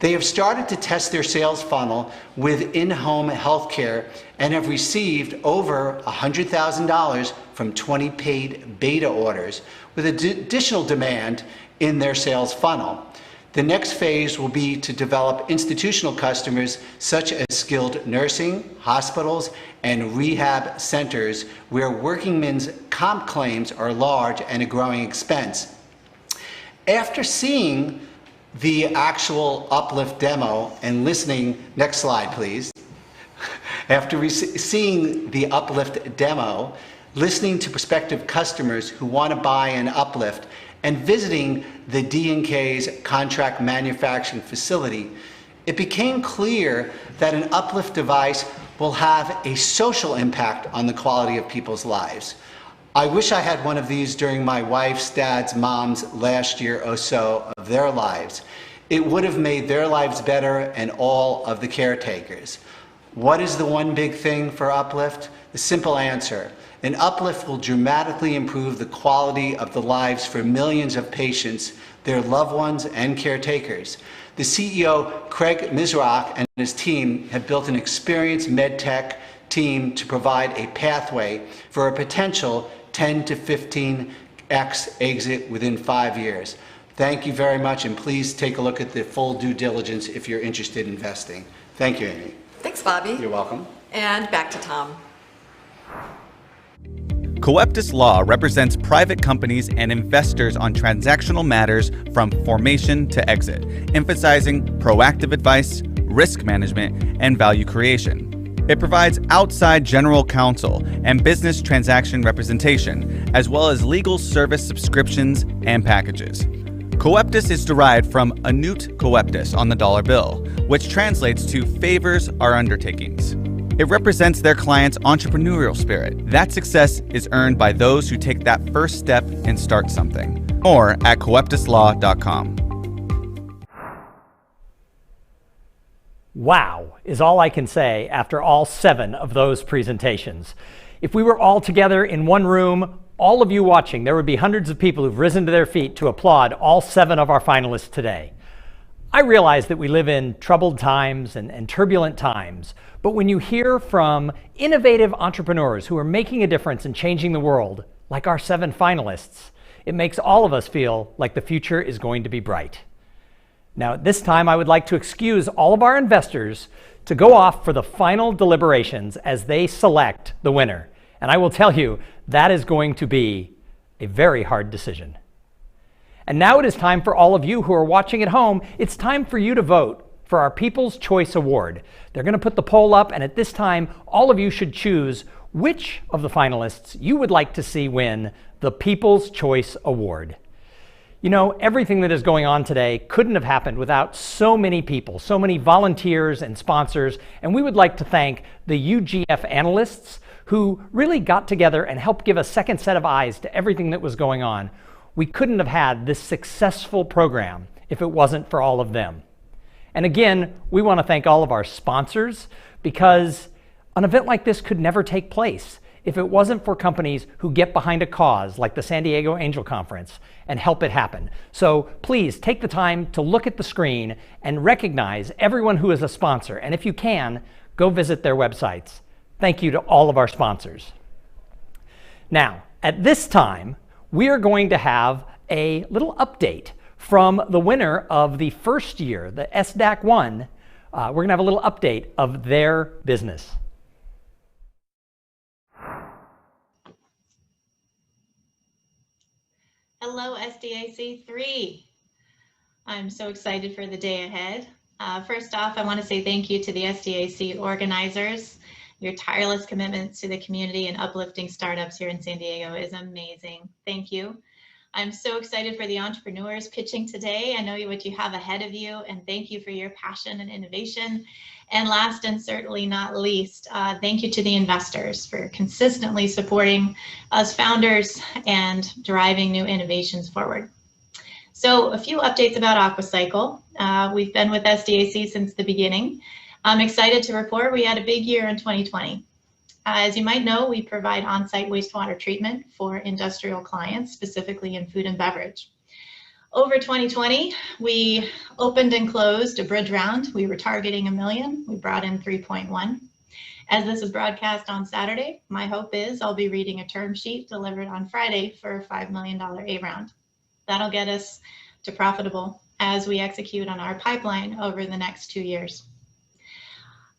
They have started to test their sales funnel with in-home healthcare and have received over $100,000 from 20 paid beta orders, with additional demand in their sales funnel. The next phase will be to develop institutional customers such as skilled nursing, hospitals, and rehab centers where working men's comp claims are large and a growing expense. After seeing the actual Uplift demo and listening, next slide please. After seeing the Uplift demo, listening to prospective customers who want to buy an Uplift, and visiting the D&K's contract manufacturing facility, it became clear that an Uplift device will have a social impact on the quality of people's lives. I wish I had one of these during my wife's, dad's, mom's last year or so of their lives. It would have made their lives better and all of the caretakers. What is the one big thing for Uplift? The simple answer: an Uplift will dramatically improve the quality of the lives for millions of patients, their loved ones, and caretakers. The CEO, Craig Mizrach, and his team have built an experienced medtech team to provide a pathway for a potential 10 to 15x exit within 5 years. Thank you very much, and please take a look at the full due diligence if you're interested in investing. Thank you, Amy. Thanks, Bobby. You're welcome. And back to Tom. Coeptus Law represents private companies and investors on transactional matters from formation to exit, emphasizing proactive advice, risk management, and value creation. It provides outside general counsel and business transaction representation, as well as legal service subscriptions and packages. Coeptus is derived from anut coeptus on the dollar bill, which translates to favors our undertakings. It represents their client's entrepreneurial spirit. That success is earned by those who take that first step and start something. More at coeptuslaw.com. Wow is all I can say after all 7 of those presentations. If we were all together in one room, all of you watching, there would be hundreds of people who've risen to their feet to applaud all 7 of our finalists today. I realize that we live in troubled times and turbulent times, but when you hear from innovative entrepreneurs who are making a difference and changing the world, like our 7 finalists, it makes all of us feel like the future is going to be bright. Now, at this time, I would like to excuse all of our investors to go off for the final deliberations as they select the winner. And I will tell you, that is going to be a very hard decision. And now it is time for all of you who are watching at home, it's time for you to vote for our People's Choice Award. They're going to put the poll up, and at this time, all of you should choose which of the finalists you would like to see win the People's Choice Award. You know, everything that is going on today couldn't have happened without so many people, so many volunteers and sponsors, and we would like to thank the UGF analysts who really got together and helped give a second set of eyes to everything that was going on. We couldn't have had this successful program if it wasn't for all of them. And again, we want to thank all of our sponsors because an event like this could never take place if it wasn't for companies who get behind a cause like the San Diego Angel Conference and help it happen. So please take the time to look at the screen and recognize everyone who is a sponsor. And if you can, go visit their websites. Thank you to all of our sponsors. Now, at this time, we are going to have a little update from the winner of the first year, the SDAC 1. We're going to have a little update of their business. Hello, SDAC 3. I'm so excited for the day ahead. First off, I want to say thank you to the SDAC organizers. Your tireless commitment to the community and uplifting startups here in San Diego is amazing. Thank you. I'm so excited for the entrepreneurs pitching today. I know what you have ahead of you, and thank you for your passion and innovation. And last and certainly not least, thank you to the investors for consistently supporting us founders and driving new innovations forward. So a few updates about AquaCycle. We've been with SDAC since the beginning. I'm excited to report we had a big year in 2020. As you might know, we provide on-site wastewater treatment for industrial clients, specifically in food and beverage. Over 2020, we opened and closed a bridge round. We were targeting $1 million. We brought in 3.1. As this is broadcast on Saturday, my hope is I'll be reading a term sheet delivered on Friday for a $5 million A round. That'll get us to profitable as we execute on our pipeline over the next 2 years.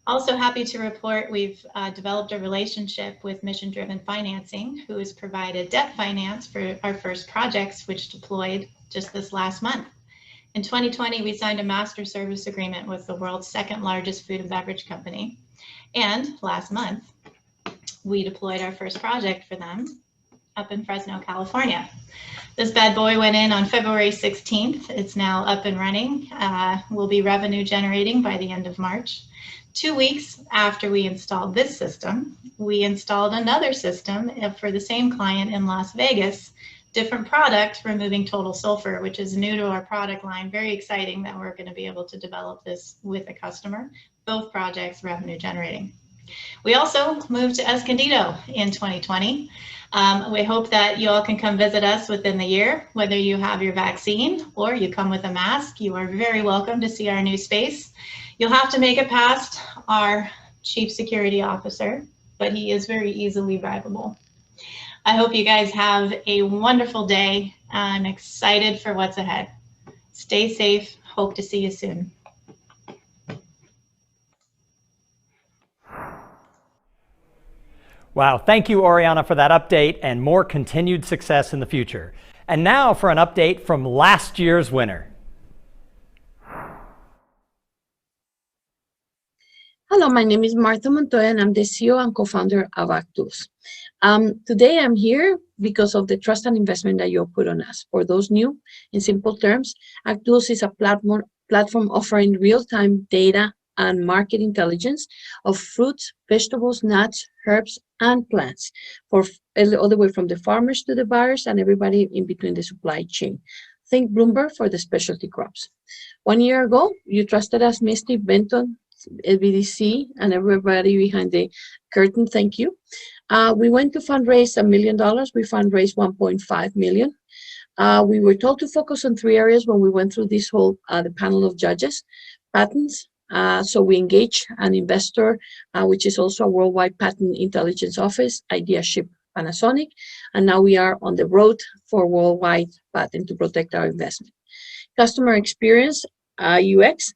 Also happy to report we've developed a relationship with Mission Driven Financing, who has provided debt finance for our first projects, which deployed just this last month. In 2020, we signed a master service agreement with the world's second largest food and beverage company. And last month, we deployed our first project for them up in Fresno, California. This bad boy went in on February 16th. It's now up and running. We'll be revenue generating by the end of March. 2 weeks after we installed this system, we installed another system for the same client in Las Vegas, different product, removing total sulfur, which is new to our product line. Very exciting that we're going to be able to develop this with a customer. Both projects revenue generating. We also moved to Escondido in 2020. We hope that you all can come visit us within the year, whether you have your vaccine or you come with a mask. You are very welcome to see our new space. You'll have to make it past our chief security officer, but he is very easily drivable. I hope you guys have a wonderful day. I'm excited for what's ahead. Stay safe. Hope to see you soon. Wow, thank you, Oriana, for that update and more continued success in the future. And now for an update from last year's winner. Hello, my name is Martha Montoya, and I'm the CEO and co-founder of Actus. Today I'm here because of the trust and investment that you put on us. For those new, in simple terms, Actus is a platform offering real-time data and market intelligence of fruits, vegetables, nuts, herbs, and plants, for all the way from the farmers to the buyers and everybody in between the supply chain. Think Bloomberg for the specialty crops. 1 year ago, you trusted us, Misty, Benton, LBDC, and everybody behind the curtain. Thank you. We went to fundraise $1 million. We fundraised 1.5 million. We were told to focus on 3 areas when we went through this whole the panel of judges: patents. So we engaged an investor, which is also a worldwide patent intelligence office, IdeaShip Panasonic, and now we are on the road for worldwide patent to protect our investment. Customer experience, UX,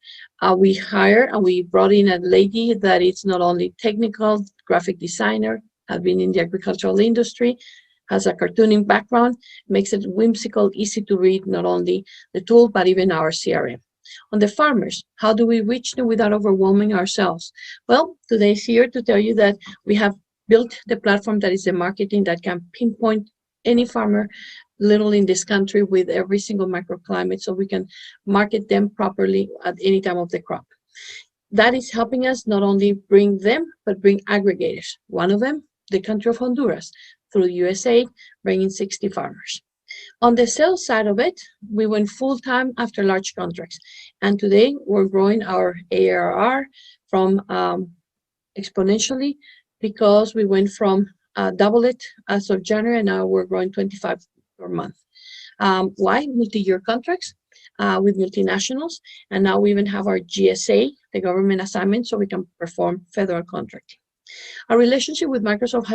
we hired and we brought in a lady that is not only technical, graphic designer, has been in the agricultural industry, has a cartooning background, makes it whimsical, easy to read, not only the tool, but even our CRM. On the farmers, how do we reach them without overwhelming ourselves? Well, today's here to tell you that we have built the platform that is the marketing that can pinpoint any farmer little in this country with every single microclimate, so we can market them properly at any time of the crop. That is helping us not only bring them, but bring aggregators. One of them, the country of Honduras, through USAID, bringing 60 farmers. On the sales side of it, we went full-time after large contracts. And today we're growing our ARR from exponentially, because we went from double it as of January, and now we're growing 25 per month. Why? Multi-year contracts with multinationals, and now we even have our GSA, the government assignment, so we can perform federal contracting. Our relationship with Microsoft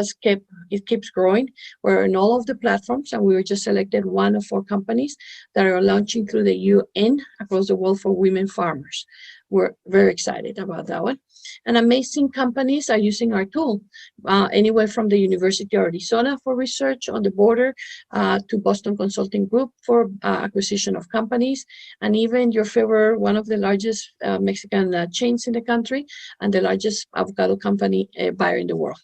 keeps growing. We're in all of the platforms, and we were just selected one of 4 companies that are launching through the UN across the world for women farmers. We're very excited about that one. And amazing companies are using our tool, anywhere from the University of Arizona for research on the border, to Boston Consulting Group for acquisition of companies, and even your favorite, one of the largest Mexican chains in the country, and the largest avocado company buyer in the world.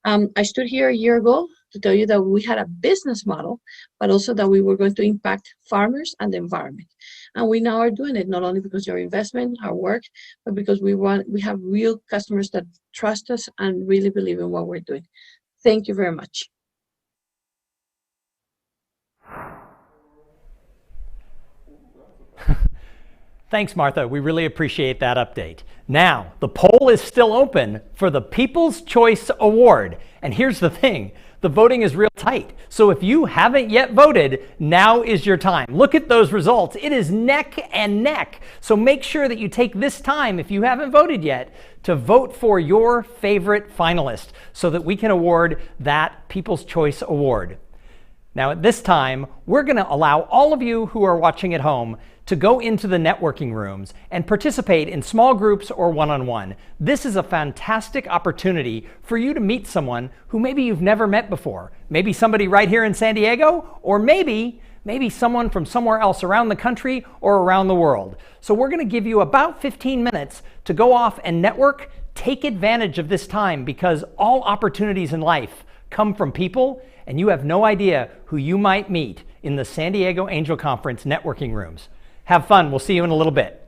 I stood here a year ago to tell you that we had a business model, but also that we were going to impact farmers and the environment. And we now are doing it, not only because of our investment, our work, but because we have real customers that trust us and really believe in what we're doing. Thank you very much. Thanks, Martha. We really appreciate that update. Now, the poll is still open for the People's Choice Award. And here's the thing, the voting is real tight. So if you haven't yet voted, now is your time. Look at those results. It is neck and neck. So make sure that you take this time, if you haven't voted yet, to vote for your favorite finalist so that we can award that People's Choice Award. Now at this time, we're going to allow all of you who are watching at home to go into the networking rooms and participate in small groups or one-on-one. This is a fantastic opportunity for you to meet someone who maybe you've never met before. Maybe somebody right here in San Diego, or maybe someone from somewhere else around the country or around the world. So we're going to give you about 15 minutes to go off and network. Take advantage of this time, because all opportunities in life come from people, and you have no idea who you might meet in the San Diego Angel Conference networking rooms. Have fun. We'll see you in a little bit.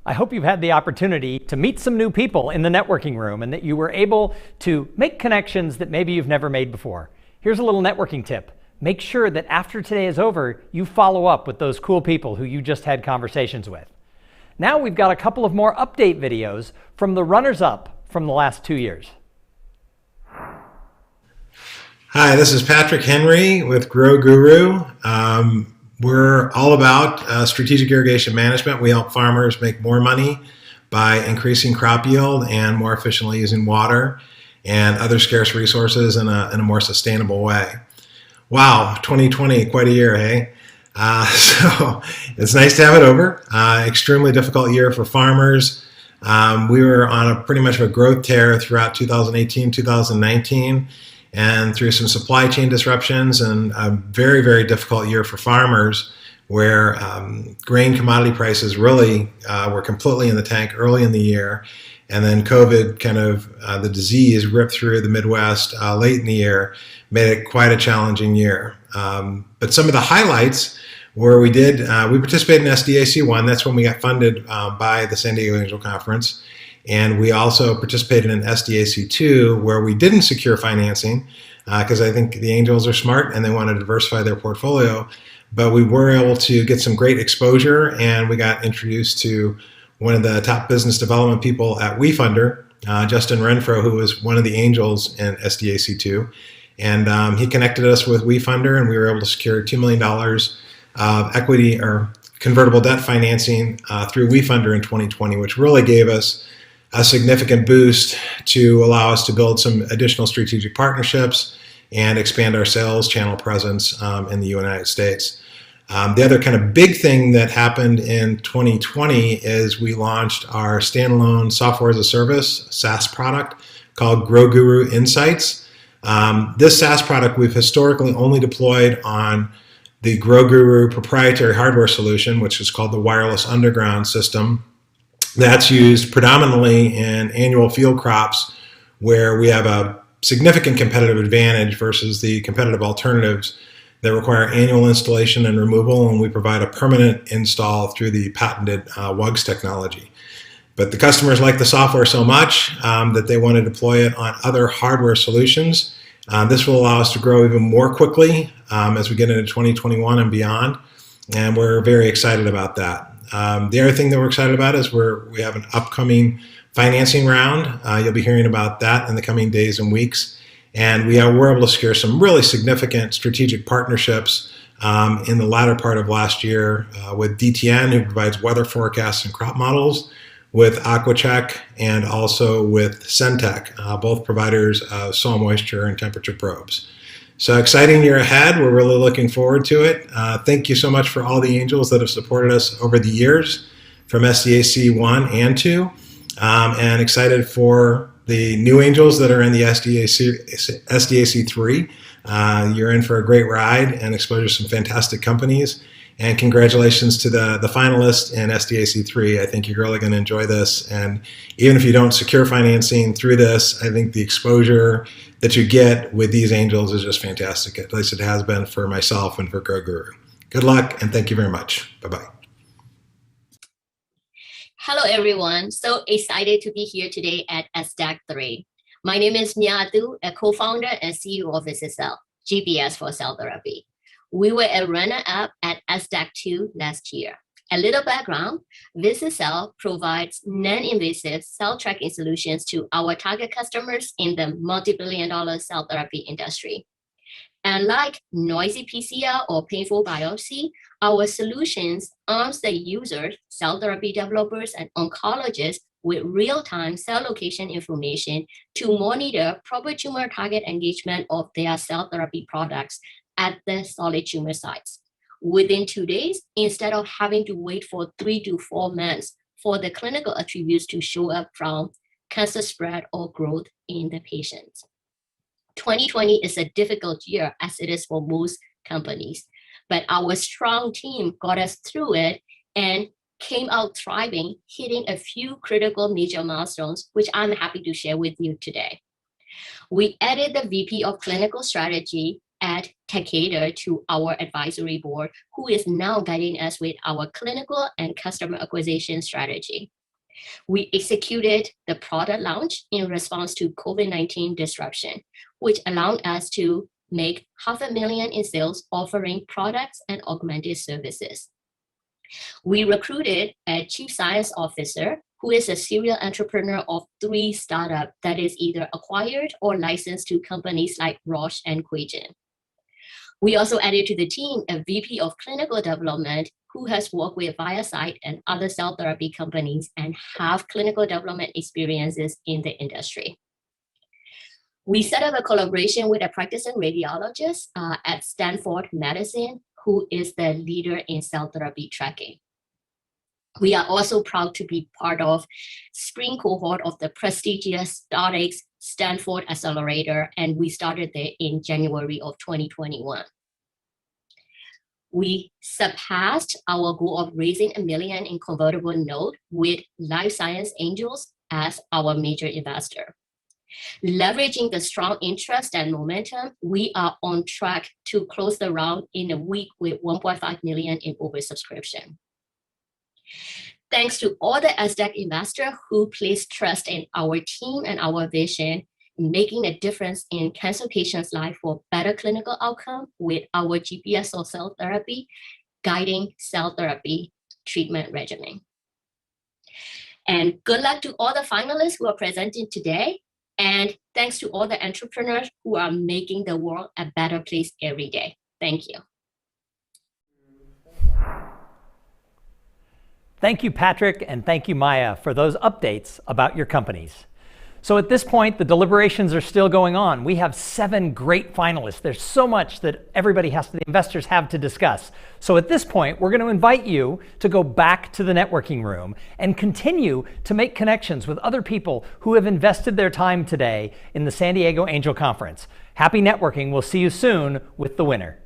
I hope you've had the opportunity to meet some new people in the networking room and that you were able to make connections that maybe you've never made before. Here's a little networking tip. Make sure that after today is over, you follow up with those cool people who you just had conversations with. Now we've got a couple of more update videos from the runners-up from the last 2 years. Hi, this is Patrick Henry with Grow Guru. We're all about strategic irrigation management. We help farmers make more money by increasing crop yield and more efficiently using water and other scarce resources in a more sustainable way. Wow, 2020, quite a year, hey? So it's nice to have it over. Extremely difficult year for farmers. We were on a pretty much of a growth tear throughout 2018, 2019. And through some supply chain disruptions and a very, very difficult year for farmers where grain commodity prices really were completely in the tank early in the year. And then COVID the disease ripped through the Midwest late in the year, made it quite a challenging year. But some of the highlights were we participated in SDAC 1. That's when we got funded by the San Diego Angel Conference. And we also participated in SDAC 2, where we didn't secure financing because I think the angels are smart and they want to diversify their portfolio. But we were able to get some great exposure, and we got introduced to one of the top business development people at WeFunder, Justin Renfro, who was one of the angels in SDAC 2. And he connected us with WeFunder, and we were able to secure $2 million of equity or convertible debt financing through WeFunder in 2020, which really gave us a significant boost to allow us to build some additional strategic partnerships and expand our sales channel presence in the United States. The other kind of big thing that happened in 2020 is we launched our standalone software as a service SaaS product called Grow Guru Insights. This SaaS product we've historically only deployed on the Grow Guru proprietary hardware solution, which is called the Wireless Underground System. That's used predominantly in annual field crops where we have a significant competitive advantage versus the competitive alternatives that require annual installation and removal, and we provide a permanent install through the patented WUGS technology. But the customers like the software so much that they want to deploy it on other hardware solutions. This will allow us to grow even more quickly as we get into 2021 and beyond, and we're very excited about that. The other thing that we're excited about is we have an upcoming financing round. You'll be hearing about that in the coming days and weeks. And we're able to secure some really significant strategic partnerships in the latter part of last year with DTN, who provides weather forecasts and crop models, with AquaCheck, and also with Centec, both providers of soil moisture and temperature probes. So exciting year ahead. We're really looking forward to it. Thank you so much for all the angels that have supported us over the years from SDAC 1 and 2. And excited for the new angels that are in the SDAC 3. You're in for a great ride and exposure to some fantastic companies. And congratulations to the finalists in SDAC 3. I think you're really going to enjoy this. And even if you don't secure financing through this, I think the exposure that you get with these angels is just fantastic. At least it has been for myself and for Grow Guru. Good luck, and thank you very much. Bye-bye. Hello, everyone. So excited to be here today at SDAC 3. My name is Nyadu, a co-founder and CEO of VisiCell, GPS for cell therapy. We were a runner-up at SDAC 2 last year. A little background, VisiCell provides non-invasive cell tracking solutions to our target customers in the multi-billion-dollar cell therapy industry. Unlike noisy PCR or painful biopsy, our solutions arms the users, cell therapy developers, and oncologists with real-time cell location information to monitor proper tumor target engagement of their cell therapy products at the solid tumor sites. Within 2 days, instead of having to wait for 3 to 4 months for the clinical attributes to show up from cancer spread or growth in the patients. 2020 is a difficult year, as it is for most companies, but our strong team got us through it and came out thriving, hitting a few critical major milestones, which I'm happy to share with you today. We added the VP of Clinical Strategy add Takeda to our advisory board, who is now guiding us with our clinical and customer acquisition strategy. We executed the product launch in response to COVID-19 disruption, which allowed us to make $500,000 in sales offering products and augmented services. We recruited a chief science officer who is a serial entrepreneur of 3 startups that is either acquired or licensed to companies like Roche and Quigen. We also added to the team a VP of clinical development who has worked with ViaCyte and other cell therapy companies and have clinical development experiences in the industry. We set up a collaboration with a practicing radiologist at Stanford Medicine, who is the leader in cell therapy tracking. We are also proud to be part of spring cohort of the prestigious SDAC Stanford Accelerator, and we started there in January of 2021. We surpassed our goal of raising $1 million in convertible note with Life Science Angels as our major investor. Leveraging the strong interest and momentum, we are on track to close the round in a week with $1.5 million in oversubscription. Thanks to all the SDAC investors who place trust in our team and our vision, making a difference in cancer patients' life for better clinical outcome with our GPS or cell therapy, guiding cell therapy treatment regimen. And good luck to all the finalists who are presenting today. And thanks to all the entrepreneurs who are making the world a better place every day. Thank you. Thank you, Patrick, and thank you, Maya, for those updates about your companies. So at this point, the deliberations are still going on. We have 7 great finalists. There's so much that the investors have to discuss. So at this point, we're going to invite you to go back to the networking room and continue to make connections with other people who have invested their time today in the San Diego Angel Conference. Happy networking. We'll see you soon with the winner.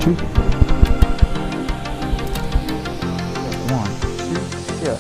2. 1, 2, yeah.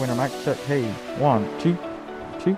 winner, mic check. Hey, 1, 2, 2.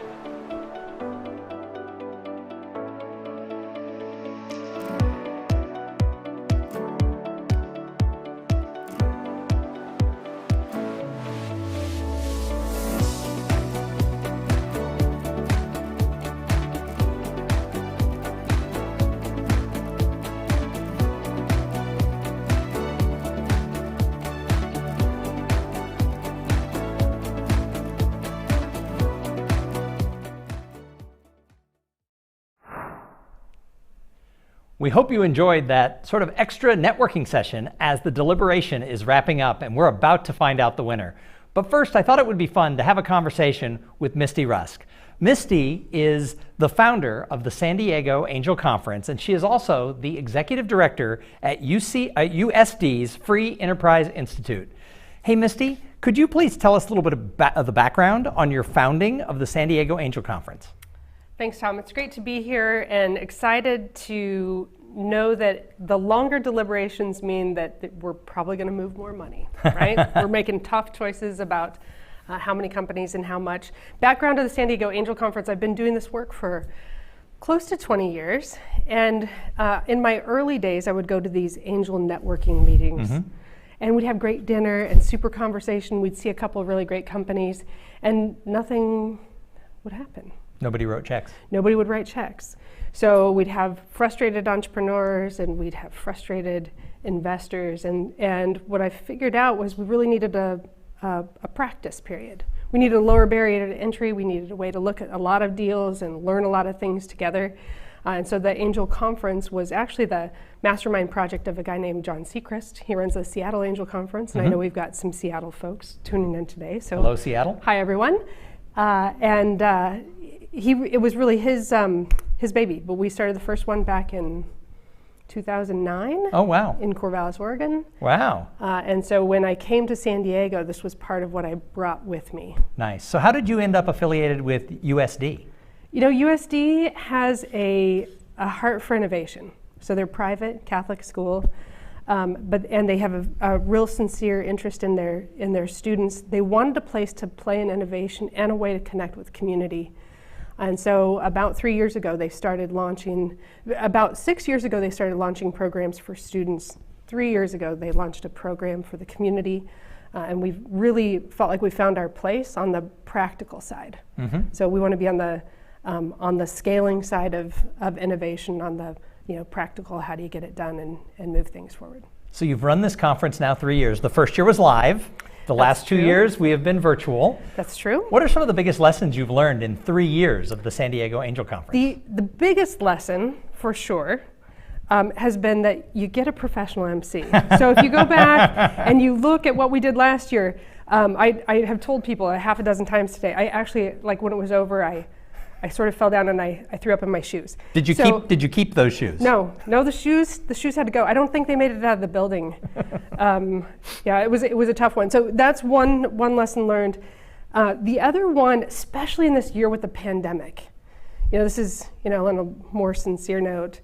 We hope you enjoyed that sort of extra networking session as the deliberation is wrapping up and we're about to find out the winner. But first, I thought it would be fun to have a conversation with Misty Rusk. Misty is the founder of the San Diego Angel Conference, and she is also the executive director at USD's Free Enterprise Institute. Hey, Misty, could you please tell us a little bit of the background on your founding of the San Diego Angel Conference? Thanks, Tom. It's great to be here and excited to know that the longer deliberations mean that we're probably going to move more money, right? We're making tough choices about how many companies and how much. Background of the San Diego Angel Conference, I've been doing this work for close to 20 years. And in my early days, I would go to these angel networking meetings. And we'd have great dinner and super conversation. We'd see a couple of really great companies, and nothing would happen. Nobody wrote checks. Nobody would write checks. So we'd have frustrated entrepreneurs and we'd have frustrated investors. And what I figured out was we really needed a practice period. We needed a lower barrier to entry. We needed a way to look at a lot of deals and learn a lot of things together. And so the Angel Conference was actually the mastermind project of a guy named John Seacrest. He runs the Seattle Angel Conference. And I know we've got some Seattle folks tuning in today. So hello, Seattle. Hi, everyone. It was really his baby, but we started the first one back in 2009. Oh, wow. In Corvallis, Oregon. Wow. And so when I came to San Diego, this was part of what I brought with me. Nice. So how did you end up affiliated with USD? You know, USD has a heart for innovation. So they're private Catholic school, and they have a real sincere interest in their students. They wanted a place to play in innovation and a way to connect with community. And so about 3 years ago, they started launching, about 6 years ago, they started launching programs for students. 3 years ago, they launched a program for the community. And we've really felt like we found our place on the practical side. So we want to be on the scaling side of innovation, on the practical, how do you get it done and move things forward. So you've run this conference now 3 years. The first year was live. The last 2 years, we have been virtual. That's true. What are some of the biggest lessons you've learned in 3 years of the San Diego Angel Conference? The biggest lesson, for sure, has been that you get a professional MC. So if you go back and you look at what we did last year, I have told people a half a dozen times today, I actually, like when it was over, I sort of fell down and I threw up in my shoes. Did you keep those shoes? No, the shoes had to go. I don't think they made it out of the building. Yeah, it was a tough one. So that's one lesson learned. The other one, especially in this year with the pandemic, this is on a more sincere note.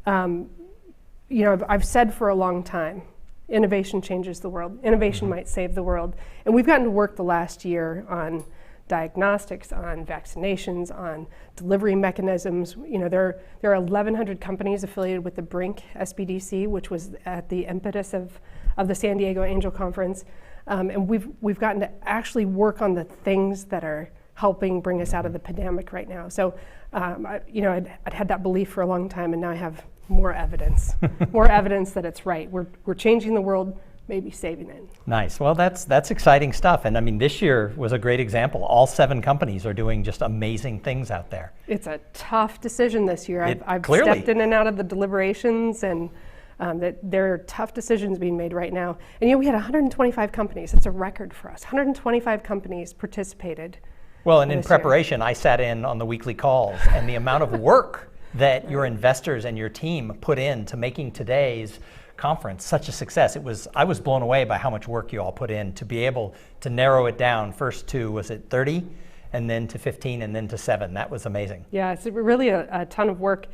I've said for a long time, innovation changes the world. Innovation might save the world, and we've gotten to work the last year on diagnostics, on vaccinations, on delivery mechanisms. There are 1,100 companies affiliated with the Brink SBDC, which was at the impetus of the San Diego Angel Conference. And we've gotten to actually work on the things that are helping bring us out of the pandemic right now. So, I'd had that belief for a long time, and now I have more evidence, more evidence that it's right. We're changing the world, maybe saving it. Nice. Well, that's exciting stuff. And I mean, this year was a great example. All 7 companies are doing just amazing things out there. It's a tough decision this year. I've clearly stepped in and out of the deliberations, and that there are tough decisions being made right now. And we had 125 companies. That's a record for us. 125 companies participated. Well, and in preparation, I sat in on the weekly calls, and the amount of work that your investors and your team put into making today's conference such a success. I was blown away by how much work you all put in to be able to narrow it down first to, was it 30, and then to 15, and then to 7. That was amazing. Yeah, it's really a ton of work.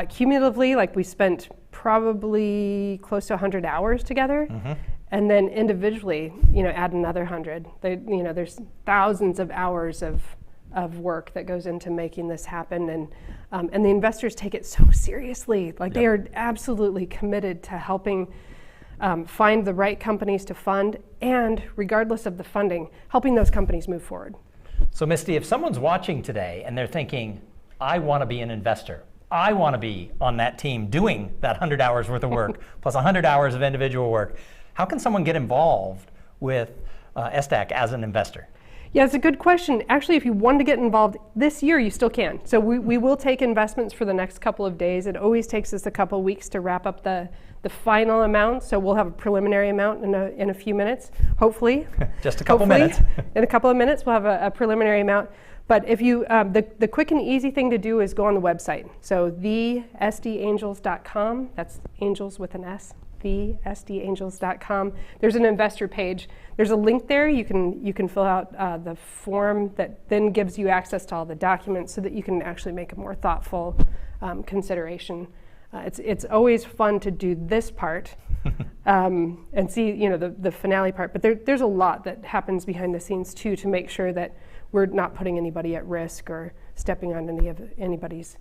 Cumulatively, we spent probably close to 100 hours together. and then individually, add another 100. There's thousands of hours of work that goes into making this happen, and the investors take it so seriously. Like, they are absolutely committed to helping find the right companies to fund, and regardless of the funding, helping those companies move forward. So Misty, if someone's watching today and they're thinking, I want to be an investor, I want to be on that team doing that 100 hours worth of work plus 100 hours of individual work, how can someone get involved with SDAC as an investor? Yeah, it's a good question. Actually, if you want to get involved this year, you still can. So we will take investments for the next couple of days. It always takes us a couple of weeks to wrap up the final amount. So we'll have a preliminary amount in a few minutes, hopefully. Just a couple minutes. In a couple of minutes, we'll have a preliminary amount. But if you, the quick and easy thing to do is go on the website. So thesdangels.com, that's angels with an S, thesdangels.com. There's an investor page. There's a link there. You can fill out the form that then gives you access to all the documents so that you can actually make a more thoughtful consideration. It's always fun to do this part and see the finale part. But there's a lot that happens behind the scenes too to make sure that we're not putting anybody at risk or stepping on anybody's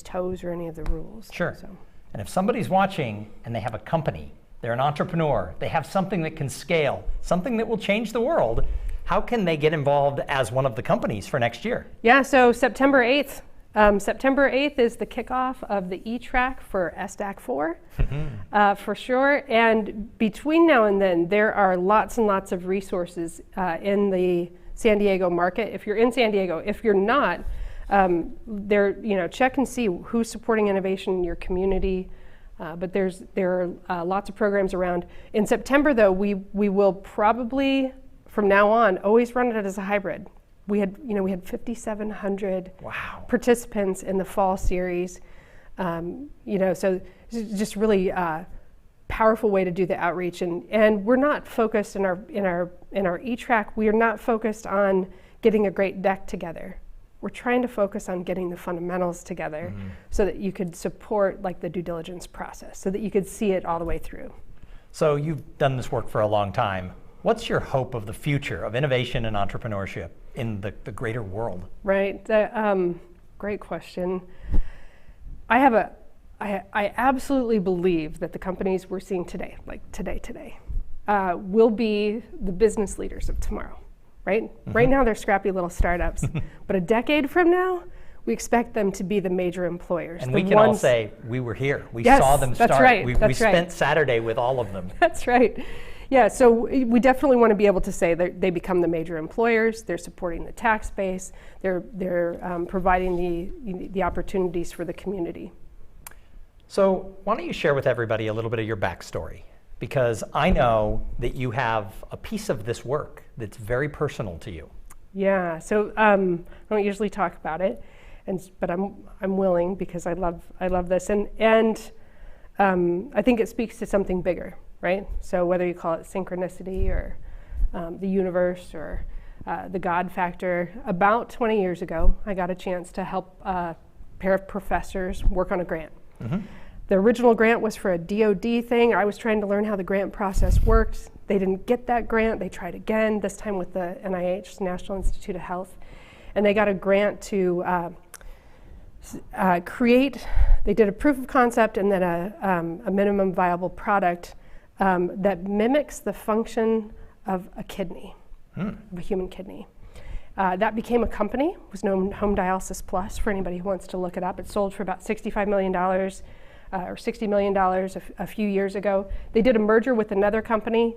toes or any of the rules. Sure. So. And if somebody's watching and they have a company, they're an entrepreneur, they have something that can scale, something that will change the world, how can they get involved as one of the companies for next year? Yeah, so September 8th. September 8th is the kickoff of the E-Track for SDAC 4, for sure. And between now and then, there are lots and lots of resources in the San Diego market. If you're in San Diego, if you're not, check and see who's supporting innovation in your community. But there are lots of programs around. In September, though, we will probably, from now on, always run it as a hybrid. We had 5,700 participants in the fall series. So it's just really powerful way to do the outreach. And we're not focused in our E-Track. We are not focused on getting a great deck together. We're trying to focus on getting the fundamentals together so that you could support like the due diligence process, so that you could see it all the way through. So you've done this work for a long time. What's your hope of the future of innovation and entrepreneurship in the greater world? Right, great question. I absolutely believe that the companies we're seeing today, like today, will be the business leaders of tomorrow. Right? Right now they're scrappy little startups, but a decade from now, we expect them to be the major employers. And we can all say, we were here. We saw them start. That's right. We spent Saturday with all of them. That's right. Yeah, so we definitely want to be able to say that they become the major employers, they're supporting the tax base, they're providing the opportunities for the community. So why don't you share with everybody a little bit of your backstory? Because I know that you have a piece of this work that's very personal to you. Yeah, so I don't usually talk about it, but I'm willing because I love this, and I think it speaks to something bigger, right? So whether you call it synchronicity or the universe or the God factor, about 20 years ago, I got a chance to help a pair of professors work on a grant. The original grant was for a DoD thing. I was trying to learn how the grant process worked. They didn't get that grant. They tried again, this time with the NIH, National Institute of Health. And they got a grant to they did a proof of concept and then a minimum viable product that mimics the function of a kidney, of a human kidney. That became a company. It was known Home Dialysis Plus for anybody who wants to look it up. It sold for about $65 million. Or $60 million a few years ago. They did a merger with another company,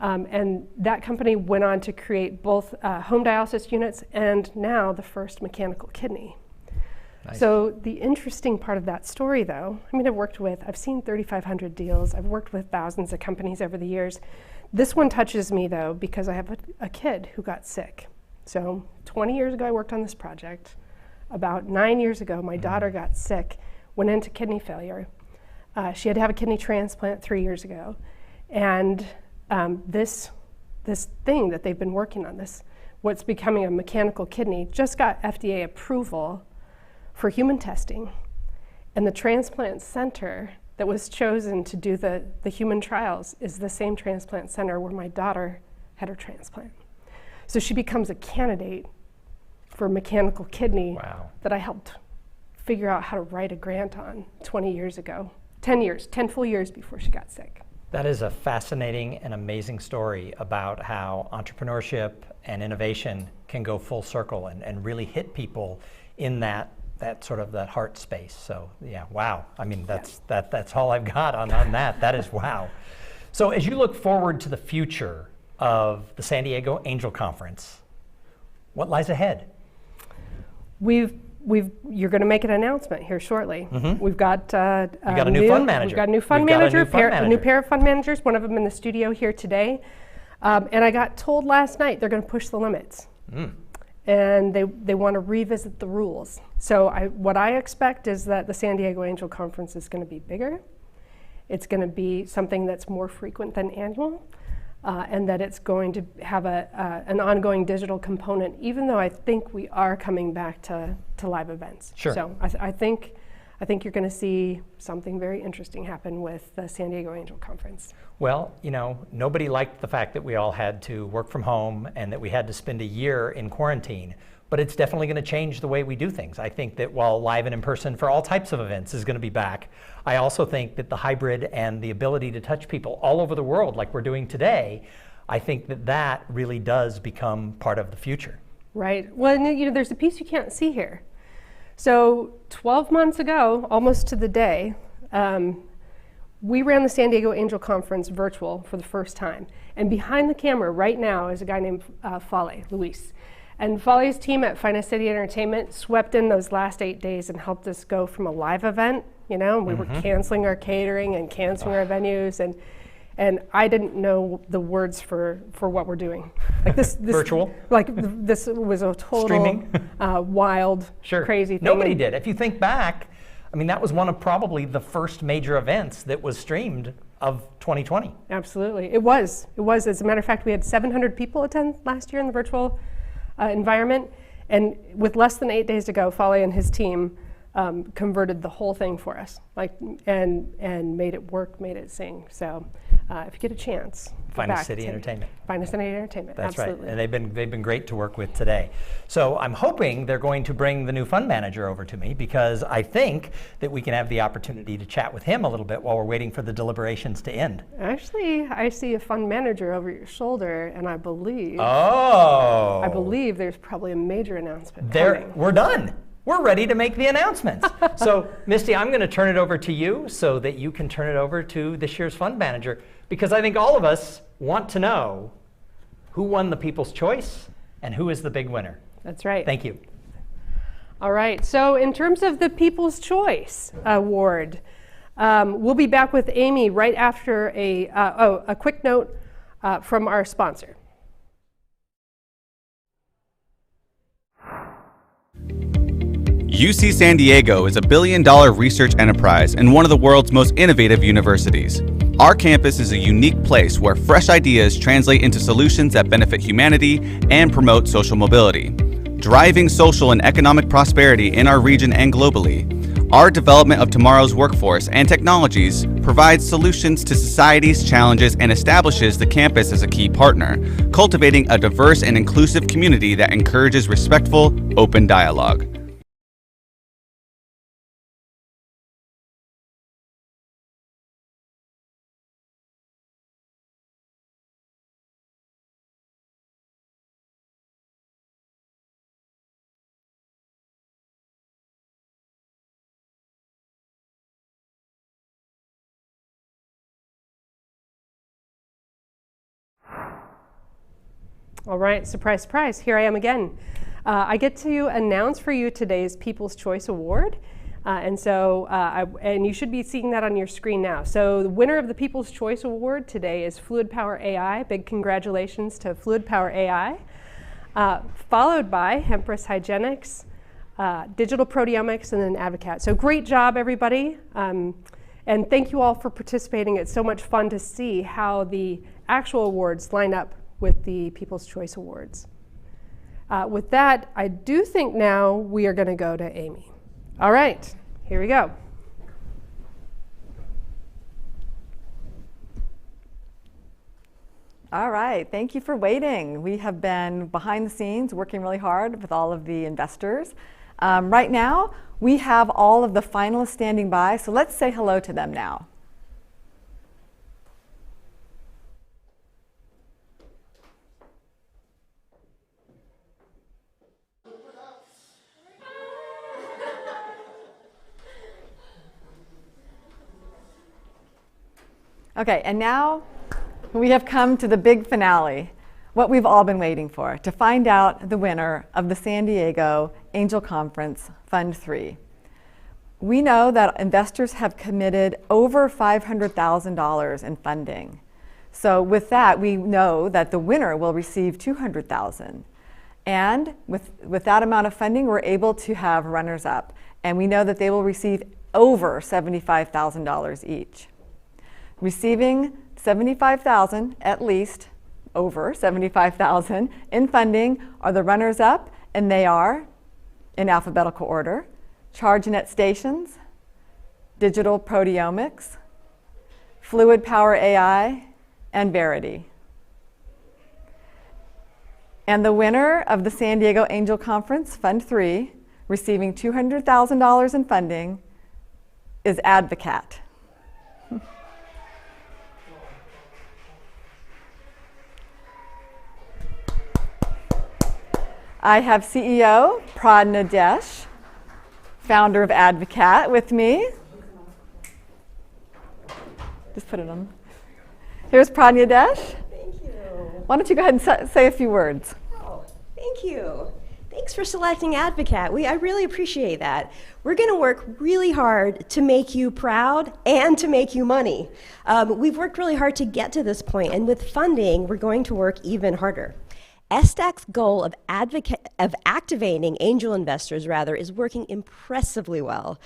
and that company went on to create both home dialysis units and now the first mechanical kidney. Nice. So the interesting part of that story, though, I've seen 3,500 deals. I've worked with thousands of companies over the years. This one touches me, though, because I have a kid who got sick. So 20 years ago, I worked on this project. About 9 years ago, my daughter got sick, went into kidney failure. She had to have a kidney transplant 3 years ago. And this thing that they've been working on, what's becoming a mechanical kidney, just got FDA approval for human testing. And the transplant center that was chosen to do the human trials is the same transplant center where my daughter had her transplant. So she becomes a candidate for mechanical kidney that I helped figure out how to write a grant on 20 years ago, 10 full years before she got sick. That is a fascinating and amazing story about how entrepreneurship and innovation can go full circle and really hit people in that sort of that heart space. So yeah, wow. I mean, that's all I've got on that. That is wow. So as you look forward to the future of the San Diego Angel Conference, what lies ahead? You're going to make an announcement here shortly. We've got a new fund manager. We've got a new fund manager, a new pair of fund managers, one of them in the studio here today. And I got told last night they're going to push the limits. And they want to revisit the rules. So what I expect is that the San Diego Angel Conference is going to be bigger. It's going to be something that's more frequent than annual. And that it's going to have an ongoing digital component, even though I think we are coming back to live events. Sure. So I think you're going to see something very interesting happen with the San Diego Angel Conference. Well, you know, nobody liked the fact that we all had to work from home and that we had to spend a year in quarantine, but it's definitely going to change the way we do things. I think that while live and in person for all types of events is going to be back, I also think that the hybrid and the ability to touch people all over the world like we're doing today, I think that really does become part of the future. Right. Well, you know, there's a piece you can't see here. So 12 months ago, almost to the day, we ran the San Diego Angel Conference virtual for the first time. And behind the camera right now is a guy named Fale, Luis. And Fale's team at Finest City Entertainment swept in those last 8 days and helped us go from a live event, you know, we were canceling our catering and canceling our venues, and I didn't know the words for what we're doing. Like this virtual? Like this was a total streaming? Wild, crazy thing. Nobody did. If you think back, I mean, that was one of probably the first major events that was streamed of 2020. Absolutely, it was. As a matter of fact, we had 700 people attend last year in the virtual environment, and with less than 8 days to go, Fale and his team converted the whole thing for us, and made it work, made it sing. So if you get a chance, Finest City Entertainment. Finest City Entertainment. That's absolutely. Right, and they've been great to work with today. So I'm hoping they're going to bring the new fund manager over to me, because I think that we can have the opportunity to chat with him a little bit while we're waiting for the deliberations to end. Actually, I see a fund manager over your shoulder, and I believe there's probably a major announcement coming. We're done. We're ready to make the announcements. So, Misty, I'm going to turn it over to you so that you can turn it over to this year's fund manager, because I think all of us want to know who won the People's Choice and who is the big winner. That's right. Thank you. All right. So in terms of the People's Choice Award, we'll be back with Amy right after a quick note from our sponsor. UC San Diego is a billion-dollar research enterprise and one of the world's most innovative universities. Our campus is a unique place where fresh ideas translate into solutions that benefit humanity and promote social mobility. Driving social and economic prosperity in our region and globally, our development of tomorrow's workforce and technologies provides solutions to society's challenges and establishes the campus as a key partner, cultivating a diverse and inclusive community that encourages respectful, open dialogue. All right, surprise, surprise, here I am again. I get to announce for you today's People's Choice Award. And you should be seeing that on your screen now. So the winner of the People's Choice Award today is Fluid Power AI. Big congratulations to Fluid Power AI. Followed by Hempress Hygienics, Digital Proteomics, and then Advocat. So great job, everybody. And thank you all for participating. It's so much fun to see how the actual awards line up with the People's Choice Awards. With that, I do think now we are going to go to Amy. All right, here we go. All right, thank you for waiting. We have been behind the scenes working really hard with all of the investors. Right now, we have all of the finalists standing by, so let's say hello to them now. Okay, and now we have come to the big finale, what we've all been waiting for, to find out the winner of the San Diego Angel Conference Fund 3. We know that investors have committed over $500,000 in funding. So with that, we know that the winner will receive $200,000. And with that amount of funding, we're able to have runners-up. And we know that they will receive over $75,000 each. Receiving $75,000, at least over $75,000 in funding, are the runners-up, and they are, in alphabetical order, ChargeNet Stations, Digital Proteomics, Fluid Power AI, and Verity. And the winner of the San Diego Angel Conference Fund 3, receiving $200,000 in funding, is Advocat. I have CEO Pradna Desh, founder of Advocat, with me. Just put it on. Here's Pradna Desh. Thank you. Why don't you go ahead and say a few words? Oh, thank you. Thanks for selecting Advocat. I really appreciate that. We're going to work really hard to make you proud and to make you money. We've worked really hard to get to this point, and with funding, we're going to work even harder. SDAC's goal of activating angel investors, is working impressively well.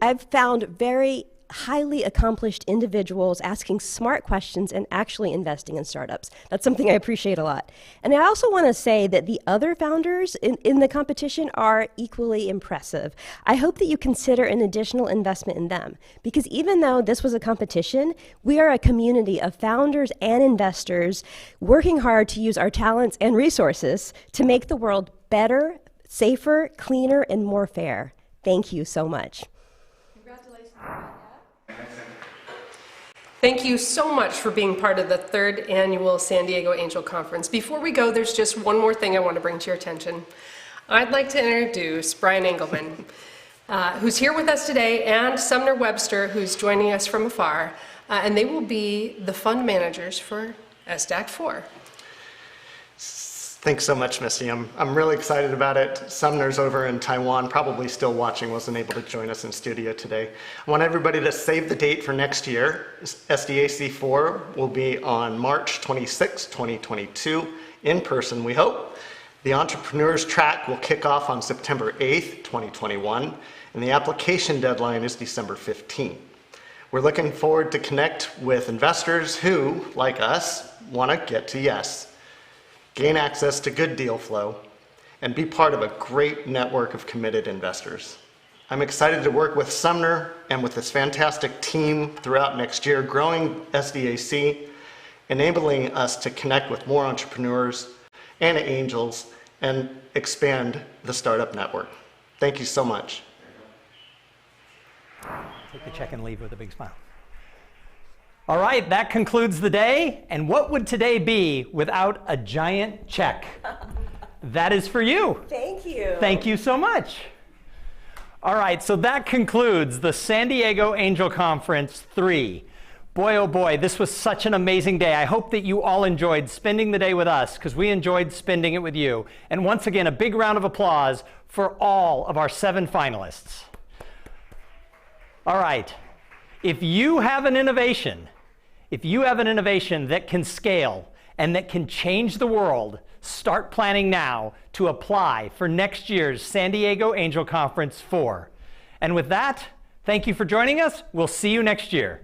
I've found very highly accomplished individuals asking smart questions and actually investing in startups. That's something I appreciate a lot. And I also want to say that the other founders in the competition are equally impressive. I hope that you consider an additional investment in them, because even though this was a competition, we are a community of founders and investors working hard to use our talents and resources to make the world better, safer, cleaner, and more fair. Thank you so much. Thank you so much for being part of the 3rd annual San Diego Angel Conference. Before we go, there's just one more thing I want to bring to your attention. I'd like to introduce Brian Engelman, who's here with us today, and Sumner Webster, who's joining us from afar, and they will be the fund managers for SDAC 4. Thanks so much, Misty. I'm really excited about it. Sumner's over in Taiwan, probably still watching, wasn't able to join us in studio today. I want everybody to save the date for next year. SDAC 4 will be on March 26, 2022, in person, we hope. The Entrepreneurs Track will kick off on September 8th, 2021, and the application deadline is December 15. We're looking forward to connect with investors who, like us, want to get to yes, gain access to good deal flow, and be part of a great network of committed investors. I'm excited to work with Sumner and with this fantastic team throughout next year, growing SDAC, enabling us to connect with more entrepreneurs and angels and expand the startup network. Thank you so much. Take the check and leave with a big smile. All right, that concludes the day. And what would today be without a giant check? That is for you. Thank you. Thank you so much. All right, so that concludes the San Diego Angel Conference 3. Boy, oh boy, this was such an amazing day. I hope that you all enjoyed spending the day with us, because we enjoyed spending it with you. And once again, a big round of applause for all of our 7 finalists. All right, if you have an innovation that can scale and that can change the world, start planning now to apply for next year's San Diego Angel Conference 4. And with that, thank you for joining us. We'll see you next year.